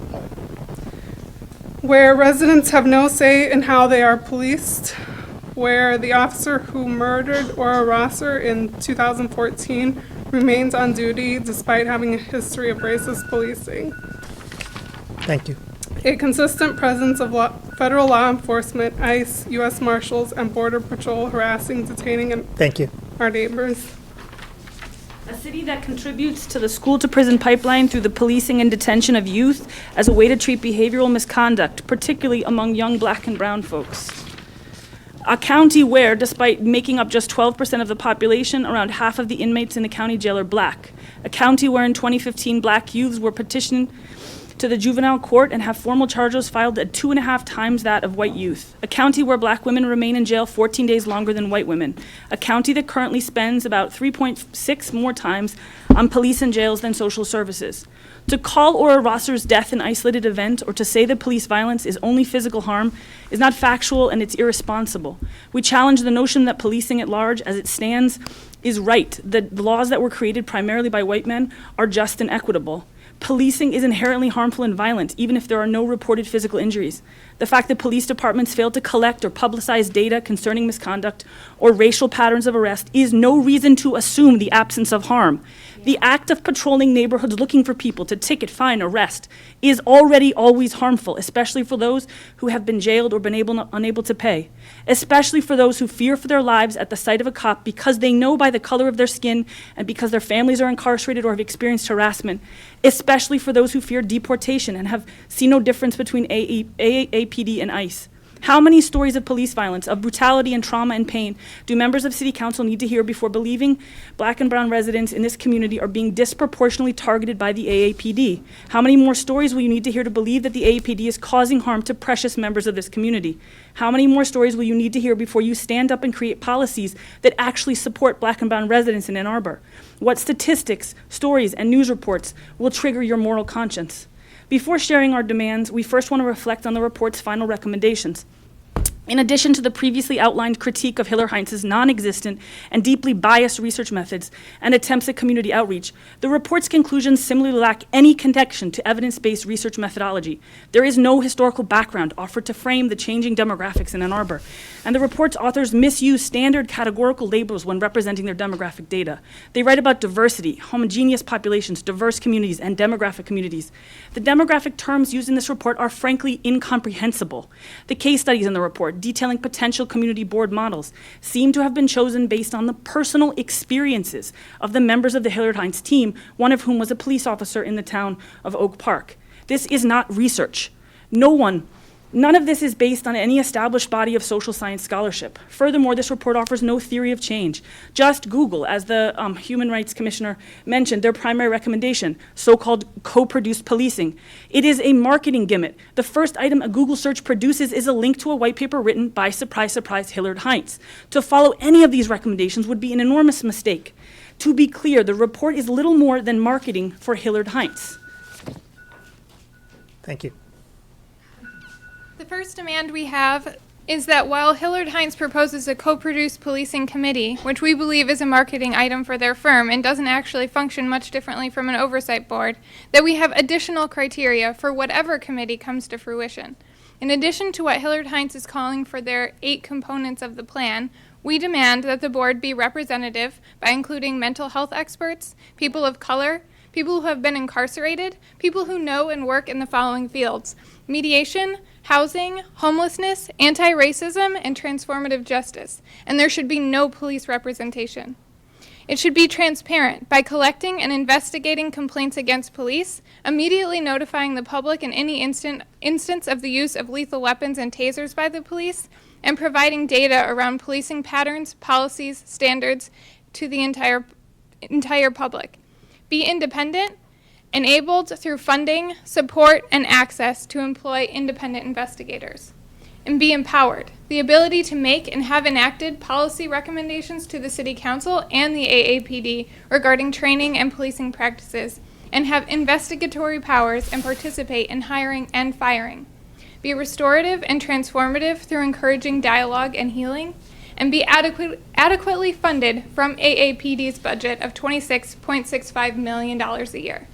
Where residents have no say in how they are policed. Where the officer who murdered Ora Rosser in 2014 remains on duty despite having a history of racist policing. Thank you. A consistent presence of federal law enforcement, ICE, U.S. Marshals, and Border Patrol harassing, detaining, and Thank you. our neighbors. A city that contributes to the school-to-prison pipeline through the policing and detention of youth as a way to treat behavioral misconduct, particularly among young Black and brown folks. A county where, despite making up just 12% of the population, around half of the inmates in the county jail are Black. A county where in 2015 Black youths were petitioned to the juvenile court and have formal charges filed at 2.5 times that of white youth. A county where black women remain in jail 14 days longer than white women. A county that currently spends about 3.6 more times on police and jails than social services. To call Ora Rosser's death an isolated event or to say that police violence is only physical harm is not factual and it's irresponsible. We challenge the notion that policing at large, as it stands, is right. The laws that were created primarily by white men are just and equitable. Policing is inherently harmful and violent, even if there are no reported physical injuries. The fact that police departments fail to collect or publicize data concerning misconduct or racial patterns of arrest is no reason to assume the absence of harm. The act of patrolling neighborhoods looking for people to ticket, fine, arrest is already always harmful, especially for those who have been jailed or been unable to pay, especially for those who fear for their lives at the sight of a cop because they know by the color of their skin and because their families are incarcerated or have experienced harassment, especially for those who fear deportation and have seen no difference between AAPD and ICE. How many stories of police violence, of brutality and trauma and pain do members of City Council need to hear before believing black and brown residents in this community are being disproportionately targeted by the AAPD? How many more stories will you need to hear to believe that the AAPD is causing harm to precious members of this community? How many more stories will you need to hear before you stand up and create policies that actually support black and brown residents in Ann Arbor? What statistics, stories, and news reports will trigger your moral conscience? Before sharing our demands, we first want to reflect on the report's final recommendations. In addition to the previously outlined critique of Hiller Heinz's non-existent and deeply biased research methods and attempts at community outreach, the report's conclusions similarly lack any connection to evidence-based research methodology. There is no historical background offered to frame the changing demographics in Ann Arbor, and the report's authors misuse standard categorical labels when representing their demographic data. They write about diversity, homogeneous populations, diverse communities, and demographic communities. The demographic terms used in this report are frankly incomprehensible. The case studies in the report detailing potential community board models seem to have been chosen based on the personal experiences of the members of the Hillard Heinz team, one of whom was a police officer in the town of Oak Park. This is not research. None of this is based on any established body of social science scholarship. Furthermore, this report offers no theory of change. Just Google, as the Human Rights Commissioner mentioned, their primary recommendation, so-called co-produced policing. It is a marketing gimmick. The first item a Google search produces is a link to a white paper written by, surprise, surprise, Hillard Heinz. To follow any of these recommendations would be an enormous mistake. To be clear, the report is little more than marketing for Hillard Heinz. Thank you. The first demand we have is that while Hillard Heinz proposes a co-produced policing committee, which we believe is a marketing item for their firm and doesn't actually function much differently from an oversight board, that we have additional criteria for whatever committee comes to fruition. In addition to what Hillard Heinz is calling for their 8 components of the plan, we demand that the board be representative by including mental health experts, people of color, people who have been incarcerated, people who know and work in the following fields: mediation, housing, homelessness, anti-racism, and transformative justice. And there should be no police representation. It should be transparent by collecting and investigating complaints against police, immediately notifying the public in any instance of the use of lethal weapons and tasers by the police, and providing data around policing patterns, policies, standards to the entire public. Be independent, enabled through funding, support, and access to employ independent investigators. And be empowered, the ability to make and have enacted policy recommendations to the City Council and the AAPD regarding training and policing practices, and have investigatory powers and participate in hiring and firing. Be restorative and transformative through encouraging dialogue and healing, and be adequately funded from AAPD's budget of $26.65 million a year.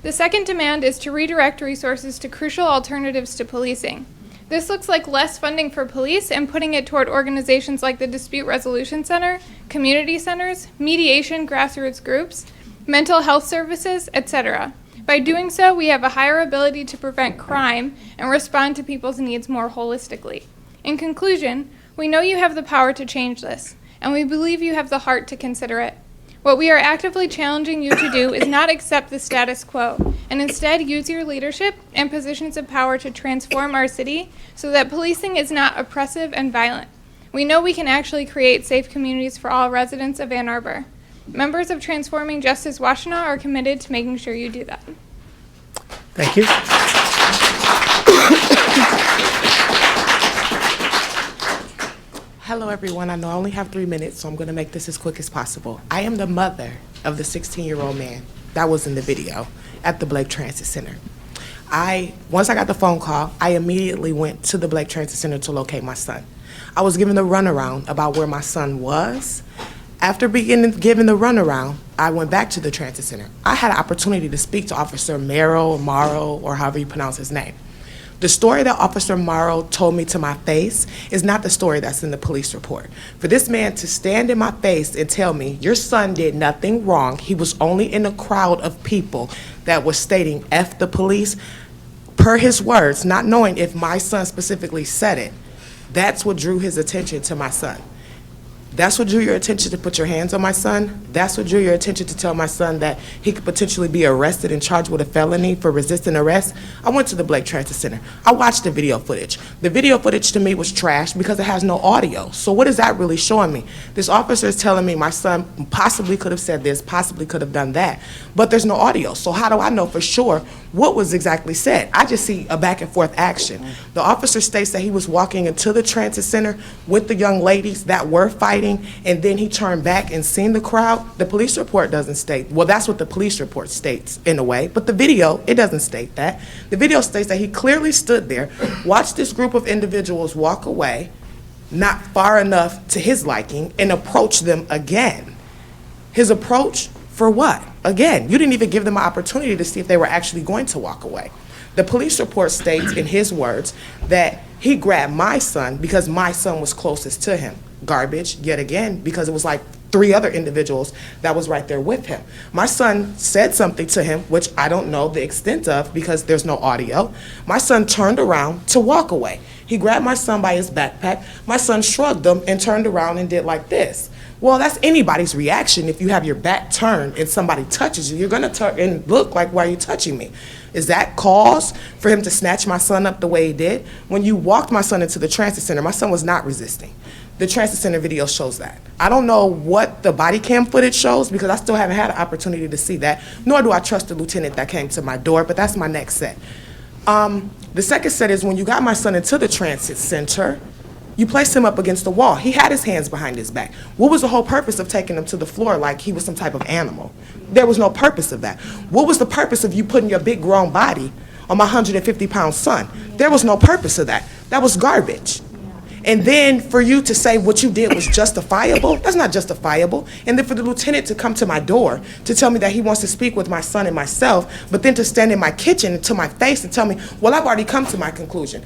The second demand is to redirect resources to crucial alternatives to policing. This looks like less funding for police and putting it toward organizations like the Dispute Resolution Center, community centers, mediation grassroots groups, mental health services, etc. By doing so, we have a higher ability to prevent crime and respond to people's needs more holistically. In conclusion, we know you have the power to change this, and we believe you have the heart to consider it. What we are actively challenging you to do is not accept the status quo, and instead use your leadership and positions of power to transform our city so that policing is not oppressive and violent. We know we can actually create safe communities for all residents of Ann Arbor. Members of Transforming Justice Washtenaw are committed to making sure you do that. Thank you. Hello, everyone. I know I only have 3 minutes, so I'm going to make this as quick as possible. I am the mother of the 16-year-old man that was in the video at the Blake Transit Center. Once I got the phone call, I immediately went to the Blake Transit Center to locate my son. I was given the runaround about where my son was. After given the runaround, I went back to the transit center. I had an opportunity to speak to Officer Morrow, or however you pronounce his name. The story that Officer Morrow told me to my face is not the story that's in the police report. For this man to stand in my face and tell me, your son did nothing wrong, he was only in a crowd of people that was stating F the police, per his words, not knowing if my son specifically said it, that's what drew his attention to my son. That's what drew your attention to put your hands on my son. That's what drew your attention to tell my son that he could potentially be arrested and charged with a felony for resisting arrest. I went to the Blake Transit Center. I watched the video footage. The video footage to me was trash because it has no audio. So what is that really showing me? This officer is telling me my son possibly could have said this, possibly could have done that, but there's no audio. So how do I know for sure what was exactly said? I just see a back and forth action. The officer states that he was walking into the transit center with the young ladies that were fighting, and then he turned back and seen the crowd. The police report doesn't state, well, that's what the police report states in a way, but the video, it doesn't state that. The video states that he clearly stood there, watched this group of individuals walk away, not far enough to his liking, and approach them again. His approach for what? Again, you didn't even give them an opportunity to see if they were actually going to walk away. The police report states, in his words, that he grabbed my son because my son was closest to him. Garbage, yet again, because it was like 3 other individuals that was right there with him. My son said something to him, which I don't know the extent of because there's no audio. My son turned around to walk away. He grabbed my son by his backpack. My son shrugged him and turned around and did like this. Well, that's anybody's reaction. If you have your back turned and somebody touches you, you're gonna turn and look like, why are you touching me? Is that cause for him to snatch my son up the way he did? When you walked my son into the transit center, my son was not resisting. The transit center video shows that. I don't know what the body cam footage shows because I still haven't had an opportunity to see that, nor do I trust the lieutenant that came to my door, but that's my next set. The second set is when you got my son into the transit center, you placed him up against the wall. He had his hands behind his back. What was the whole purpose of taking him to the floor like he was some type of animal? There was no purpose of that. What was the purpose of you putting your big grown body on my 150-pound son? There was no purpose of that. That was garbage. And then for you to say what you did was justifiable, that's not justifiable. And then for the lieutenant to come to my door to tell me that he wants to speak with my son and myself, but then to stand in my kitchen to my face and tell me, well, I've already come to my conclusion.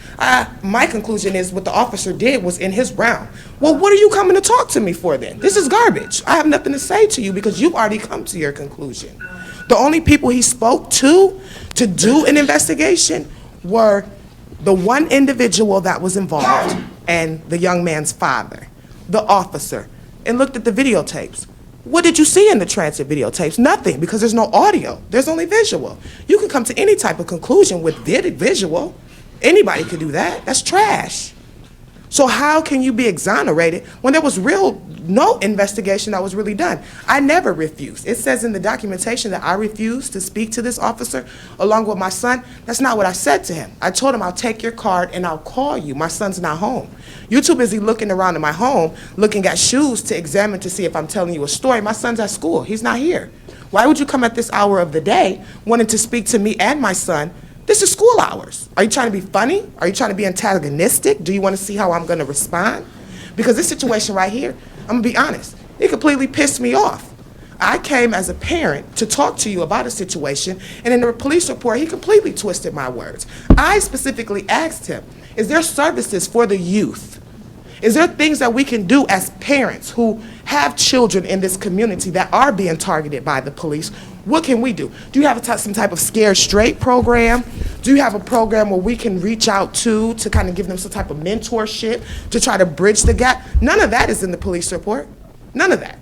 My conclusion is what the officer did was in his realm. Well, what are you coming to talk to me for then? This is garbage. I have nothing to say to you because you've already come to your conclusion. The only people he spoke to do an investigation were the one individual that was involved and the young man's father, the officer, and looked at the videotapes. What did you see in the transit videotapes? Nothing, because there's no audio. There's only visual. You can come to any type of conclusion with visual. Anybody could do that. That's trash. So how can you be exonerated when there was no investigation that was really done? I never refused. It says in the documentation that I refused to speak to this officer along with my son. That's not what I said to him. I told him I'll take your card and I'll call you. My son's not home. You're too busy looking around in my home, looking at shoes to examine to see if I'm telling you a story. My son's at school. He's not here. Why would you come at this hour of the day wanting to speak to me and my son? This is school hours. Are you trying to be funny? Are you trying to be antagonistic? Do you want to see how I'm going to respond? Because this situation right here, I'm going to be honest, it completely pissed me off. I came as a parent to talk to you about a situation, and in the police report, he completely twisted my words. I specifically asked him, is there services for the youth? Is there things that we can do as parents who have children in this community that are being targeted by the police? What can we do? Do you have some type of Scared Straight program? Do you have a program where we can reach out to kind of give them some type of mentorship to try to bridge the gap? None of that is in the police report. None of that.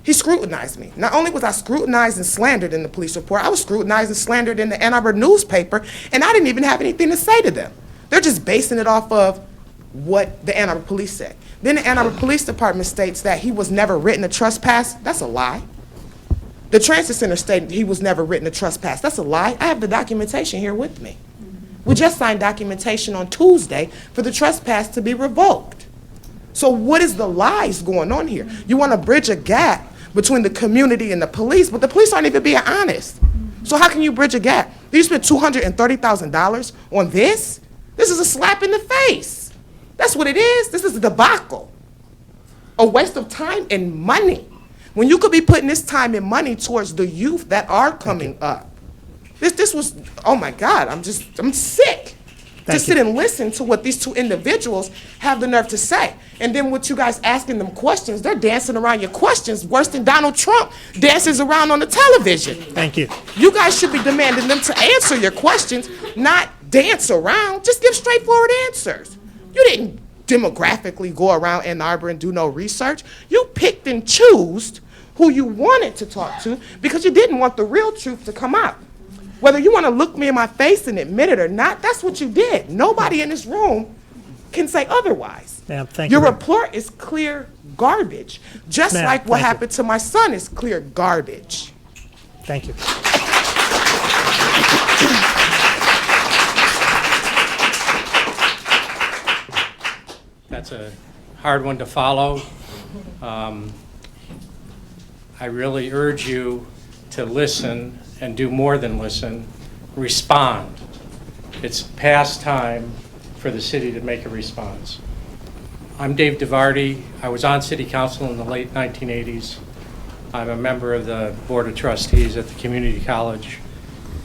He scrutinized me. Not only was I scrutinized and slandered in the police report, I was scrutinized and slandered in the Ann Arbor newspaper, and I didn't even have anything to say to them. They're just basing it off of what the Ann Arbor police said. Then the Ann Arbor Police Department states that he was never written a trespass. That's a lie. The transit center stated he was never written a trespass. That's a lie. I have the documentation here with me. We just signed documentation on Tuesday for the trespass to be revoked. So what is the lies going on here? You want to bridge a gap between the community and the police, but the police aren't even being honest. So how can you bridge a gap? You spent $230,000 on this? This is a slap in the face. That's what it is. This is a debacle. A waste of time and money. When you could be putting this time and money towards the youth that are coming up. This was, oh my God, I'm sick. To sit and listen to what these two individuals have the nerve to say. And then with you guys asking them questions, they're dancing around your questions worse than Donald Trump dances around on the television. Thank you. You guys should be demanding them to answer your questions, not dance around. Just give straightforward answers. You didn't demographically go around Ann Arbor and do no research. You picked and chose who you wanted to talk to because you didn't want the real truth to come out. Whether you want to look me in my face and admit it or not, that's what you did. Nobody in this room can say otherwise. Ma'am, thank you. Your report is clear garbage, just Ma'am, like what thank you. happened to my son is clear garbage. Thank you. That's a hard one to follow. I really urge you to listen and do more than listen, respond. It's past time for the city to make a response. I'm Dave DeVarty. I was on city council in the late 1980s. I'm a member of the Board of Trustees at the community college,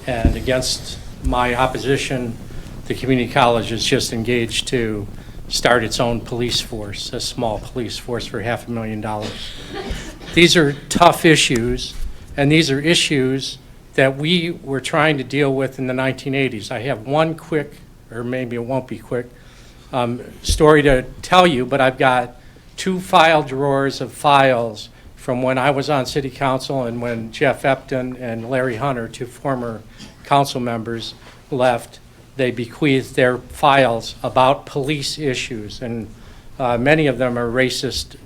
and against my opposition, the community college is just engaged to start its own police force, a small police force for $500,000. These are tough issues, and these are issues that we were trying to deal with in the 1980s. I have one quick, or maybe it won't be quick, story to tell you, but I've got 2 file drawers of files from when I was on city council and when Jeff Epton and Larry Hunter, 2 former council members, left. They bequeathed their files about police issues, and many of them are racist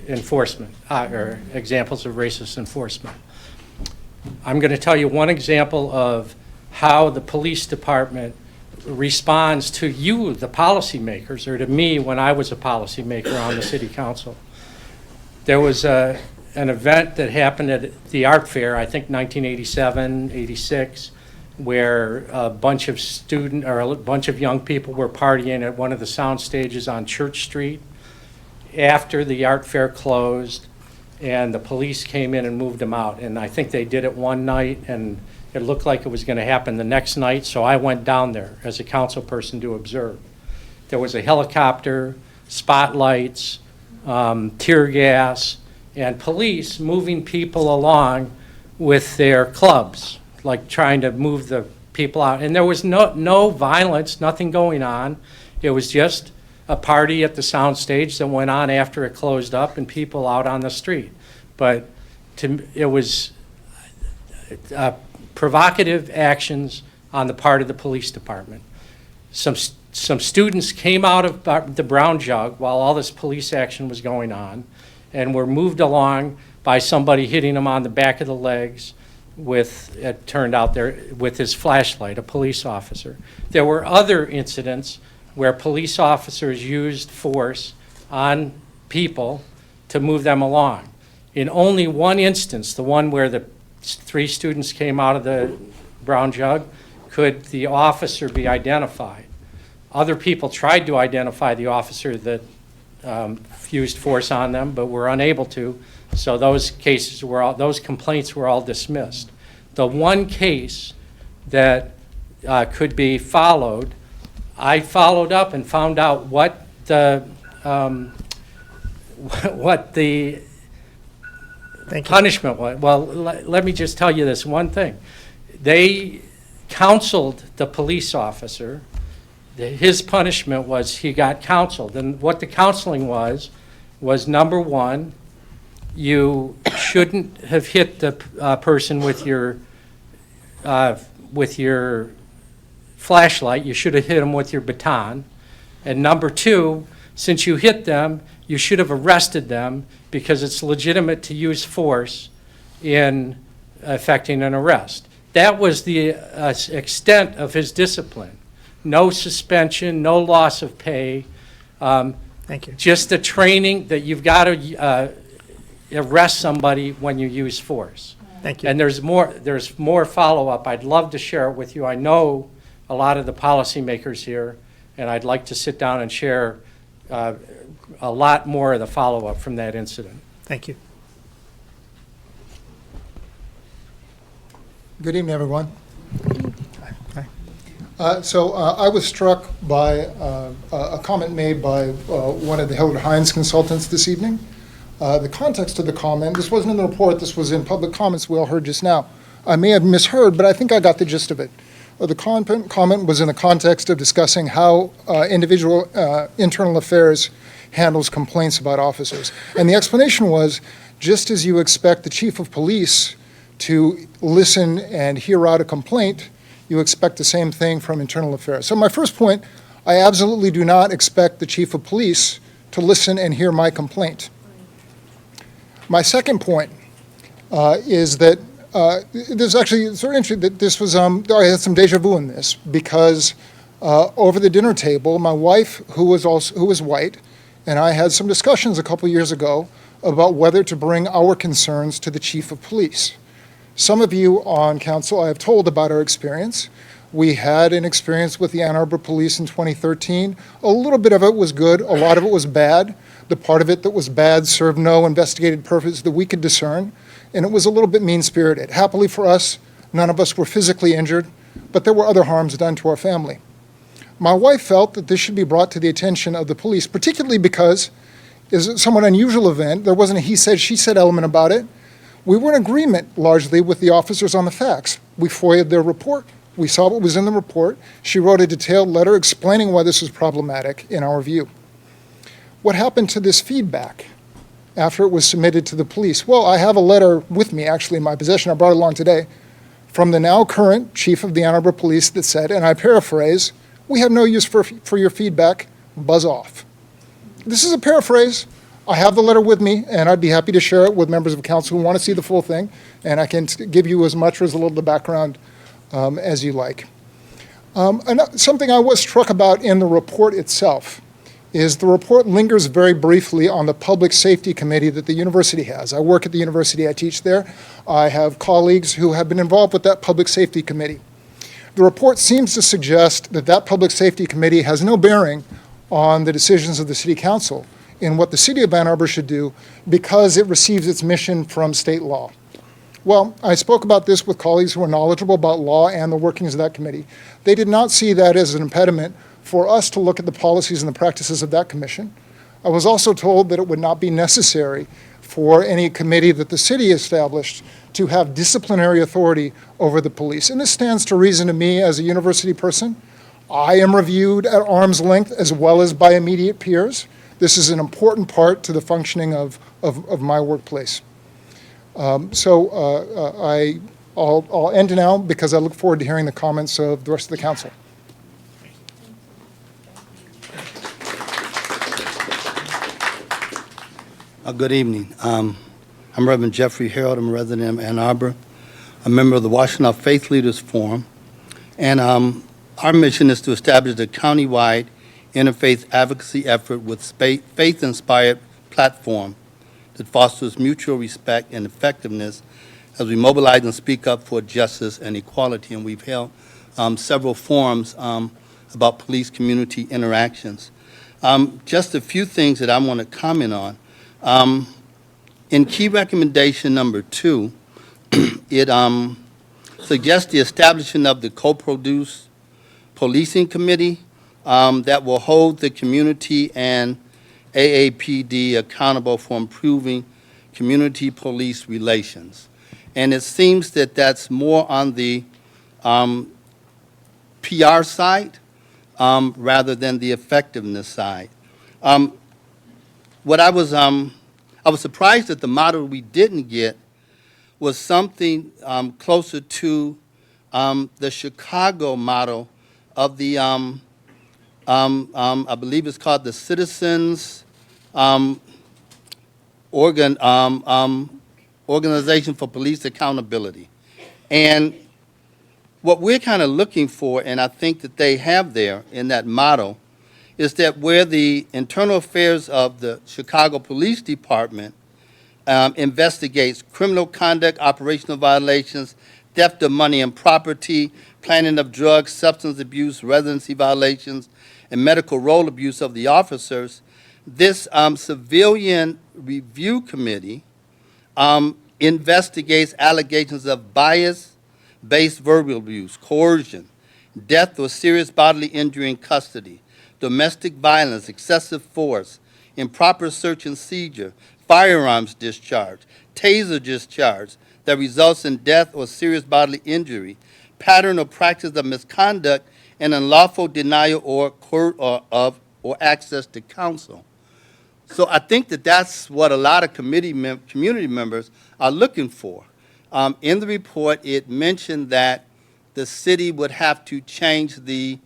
enforcement, or examples of racist enforcement. I'm going to tell you one example of how the police department responds to you, the policymakers, or to me when I was a policymaker on the city council. There was an event that happened at the art fair, I think 1987, 86, where a bunch of young people were partying at one of the sound stages on Church Street after the art fair closed, and the police came in and moved them out. And I think they did it one night, and it looked like it was going to happen the next night, so I went down there as a council person to observe. There was a helicopter, spotlights, tear gas, and police moving people along with their clubs, like trying to move the people out. And there was no violence, nothing going on. It was just a party at the sound stage that went on after it closed up and people out on the street. But it was provocative actions on the part of the police department. Some students came out of the Brown Jug while all this police action was going on and were moved along by somebody hitting them on the back of the legs with, it turned out there, with his flashlight, a police officer. There were other incidents where police officers used force on people to move them along. In only one instance, the one where the 3 students came out of the Brown Jug, could the officer be identified. Other people tried to identify the officer that used force on them, but were unable to, so those complaints were all dismissed. The one case that could be followed, I followed up and found out what the punishment was. Well, let me just tell you this one thing. They counseled the police officer. His punishment was he got counseled. And what the counseling was number 1, you shouldn't have hit the person with your flashlight. You should have hit them with your baton. And number 2, since you hit them, you should have arrested them because it's legitimate to use force in effecting an arrest. That was the extent of his discipline. No suspension, no loss of pay. Thank you. Just the training that you've got to arrest somebody when you use force. Thank you. And there's more follow-up. I'd love to share it with you. I know a lot of the policymakers here, and I'd like to sit down and share a lot more of the follow-up from that incident. Thank you. Good evening, everyone. Hi. I was struck by a comment made by one of the Hillard Hines consultants this evening. The context of the comment, this wasn't in the report, this was in public comments we all heard just now. I may have misheard, but I think I got the gist of it. The comment was in the context of discussing how individual internal affairs handles complaints about officers. And the explanation was, just as you expect the chief of police to listen and hear out a complaint, you expect the same thing from internal affairs. So my first point, I absolutely do not expect the chief of police to listen and hear my complaint. My second point is that there's actually sort of interesting that this was, I had some deja vu in this, because over the dinner table, my wife, who was white, and I had some discussions a couple years ago about whether to bring our concerns to the chief of police. Some of you on council I have told about our experience. We had an experience with the Ann Arbor Police in 2013. A little bit of it was good, a lot of it was bad. The part of it that was bad served no investigated purpose that we could discern, and it was a little bit mean-spirited. Happily for us, none of us were physically injured, but there were other harms done to our family. My wife felt that this should be brought to the attention of the police, particularly because it's a somewhat unusual event. There wasn't a he said, she said element about it. We were in agreement largely with the officers on the facts. We FOIA'd their report. We saw what was in the report. She wrote a detailed letter explaining why this was problematic in our view. What happened to this feedback after it was submitted to the police? Well, I have a letter with me, actually, in my possession. I brought it along today, from the now current chief of the Ann Arbor Police that said, and I paraphrase, "We have no use for your feedback, buzz off." This is a paraphrase. I have the letter with me, and I'd be happy to share it with members of council who want to see the full thing, and I can give you as much or as little of the background as you like. Something I was struck about in the report itself is the report lingers very briefly on the public safety committee that the university has. I work at the university, I teach there. I have colleagues who have been involved with that public safety committee. The report seems to suggest that that public safety committee has no bearing on the decisions of the city council in what the city of Ann Arbor should do because it receives its mission from state law. Well, I spoke about this with colleagues who are knowledgeable about law and the workings of that committee. They did not see that as an impediment for us to look at the policies and the practices of that commission. I was also told that it would not be necessary for any committee that the city established to have disciplinary authority over the police. And this stands to reason to me as a university person. I am reviewed at arm's length as well as by immediate peers. This is an important part to the functioning of my workplace. I'll end now because I look forward to hearing the comments of the rest of the council. Good evening. I'm Reverend Jeffrey Harold. I'm a resident of Ann Arbor, a member of the Washtenaw Faith Leaders Forum, and our mission is to establish a countywide interfaith advocacy effort with faith-inspired platform that fosters mutual respect and effectiveness as we mobilize and speak up for justice and equality. And we've held several forums about police-community interactions. Just a few things that I want to comment on. In key recommendation number 2, it suggests the establishment of the co-produced policing committee that will hold the community and AAPD accountable for improving community police relations. And it seems that that's more on the PR side rather than the effectiveness side. What I was surprised that the model we didn't get was something closer to the Chicago model of the, I believe it's called the Citizens Organization for Police Accountability. And what we're kind of looking for, and I think that they have there in that model, is that where the internal affairs of the Chicago Police Department investigates criminal conduct, operational violations, theft of money and property, planning of drugs, substance abuse, residency violations, and medical role abuse of the officers, this civilian review committee investigates allegations of bias-based verbal abuse, coercion, death or serious bodily injury in custody, domestic violence, excessive force, improper search and seizure, firearms discharge, taser discharge that results in death or serious bodily injury, pattern or practice of misconduct, and unlawful denial or access to counsel. So I think that that's what a lot of community members are looking for. In the report, it mentioned that the city would have to change the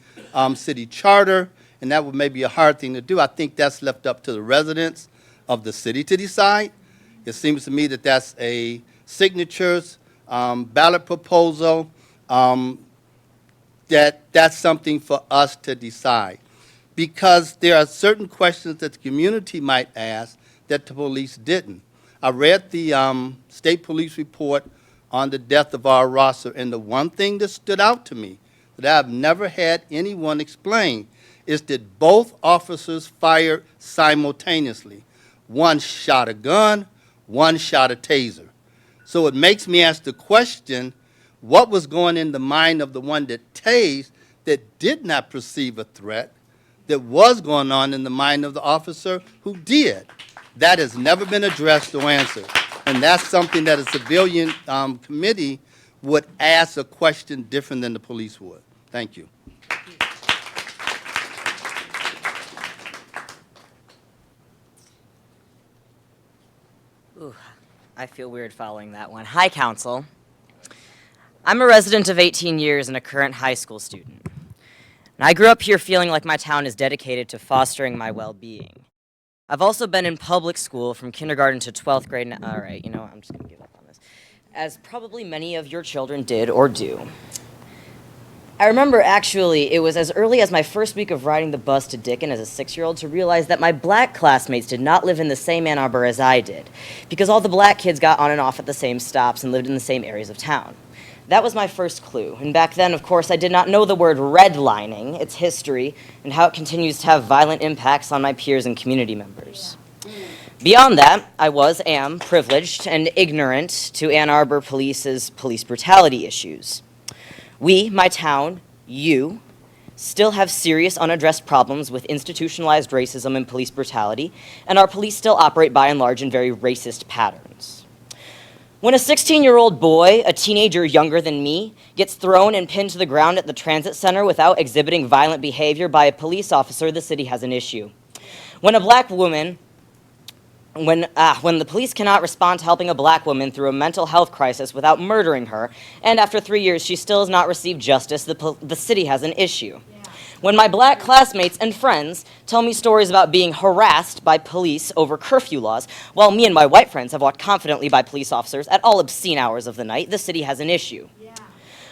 city charter, and that would maybe be a hard thing to do. I think that's left up to the residents of the city to decide. It seems to me that that's a signatures, ballot proposal, that's something for us to decide. Because there are certain questions that the community might ask that the police didn't. I read the state police report on the death of our Rosser, and the one thing that stood out to me that I've never had anyone explain is that both officers fired simultaneously. One shot a gun, one shot a taser. So it makes me ask the question, what was going in the mind of the one that tased that did not perceive a threat that was going on in the mind of the officer who did? That has never been addressed or answered. And that's something that a civilian committee would ask a question different than the police would. Thank you. Ooh, I feel weird following that one. Hi, Council. I'm a resident of 18 years and a current high school student. And I grew up here feeling like my town is dedicated to fostering my well-being. I've also been in public school from kindergarten to 12th grade. All right, you know what, I'm just going to give up on this. As probably many of your children did or do. I remember, actually, it was as early as my first week of riding the bus to Dickin as a 6-year-old to realize that my black classmates did not live in the same Ann Arbor as I did, because all the black kids got on and off at the same stops and lived in the same areas of town. That was my first clue, and back then, of course, I did not know the word redlining, its history, and how it continues to have violent impacts on my peers and community members. Beyond that, I am privileged and ignorant to Ann Arbor Police's police brutality issues. We, my town, you, still have serious unaddressed problems with institutionalized racism and police brutality, and our police still operate by and large in very racist patterns. When a 16-year-old boy, a teenager younger than me, gets thrown and pinned to the ground at the transit center without exhibiting violent behavior by a police officer, the city has an issue. When a black woman when the police cannot respond to helping a black woman through a mental health crisis without murdering her, and after 3 years she still has not received justice, the city has an issue. Yeah. When my black classmates and friends tell me stories about being harassed by police over curfew laws, while me and my white friends have walked confidently by police officers at all obscene hours of the night, the city has an issue. Yeah.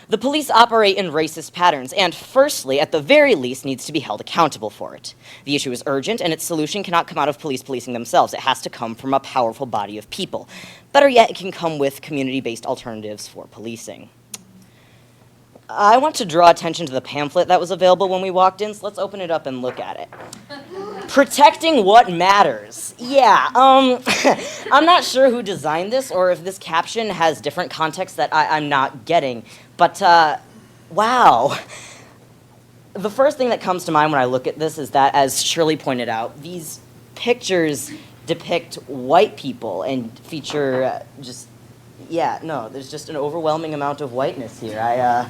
The police operate in racist patterns, and firstly, at the very least, needs to be held accountable for it. The issue is urgent, and its solution cannot come out of police policing themselves. It has to come from a powerful body of people. Better yet, it can come with community-based alternatives for policing. I want to draw attention to the pamphlet that was available when we walked in, so let's open it up and look at it. Protecting what matters. Yeah, I'm not sure who designed this or if this caption has different context that I'm not getting, but wow. The first thing that comes to mind when I look at this is that, as Shirley pointed out, these pictures depict white people and feature there's just an overwhelming amount of whiteness here. And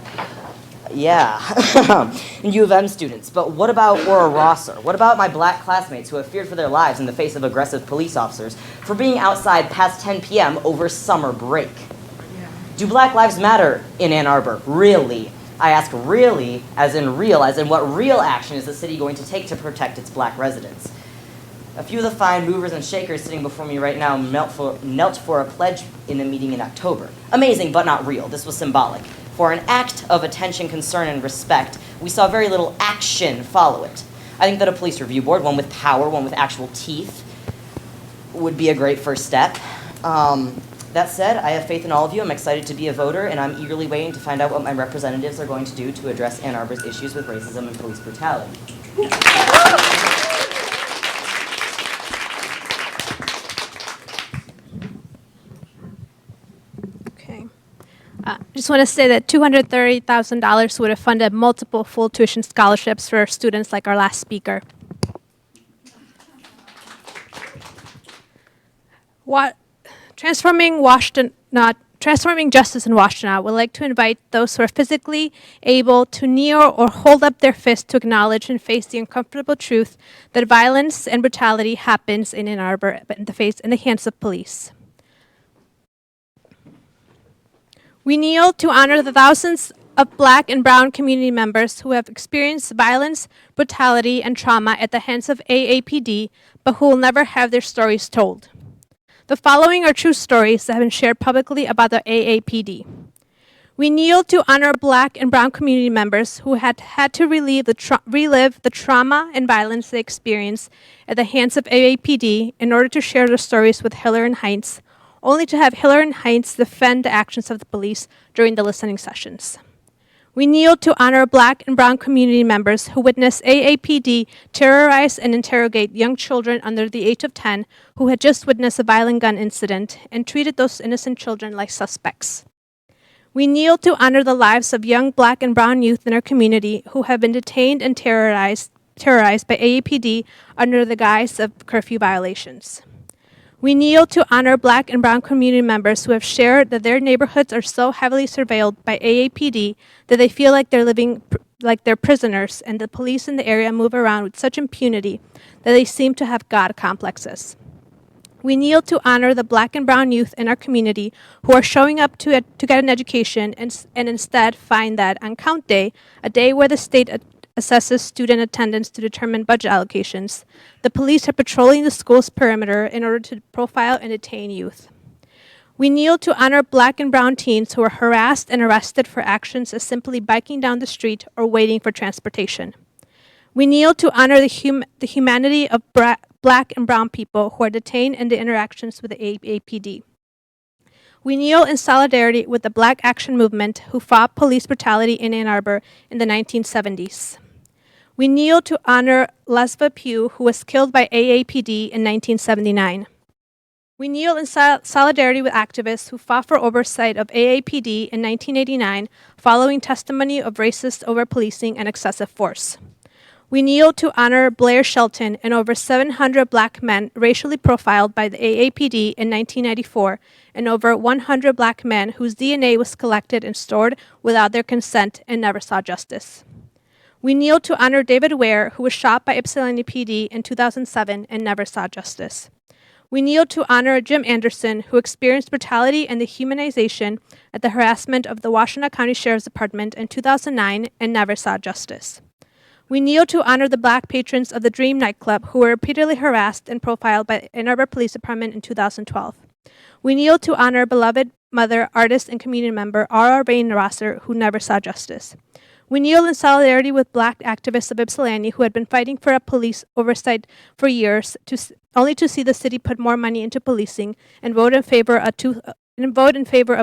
U of M students. But what about Aura Rosser? What about my black classmates who have feared for their lives in the face of aggressive police officers for being outside past 10 p.m. over summer break? Yeah. Do Black Lives Matter in Ann Arbor? Really? I ask really, as in what real action is the city going to take to protect its black residents? A few of the fine movers and shakers sitting before me right now knelt for a pledge in a meeting in October. Amazing, but not real. This was symbolic. For an act of attention, concern, and respect, we saw very little action follow it. I think that a police review board, one with power, one with actual teeth, would be a great first step. That said, I have faith in all of you. I'm excited to be a voter, and I'm eagerly waiting to find out what my representatives are going to do to address Ann Arbor's issues with racism and police brutality. Okay. I just want to say that $230,000 would have funded multiple full tuition scholarships for students like our last speaker. Transforming Justice in Washtenaw would like to invite those who are physically able to kneel or hold up their fist to acknowledge and face the uncomfortable truth that violence and brutality happens in Ann Arbor in the hands of police. We kneel to honor the thousands of Black and Brown community members who have experienced violence, brutality, and trauma at the hands of AAPD, but who will never have their stories told. The following are true stories that have been shared publicly about the AAPD. We kneel to honor Black and Brown community members who had to relive the trauma and violence they experienced at the hands of AAPD in order to share their stories with Hiller and Heinz, only to have Hiller and Heinz defend the actions of the police during the listening sessions. We kneel to honor Black and Brown community members who witnessed AAPD terrorize and interrogate young children under the age of 10 who had just witnessed a violent gun incident and treated those innocent children like suspects. We kneel to honor the lives of young Black and Brown youth in our community who have been detained and terrorized by AAPD under the guise of curfew violations. We kneel to honor Black and Brown community members who have shared that their neighborhoods are so heavily surveilled by AAPD that they feel like they're living like they're prisoners, and the police in the area move around with such impunity that they seem to have God complexes. We kneel to honor the Black and Brown youth in our community who are showing up to get an education and instead find that on count day, a day where the state assesses student attendance to determine budget allocations, the police are patrolling the school's perimeter in order to profile and detain youth. We kneel to honor Black and Brown teens who are harassed and arrested for actions as simply biking down the street or waiting for transportation. We kneel to honor the humanity of Black and Brown people who are detained in the interactions with the AAPD. We kneel in solidarity with the Black Action Movement who fought police brutality in Ann Arbor in the 1970s. We kneel to honor Lesva Pugh, who was killed by AAPD in 1979. We kneel in solidarity with activists who fought for oversight of AAPD in 1989 following testimony of racist over-policing and excessive force. We kneel to honor Blair Shelton and over 700 Black men racially profiled by the AAPD in 1994 and over 100 Black men whose DNA was collected and stored without their consent and never saw justice. We kneel to honor David Ware, who was shot by Ypsilanti PD in 2007 and never saw justice. We kneel to honor Jim Anderson, who experienced brutality and dehumanization at the harassment of the Washtenaw County Sheriff's Department in 2009 and never saw justice. We kneel to honor the Black patrons of the Dream nightclub who were repeatedly harassed and profiled by the Ann Arbor Police Department in 2012. We kneel to honor beloved mother, artist, and community member R.R. Rosser, who never saw justice. We kneel in solidarity with Black activists of Ypsilanti who had been fighting for a police oversight for years, only to see the city put more money into policing and vote in favor of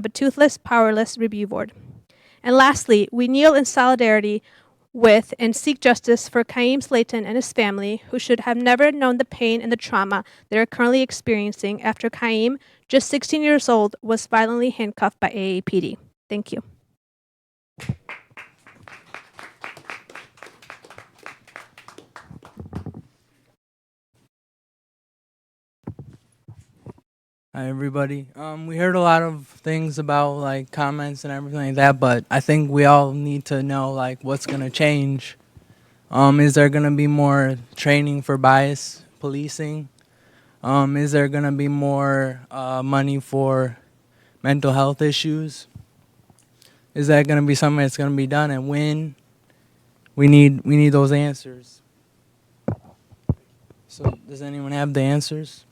a toothless, powerless review board. And lastly, we kneel in solidarity with and seek justice for Kaim Slayton and his family, who should have never known the pain and the trauma they are currently experiencing after Kaim, just 16 years old, was violently handcuffed by AAPD. Thank you. Hi everybody. We heard a lot of things about like comments and everything like that, but I think we all need to know like what's gonna change. Is there gonna be more training for bias policing? Is there gonna be more money for mental health issues? Is that gonna be something that's gonna be done, and when? We need those answers. So does anyone have the answers?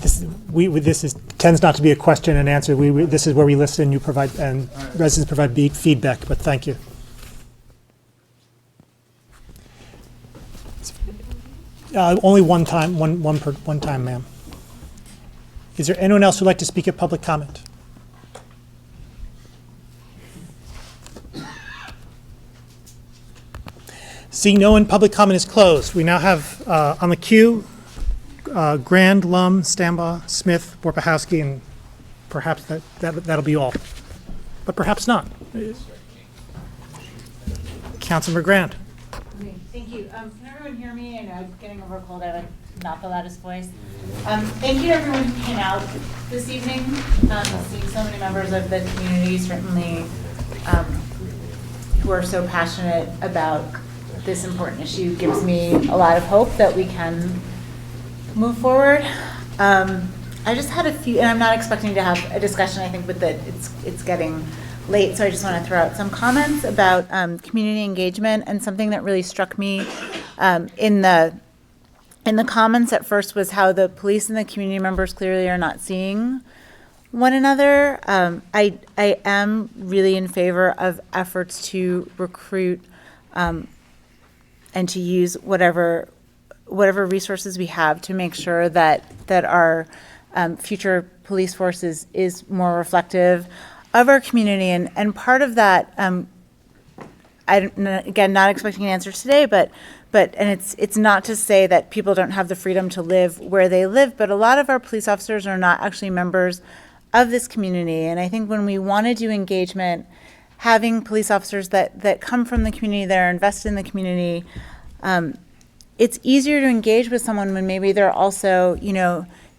This tends not to be a question and answer. This is where we listen, you provide, and residents provide feedback, but thank you. Only one time, one time, ma'am. Is there anyone else who'd like to speak at public comment? Seeing no one, public comment is closed. We now have on the queue Grand, Lum, Stambaugh, Smith, Borpahowski, and perhaps that'll be all. But perhaps not. Councilmember Grand. Okay, thank you. Can everyone hear me? I know I'm getting over a cold. I have not the loudest voice. Thank you to everyone who came out this evening. Seeing so many members of the community, certainly who are so passionate about this important issue, gives me a lot of hope that we can move forward. I just had a few, and I'm not expecting to have a discussion, I think, but that it's getting late, so I just want to throw out some comments about community engagement. And something that really struck me in the comments at first was how the police and the community members clearly are not seeing one another. I am really in favor of efforts to recruit and to use whatever resources we have to make sure that our future police force is more reflective of our community. And part of that, again, not expecting an answer today, but it's not to say that people don't have the freedom to live where they live, but a lot of our police officers are not actually members of this community. And I think when we want to do engagement, having police officers that come from the community, that are invested in the community, it's easier to engage with someone when maybe they're also,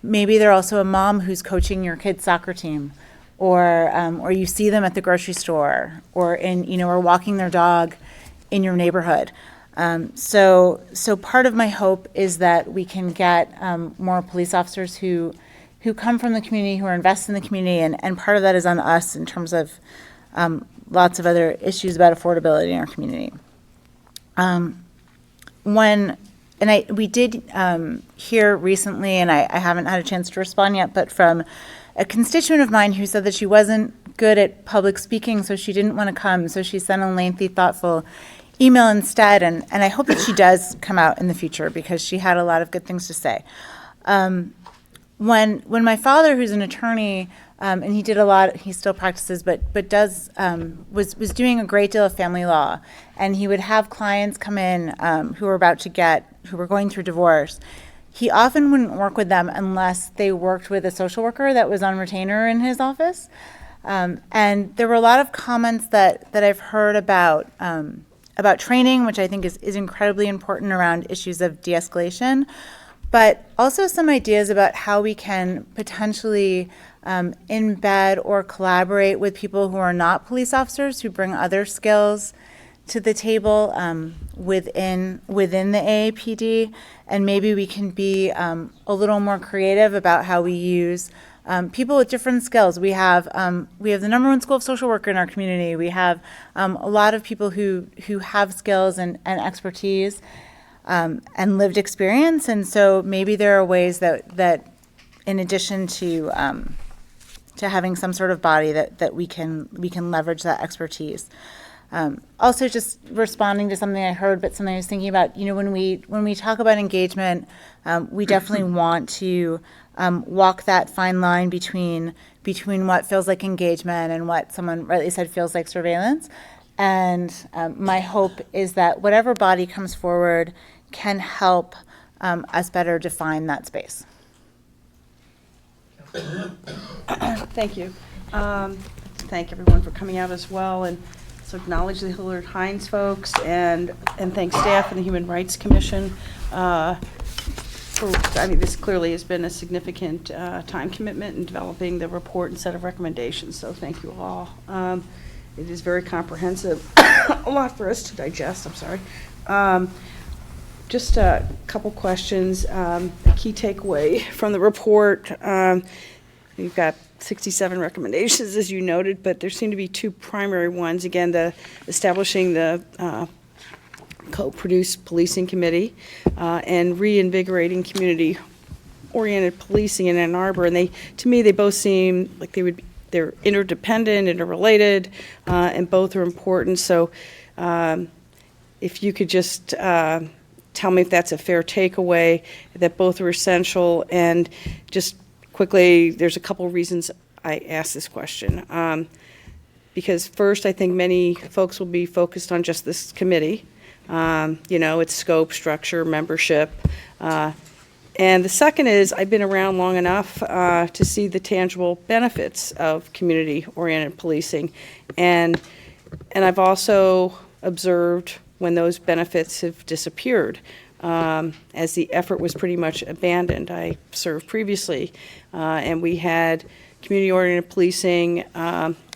maybe they're also a mom who's coaching your kid's soccer team, or you see them at the grocery store, or or walking their dog in your neighborhood. So part of my hope is that we can get more police officers who come from the community, who are invested in the community, and part of that is on us in terms of lots of other issues about affordability in our community. We did hear recently, and I haven't had a chance to respond yet, but from a constituent of mine who said that she wasn't good at public speaking, so she didn't want to come, so she sent a lengthy, thoughtful email instead, and I hope that she does come out in the future because she had a lot of good things to say. When my father, who's an attorney, and he did a lot, he still practices, but was doing a great deal of family law, and he would have clients come in who were going through divorce. He often wouldn't work with them unless they worked with a social worker that was on retainer in his office. And there were a lot of comments that I've heard about training, which I think is incredibly important around issues of de-escalation, but also some ideas about how we can potentially embed or collaborate with people who are not police officers, who bring other skills to the table within the AAPD, and maybe we can be a little more creative about how we use people with different skills. We have the #1 school of social work in our community. We have a lot of people who have skills and expertise and lived experience, and so maybe there are ways that in addition to having some sort of body that we can leverage that expertise. Also, just responding to something I heard, but something I was thinking about. When we talk about engagement, we definitely want to walk that fine line between what feels like engagement and what someone rightly said feels like surveillance. And my hope is that whatever body comes forward can help us better define that space. Thank you. Thank everyone for coming out as well, and so acknowledge the Hillard Hines folks, and thank staff and the Human Rights Commission. This clearly has been a significant time commitment in developing the report and set of recommendations, so thank you all. It is very comprehensive, a lot for us to digest, I'm sorry. Just a couple questions. A key takeaway from the report, we've got 67 recommendations, as you noted, but there seem to be two primary ones. Again, establishing the co-produced policing committee and reinvigorating community-oriented policing in Ann Arbor. And to me, they both seem like they're interdependent, interrelated, and both are important. So if you could just tell me if that's a fair takeaway, that both are essential. And just quickly, there's a couple reasons I asked this question. Because first, I think many folks will be focused on just this committee, its scope, structure, membership. And the second is, I've been around long enough to see the tangible benefits of community-oriented policing. And I've also observed when those benefits have disappeared, as the effort was pretty much abandoned. I served previously, and we had community-oriented policing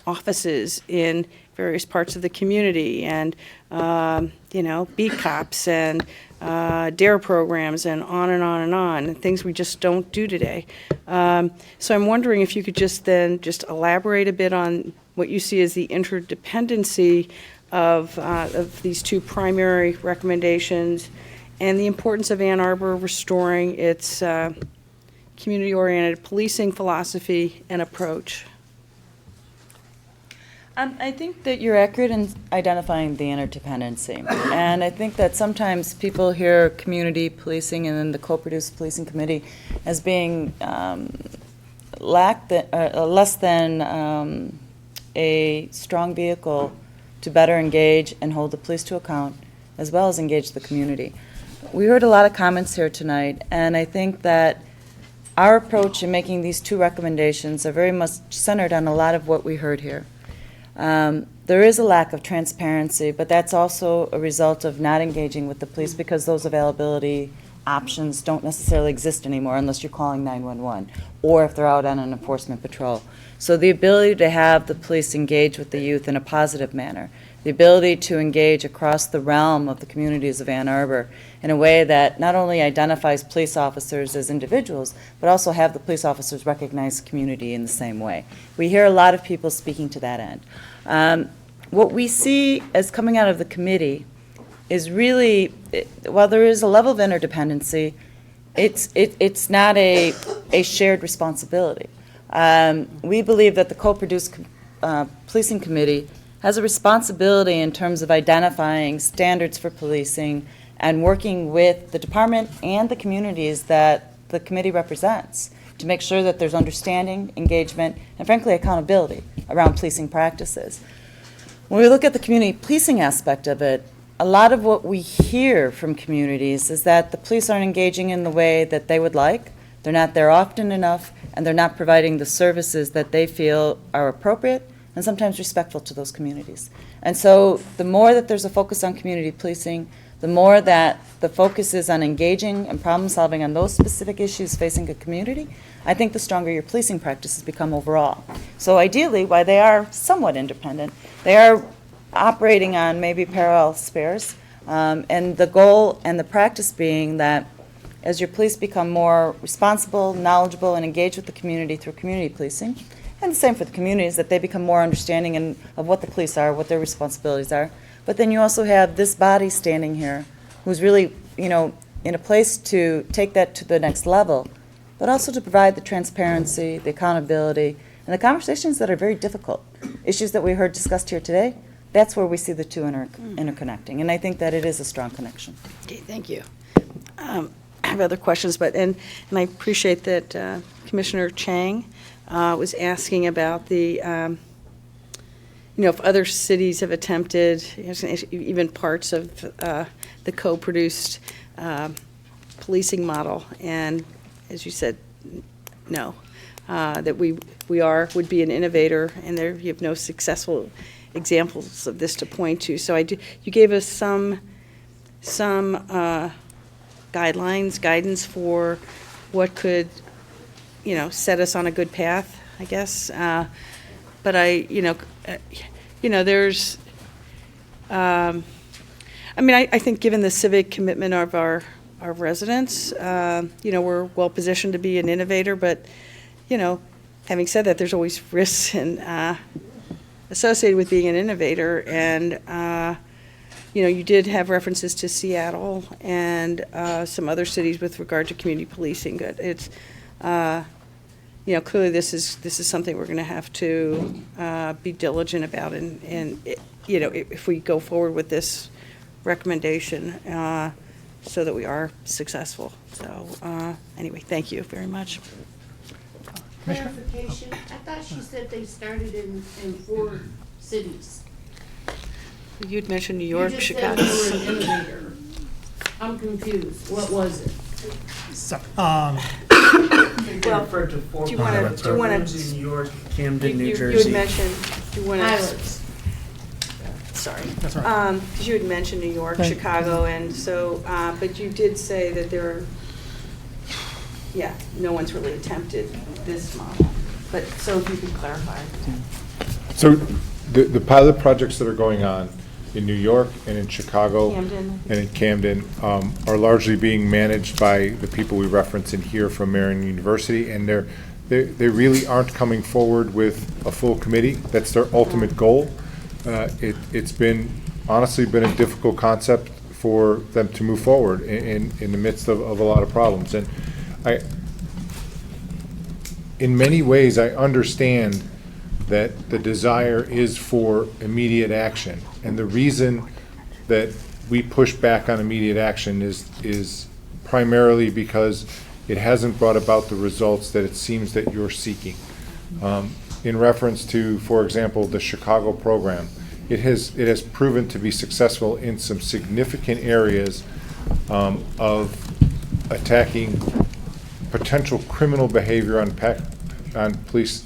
offices in various parts of the community, and beat cops and DARE programs, and on and on and on, things we just don't do today. So I'm wondering if you could just elaborate a bit on what you see as the interdependency of these two primary recommendations, and the importance of Ann Arbor restoring its community-oriented policing philosophy and approach. I think that you're accurate in identifying the interdependency. And I think that sometimes people hear community policing and then the co-produced policing committee as being less than a strong vehicle to better engage and hold the police to account, as well as engage the community. We heard a lot of comments here tonight, and I think that our approach in making these two recommendations are very much centered on a lot of what we heard here. There is a lack of transparency, but that's also a result of not engaging with the police because those availability options don't necessarily exist anymore unless you're calling 911 or if they're out on an enforcement patrol. So the ability to have the police engage with the youth in a positive manner, the ability to engage across the realm of the communities of Ann Arbor in a way that not only identifies police officers as individuals, but also have the police officers recognize the community in the same way. We hear a lot of people speaking to that end. What we see as coming out of the committee is really, while there is a level of interdependency, it's not a shared responsibility. We believe that the co-produced policing committee has a responsibility in terms of identifying standards for policing and working with the department and the communities that the committee represents to make sure that there's understanding, engagement, and frankly accountability around policing practices. When we look at the community policing aspect of it, a lot of what we hear from communities is that the police aren't engaging in the way that they would like, they're not there often enough, and they're not providing the services that they feel are appropriate and sometimes respectful to those communities. And so the more that there's a focus on community policing, the more that the focus is on engaging and problem solving on those specific issues facing a community, I think the stronger your policing practices become overall. So ideally, while they are somewhat independent, they are operating on maybe parallel spares, and the goal and the practice being that as your police become more responsible, knowledgeable, and engage with the community through community policing, and the same for the communities, that they become more understanding of what the police are, what their responsibilities are. But then you also have this body standing here who's really, in a place to take that to the next level, but also to provide the transparency, the accountability, and the conversations that are very difficult. Issues that we heard discussed here today, that's where we see the two interconnecting. And I think that it is a strong connection. Okay, thank you. I have other questions, and I appreciate that Commissioner Chang was asking about the, if other cities have attempted, even parts of the co-produced policing model, and as you said, no, that we would be an innovator, and you have no successful examples of this to point to. So you gave us some guidance for what could, set us on a good path, I guess. But there's, I think given the civic commitment of our residents, we're well positioned to be an innovator, but, having said that, there's always risks and associated with being an innovator, and you did have references to Seattle and some other cities with regard to community policing. Good. It's, clearly this is something we're going to have to be diligent about, and if we go forward with this recommendation, so that we are successful. So anyway, thank you very much. Clarification, I thought she said they started in 4 cities. You'd mentioned New York, You just Chicago. said you were an innovator. I'm confused. What was it? So, Well, referred to 4 do you wanna- pilots do you wanna- in New York, Camden, New You Jersey. had mentioned, you want to, Pilots. sorry. That's all right. Because you had mentioned New York, Right. Chicago, and so, but you did say that there are, no one's really attempted this model. But, so if you could clarify. So the pilot projects that are going on in New York and in Chicago Camden. and in Camden are largely being managed by the people we reference in here from Marion University, and they really aren't coming forward with a full committee. That's their ultimate goal. It's honestly been a difficult concept for them to move forward in the midst of a lot of problems. And in many ways, I understand that the desire is for immediate action. And the reason that we push back on immediate action is primarily because it hasn't brought about the results that it seems that you're seeking. In reference to, for example, the Chicago program, it has proven to be successful in some significant areas of attacking potential criminal behavior on police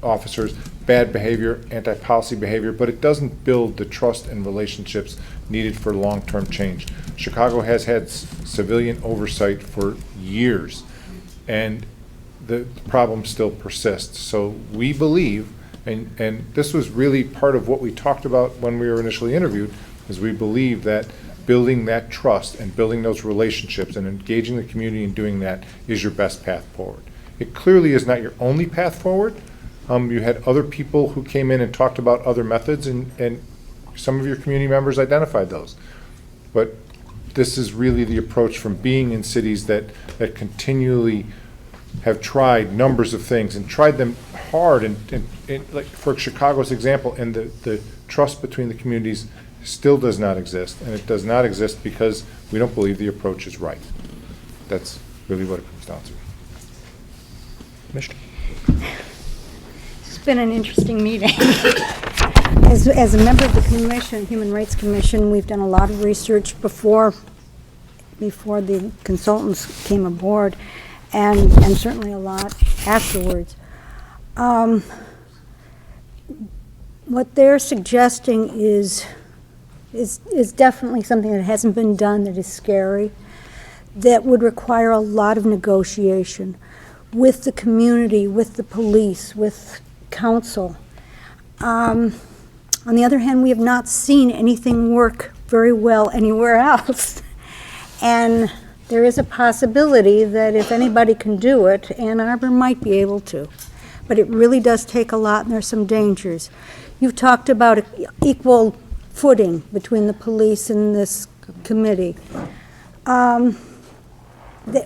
officers, bad behavior, anti-policy behavior, but it doesn't build the trust and relationships needed for long-term change. Chicago has had civilian oversight for years, and the problem still persists. So we believe, and this was really part of what we talked about when we were initially interviewed, is we believe that building that trust and building those relationships and engaging the community in doing that is your best path forward. It clearly is not your only path forward. You had other people who came in and talked about other methods, and some of your community members identified those. But this is really the approach from being in cities that continually have tried numbers of things and tried them hard, and like for Chicago's example, and the trust between the communities still does not exist, and it does not exist because we don't believe the approach is right. That's really what it comes down to. Commissioner. It's been an interesting meeting. As a member of the Commission, Human Rights Commission, we've done a lot of research before the consultants came aboard, and certainly a lot afterwards. What they're suggesting is definitely something that hasn't been done, that is scary, that would require a lot of negotiation with the community, with the police, with council. On the other hand, we have not seen anything work very well anywhere else. And there is a possibility that if anybody can do it, Ann Arbor might be able to. But it really does take a lot, and there's some dangers. You've talked about equal footing between the police and this committee.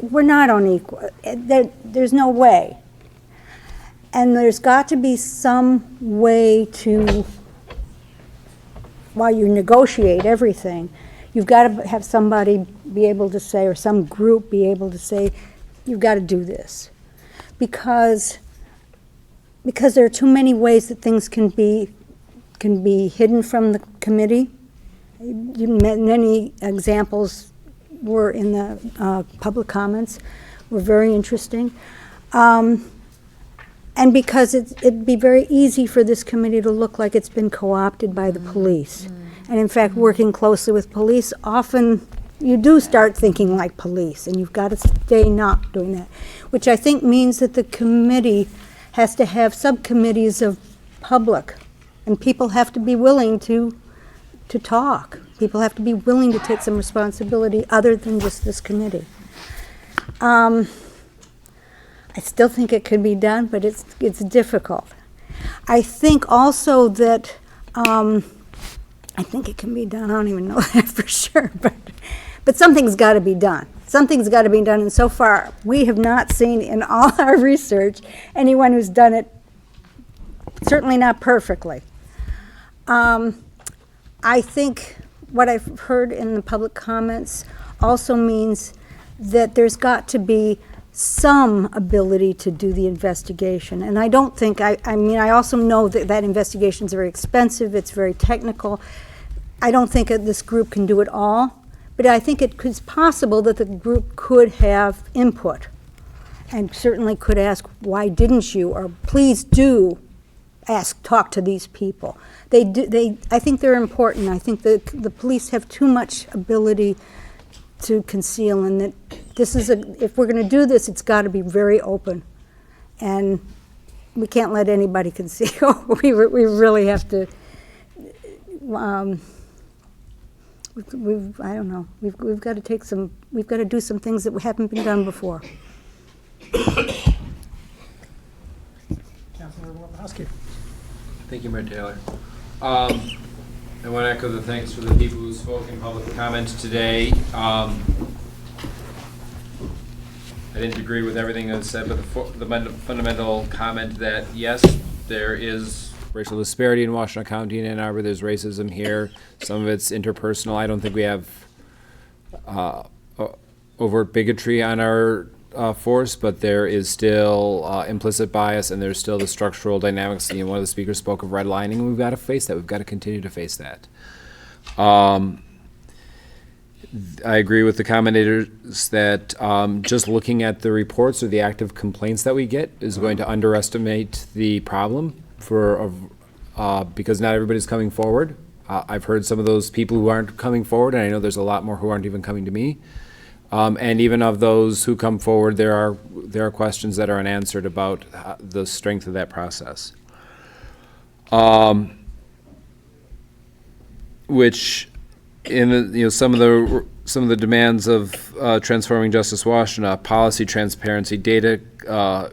We're not on equal. There's no way. And there's got to be some way to, while you negotiate everything, you've got to have somebody be able to say, or some group be able to say, you've got to do this. Because there are too many ways that things can be hidden from the committee. Many examples were in the public comments, were very interesting. And because it'd be very easy for this committee to look like it's been co-opted by the police. And in fact, working closely with police, often you do start thinking like police, and you've got to stay not doing that, which I think means that the committee has to have subcommittees of public, and people have to be willing to talk. People have to be willing to take some responsibility other than just this committee. I still think it could be done, but it's difficult. I think also that I think it can be done. I don't even know that for sure, but something's got to be done. Something's got to be done, and so far, we have not seen in all our research anyone who's done it, certainly not perfectly. I think what I've heard in the public comments also means that there's got to be some ability to do the investigation. And I don't think, I mean, I also know that investigation is very expensive, it's very technical. I don't think that this group can do it all, but I think it's possible that the group could have input and certainly could ask, why didn't you? Or please do talk to these people. I think they're important. I think the police have too much ability to conceal, and that this is if we're going to do this, it's got to be very open, and we can't let anybody conceal. we really have to. I don't know. We've got to take some. We've got to do some things that haven't been done before. Councilmember Wojciechowski. Thank you, Mayor Taylor. I want to echo the thanks for the people who spoke in public comment today. I didn't agree with everything that was said, but the fundamental comment that, yes, there is racial disparity in Washtenaw County and Ann Arbor. There's racism here. Some of it's interpersonal. I don't think we have overt bigotry on our force, but there is still implicit bias, and there's still the structural dynamics. You know, one of the speakers spoke of redlining, and we've got to face that. We've got to continue to face that. I agree with the commentators that just looking at the reports or the active complaints that we get is going to underestimate the problem because not everybody's coming forward. I've heard some of those people who aren't coming forward, and I know there's a lot more who aren't even coming to me. And even of those who come forward, there are questions that are unanswered about the strength of that process. Which, in some of the demands of transforming Justice Washtenaw, policy transparency, data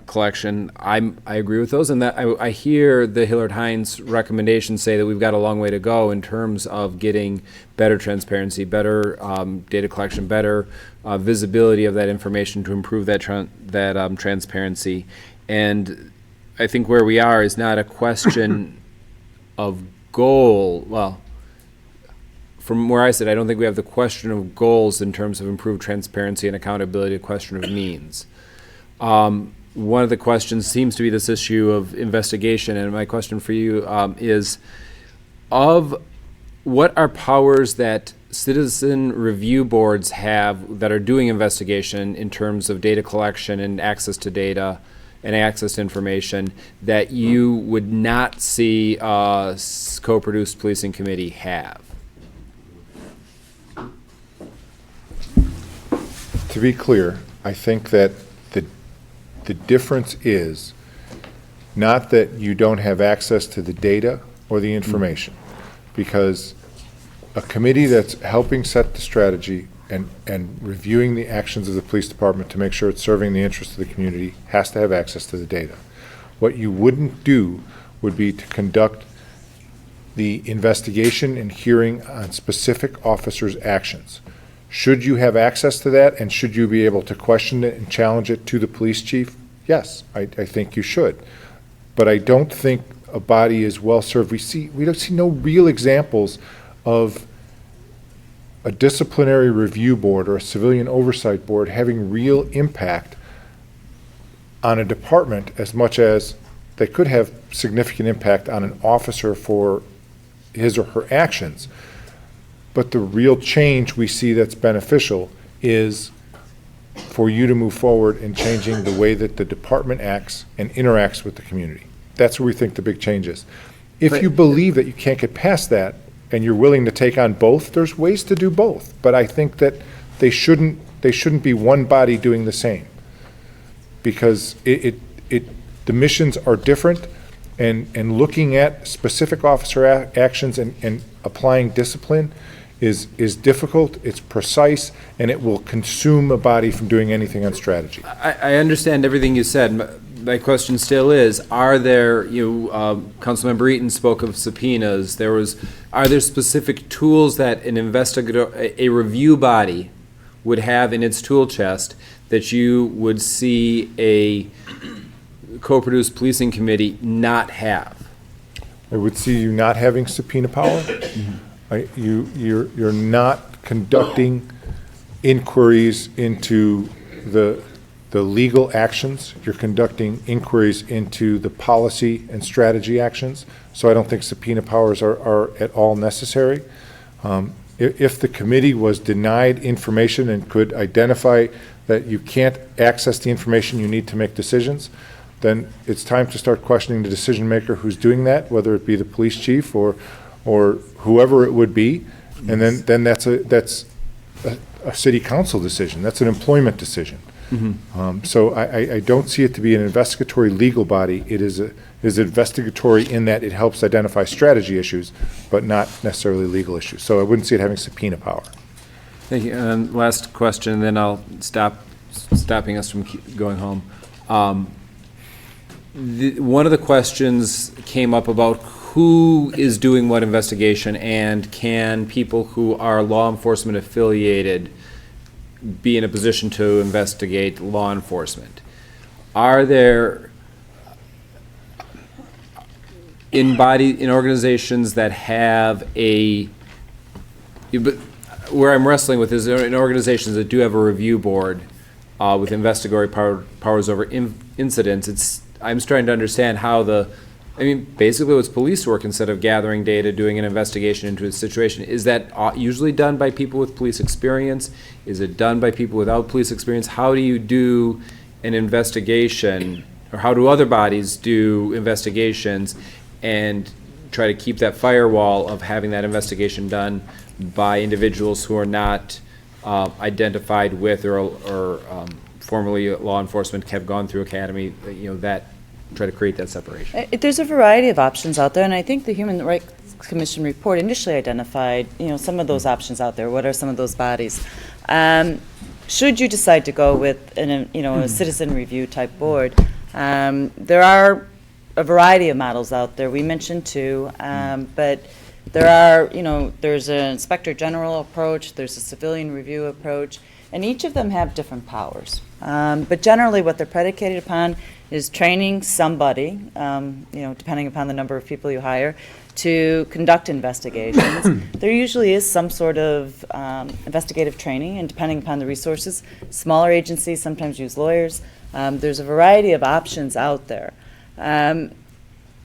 collection, I agree with those, and that I hear the Hillard Hines recommendations say that we've got a long way to go in terms of getting better transparency, better data collection, better visibility of that information to improve that transparency. And I think where we are is not a question of goal. Well, from where I sit, I don't think we have the question of goals in terms of improved transparency and accountability, a question of means. One of the questions seems to be this issue of investigation, and my question for you is, of what are powers that citizen review boards have that are doing investigation in terms of data collection and access to data and access to information that you would not see a co-produced policing committee have? To be clear, I think that the difference is not that you don't have access to the data or the information, because a committee that's helping set the strategy and reviewing the actions of the police department to make sure it's serving the interests of the community has to have access to the data. What you wouldn't do would be to conduct the investigation and hearing on specific officers' actions. Should you have access to that, and should you be able to question it and challenge it to the police chief? Yes, I think you should. But I don't think a body is well served. We don't see no real examples of a disciplinary review board or a civilian oversight board having real impact on a department as much as they could have significant impact on an officer for his or her actions. But the real change we see that's beneficial is for you to move forward in changing the way that the department acts and interacts with the community. That's where we think the big change is. If you believe that you can't get past that and you're willing to take on both, there's ways to do both. But I think that they shouldn't be one body doing the same, because the missions are different, and looking at specific officer actions and applying discipline is difficult, it's precise, and it will consume a body from doing anything on strategy. I understand everything you said. my question still is, are there, Councilmember Eaton spoke of subpoenas. Are there specific tools that an investigator, a review body would have in its tool chest that you would see a co-produced policing committee not have? I would see you not having subpoena power. You're not conducting inquiries into the legal actions. You're conducting inquiries into the policy and strategy actions. So I don't think subpoena powers are at all necessary. If the committee was denied information and could identify that you can't access the information you need to make decisions, then it's time to start questioning the decision maker who's doing that, whether it be the police chief or whoever it would be. And then that's a city council decision. That's an employment decision. So I don't see it to be an investigatory legal body. It is investigatory in that it helps identify strategy issues, but not necessarily legal issues. So I wouldn't see it having subpoena power. Thank you. And last question, then I'll stopping us from going home. One of the questions came up about who is doing what investigation, and can people who are law enforcement affiliated be in a position to investigate law enforcement? Are there in organizations that have where I'm wrestling with is in organizations that do have a review board with investigatory powers over incidents. I'm starting to understand how basically it's police work instead of gathering data, doing an investigation into a situation. Is that usually done by people with police experience? Is it done by people without police experience? How do you do an investigation, or how do other bodies do investigations and try to keep that firewall of having that investigation done by individuals who are not identified with or formerly law enforcement, have gone through academy, that try to create that separation? There's a variety of options out there, and I think the Human Rights Commission report initially identified, some of those options out there. What are some of those bodies? Should you decide to go with a citizen review type board, there are a variety of models out there. We mentioned two, but there are, there's an inspector general approach, there's a civilian review approach, and each of them have different powers. But generally what they're predicated upon is training somebody, depending upon the number of people you hire, to conduct investigations. There usually is some sort of investigative training, and depending upon the resources, smaller agencies sometimes use lawyers. There's a variety of options out there.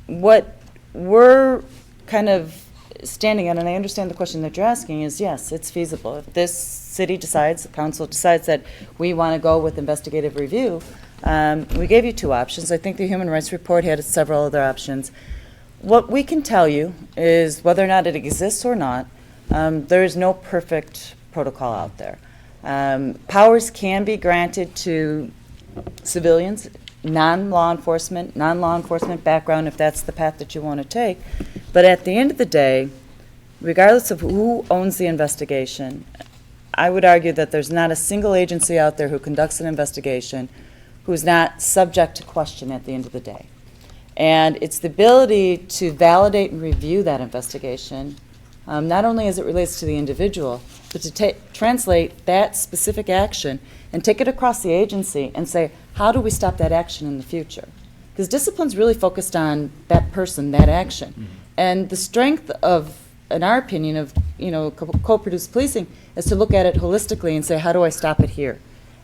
What we're kind of standing on, and I understand the question that you're asking, is yes, it's feasible. If this city decides, the council decides that we want to go with investigative review, we gave you two options. I think the Human Rights Report had several other options. What we can tell you is whether or not it exists or not, there is no perfect protocol out there. Powers can be granted to civilians, non-law enforcement background, if that's the path that you want to take. But at the end of the day, regardless of who owns the investigation, I would argue that there's not a single agency out there who conducts an investigation who's not subject to question at the end of the day. And it's the ability to validate and review that investigation, not only as it relates to the individual, but to translate that specific action and take it across the agency and say, how do we stop that action in the future? Because discipline's really focused on that person, that action. Mm-hmm. And the strength of, in our opinion, of co-produced policing is to look at it holistically and say, how do I stop it here?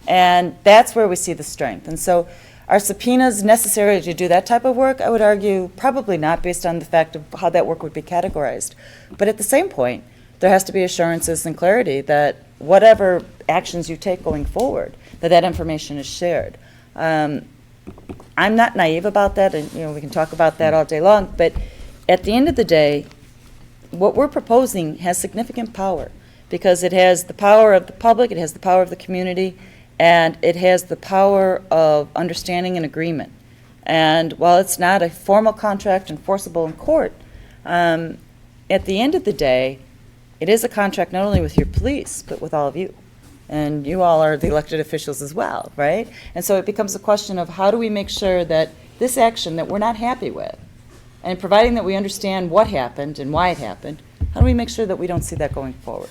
And that's where we see the strength. And so are subpoenas necessary to do that type of work? I would argue probably not, based on the fact of how that work would be categorized. But at the same point, there has to be assurances and clarity that whatever actions you take going forward, that information is shared. I'm not naive about that, and we can talk about that all day long, but at the end of the day, what we're proposing has significant power, because it has the power of the public, it has the power of the community, and it has the power of understanding and agreement. And while it's not a formal contract enforceable in court, at the end of the day, it is a contract not only with your police, but with all of you. And you all are the elected officials as well, right? And so it becomes a question of how do we make sure that this action that we're not happy with, and providing that we understand what happened and why it happened, how do we make sure that we don't see that going forward?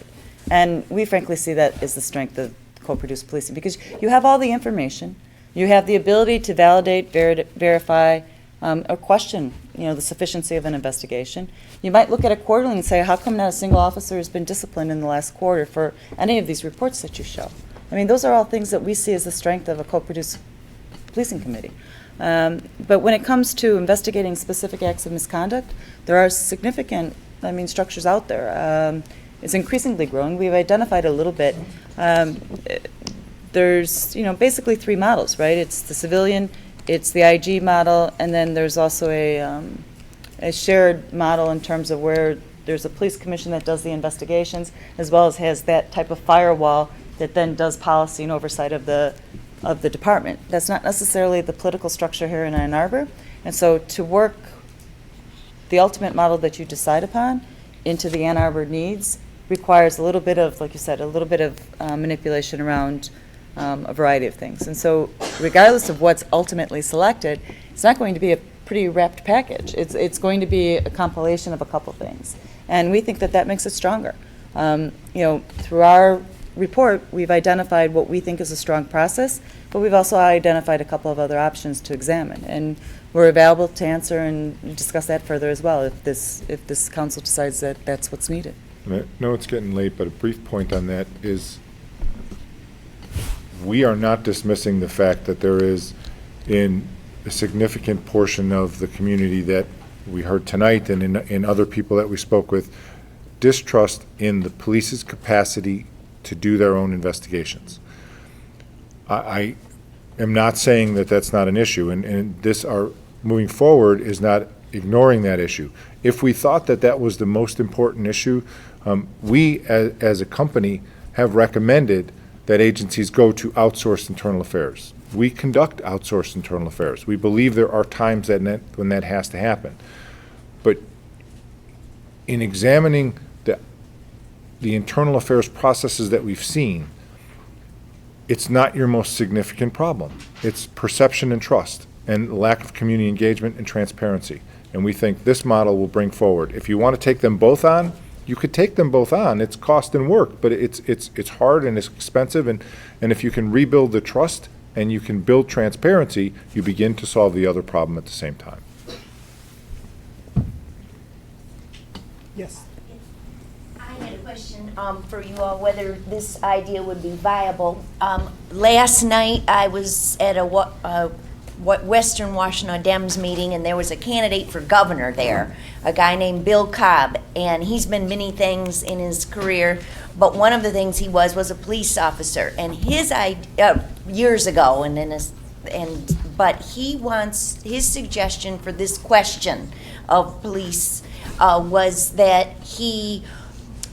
And we frankly see that as the strength of co-produced policing, because you have all the information, you have the ability to validate, verify, or question, the sufficiency of an investigation. You might look at it quarterly and say, how come not a single officer has been disciplined in the last quarter for any of these reports that you show? I mean, those are all things that we see as the strength of a co-produced policing committee. But when it comes to investigating specific acts of misconduct, there are significant, structures out there. It's increasingly growing. We've identified a little bit. There's, basically three models, right? It's the civilian, it's the IG model, and then there's also a shared model in terms of where there's a police commission that does the investigations, as well as has that type of firewall that then does policy and oversight of the department. That's not necessarily the political structure here in Ann Arbor. And so to work the ultimate model that you decide upon into the Ann Arbor needs requires a little bit of, like you said, a little bit of manipulation around a variety of things. And so regardless of what's ultimately selected, it's not going to be a pretty wrapped package. It's going to be a compilation of a couple things. And we think that that makes it stronger. Through our report, we've identified what we think is a strong process, but we've also identified a couple of other options to examine. And we're available to answer and discuss that further as well if this council decides that that's what's needed. I know it's getting late, but a brief point on that is we are not dismissing the fact that there is in a significant portion of the community that we heard tonight and in other people that we spoke with, distrust in the police's capacity to do their own investigations. I am not saying that that's not an issue, and this, our moving forward, is not ignoring that issue. If we thought that that was the most important issue, we as a company have recommended that agencies go to outsourced internal affairs. We conduct outsourced internal affairs. We believe there are times when that has to happen. But in examining the internal affairs processes that we've seen, it's not your most significant problem. It's perception and trust and lack of community engagement and transparency. And we think this model will bring forward. If you want to take them both on, you could take them both on. It's cost and work, but it's hard and it's expensive. And if you can rebuild the trust and you can build transparency, you begin to solve the other problem at the same time. Yes. I had a question for you all, whether this idea would be viable. Last night, I was at a Western Washtenaw Dems meeting, and there was a candidate for governor there, a guy named Bill Cobb, and he's been many things in his career, but one of the things he was a police officer, and his idea, years ago, but he wants, his suggestion for this question of police was that he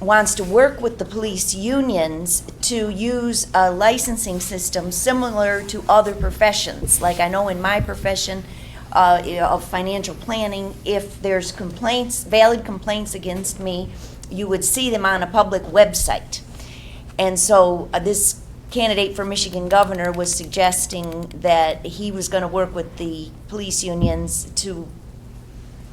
wants to work with the police unions to use a licensing system similar to other professions. Like I know in my profession of financial planning, if there's complaints, valid complaints against me, you would see them on a public website. And so this candidate for Michigan governor was suggesting that he was going to work with the police unions to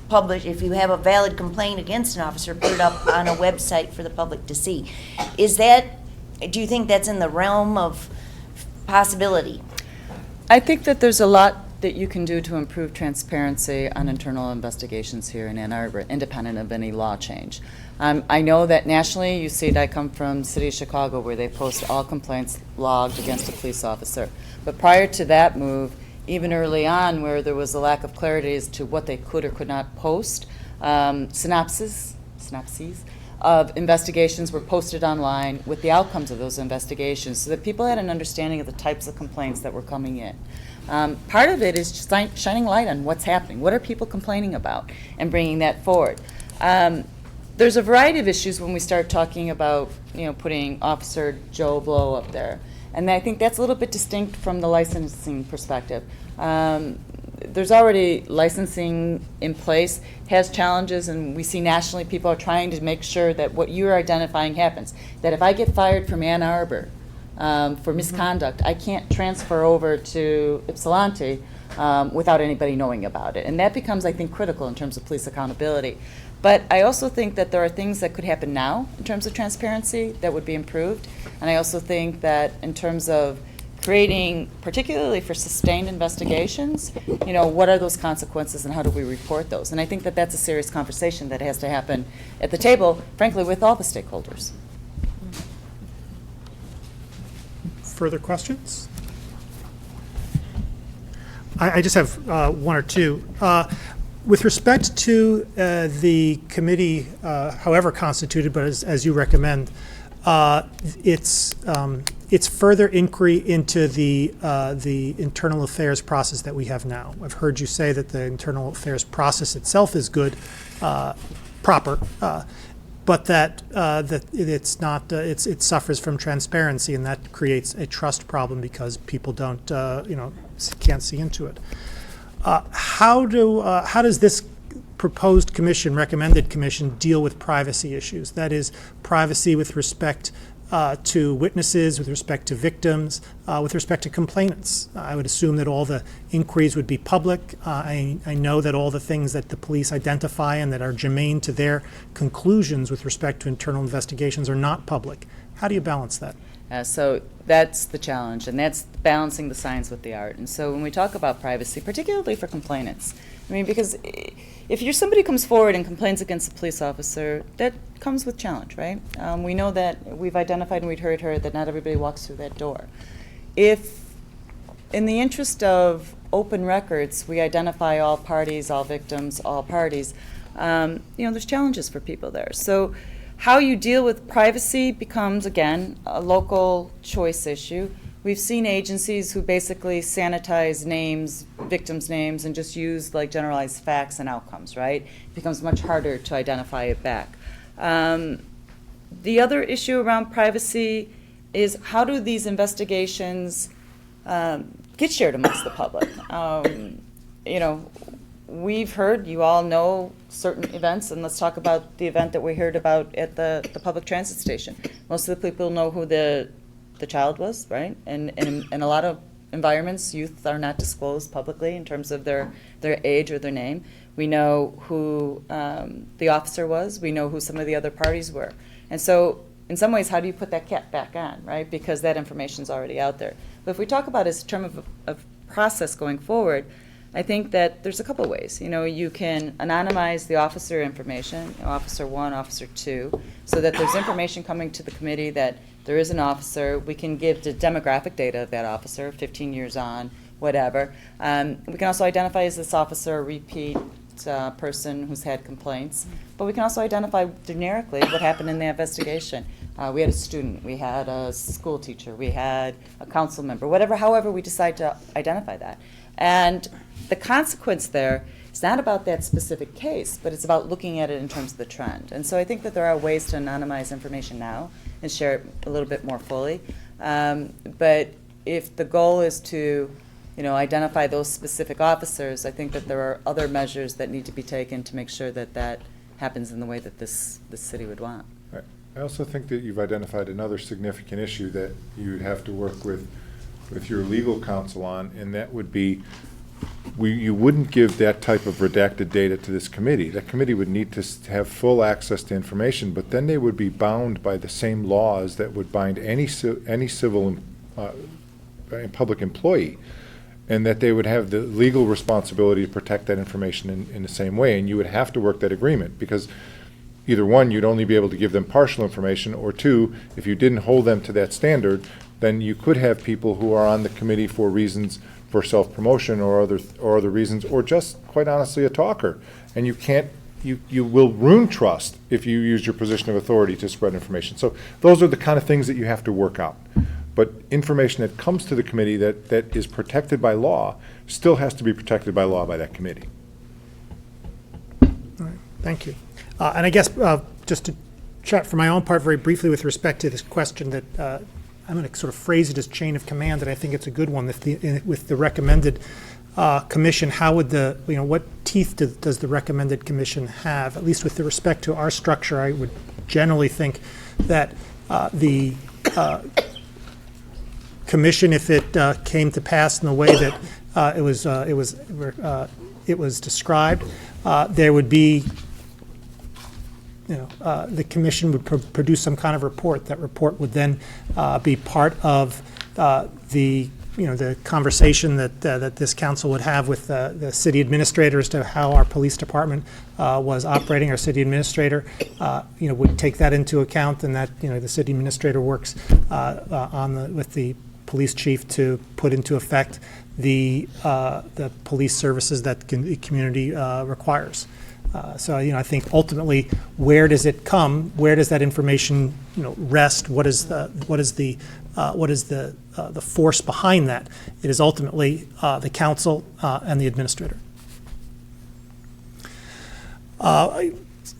publish, if you have a valid complaint against an officer, put it up on a website for the public to see. Do you think that's in the realm of possibility? I think that there's a lot that you can do to improve transparency on internal investigations here in Ann Arbor, independent of any law change. I know that nationally, you see it, I come from the city of Chicago, where they post all complaints logged against a police officer. But prior to that move, even early on, where there was a lack of clarity as to what they could or could not post, synopses of investigations were posted online with the outcomes of those investigations so that people had an understanding of the types of complaints that were coming in. Part of it is just shining light on what's happening. What are people complaining about? And bringing that forward. There's a variety of issues when we start talking about, putting Officer Joe Blow up there. And I think that's a little bit distinct from the licensing perspective. There's already licensing in place, has challenges, and we see nationally people are trying to make sure that what you're identifying happens. That if I get fired from Ann Arbor for misconduct, I can't transfer over to Ypsilanti without anybody knowing about it. And that becomes, I think, critical in terms of police accountability. But I also think that there are things that could happen now in terms of transparency that would be improved. And I also think that in terms of creating, particularly for sustained investigations, you know, what are those consequences and how do we report those? And I think that that's a serious conversation that has to happen at the table, frankly, with all the stakeholders. Further questions? I just have one or two. With respect to the committee, however constituted, but as you recommend, it's further inquiry into the internal affairs process that we have now. I've heard you say that the internal affairs process itself is good, proper, but that it's not it suffers from transparency, and that creates a trust problem because people don't can't see into it. How does this proposed commission, recommended commission, deal with privacy issues? That is, privacy with respect to witnesses, with respect to victims, with respect to complainants. I would assume that all the inquiries would be public. I know that all the things that the police identify and that are germane to their conclusions with respect to internal investigations are not public. How do you balance that? So that's the challenge, and that's balancing the science with the art. And so when we talk about privacy, particularly for complainants, I mean, because if somebody comes forward and complains against a police officer, that comes with challenge, right? We know that we've identified and we've heard that not everybody walks through that door. If, in the interest of open records, we identify all parties, all victims, all parties, there's challenges for people there. So how you deal with privacy becomes, again, a local choice issue. We've seen agencies who basically sanitize names, victims' names, and just use like generalized facts and outcomes, right? It becomes much harder to identify it back. The other issue around privacy is how do these investigations get shared amongst the public? We've heard, you all know certain events, and let's talk about the event that we heard about at the public transit station. Most of the people know who the child was, right? And in a lot of environments, youth are not disclosed publicly in terms of their age or their name. We know who the officer was. We know who some of the other parties were. And so in some ways, how do you put that cap back on, right? Because that information's already out there. But if we talk about it as a term of process going forward, I think that there's a couple ways. You can anonymize the officer information, Officer 1, Officer 2, so that there's information coming to the committee that there is an officer. We can give the demographic data of that officer, 15 years on, whatever. We can also identify, is this officer a repeat person who's had complaints? But we can also identify generically what happened in the investigation. We had a student, we had a school teacher, we had a council member, however we decide to identify that. And the consequence there is not about that specific case, but it's about looking at it in terms of the trend. And so I think that there are ways to anonymize information now and share it a little bit more fully. But if the goal is to, identify those specific officers, I think that there are other measures that need to be taken to make sure that that happens in the way that this city would want. Right. I also think that you've identified another significant issue that you'd have to work with your legal counsel on, and that would be you wouldn't give that type of redacted data to this committee. That committee would need to have full access to information, but then they would be bound by the same laws that would bind any civil public employee, and that they would have the legal responsibility to protect that information in the same way, and you would have to work that agreement, because either one, you'd only be able to give them partial information, or two, if you didn't hold them to that standard, then you could have people who are on the committee for reasons for self-promotion or other reasons, or just quite honestly a talker, and you will ruin trust if you use your position of authority to spread information. So those are the kind of things that you have to work out. But information that comes to the committee that is protected by law still has to be protected by law by that committee. All right, thank you. And I guess just to chat for my own part very briefly with respect to this question that I'm going to sort of phrase it as chain of command, and I think it's a good one. With the recommended commission, how would what teeth does the recommended commission have? At least with the respect to our structure, I would generally think that the commission, if it came to pass in the way that it was described, there would be, the commission would produce some kind of report. That report would then be part of the conversation that this council would have with the city administrator as to how our police department was operating. Our city administrator, would take that into account, and that the city administrator works with the police chief to put into effect the police services that the community requires. So I think ultimately, where does it come? Where does that information rest? What is the force behind that? It is ultimately the council and the administrator.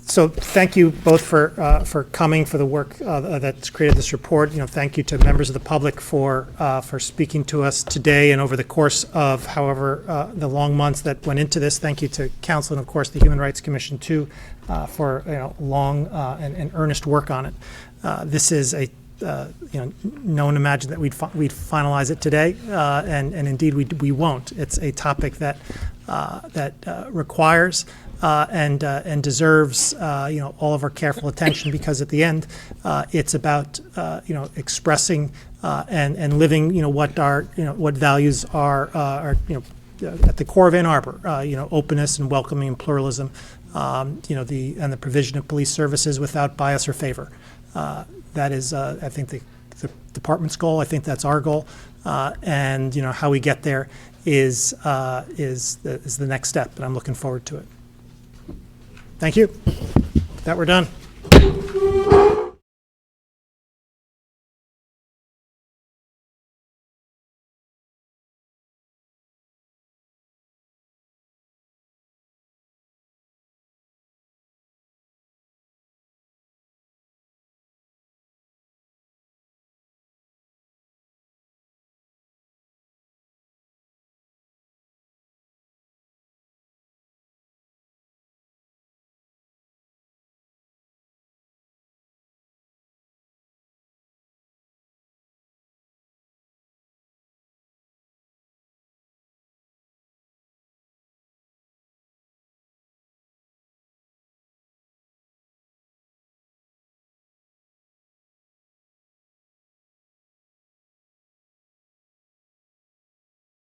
So thank you both for coming, for the work that's created this report. Thank you to members of the public for speaking to us today and over the course of however the long months that went into this. Thank you to council and of course the Human Rights Commission too for long and earnest work on it. This is a no one imagined that we'd finalize it today, and indeed we won't. It's a topic that requires and deserves all of our careful attention, because at the end it's about expressing and living what our what values are at the core of Ann Arbor, openness and welcoming and pluralism, and the provision of police services without bias or favor. That is, I think, the department's goal. I think that's our goal, and how we get there is the next step, and I'm looking forward to it. Thank you. With that, we're done.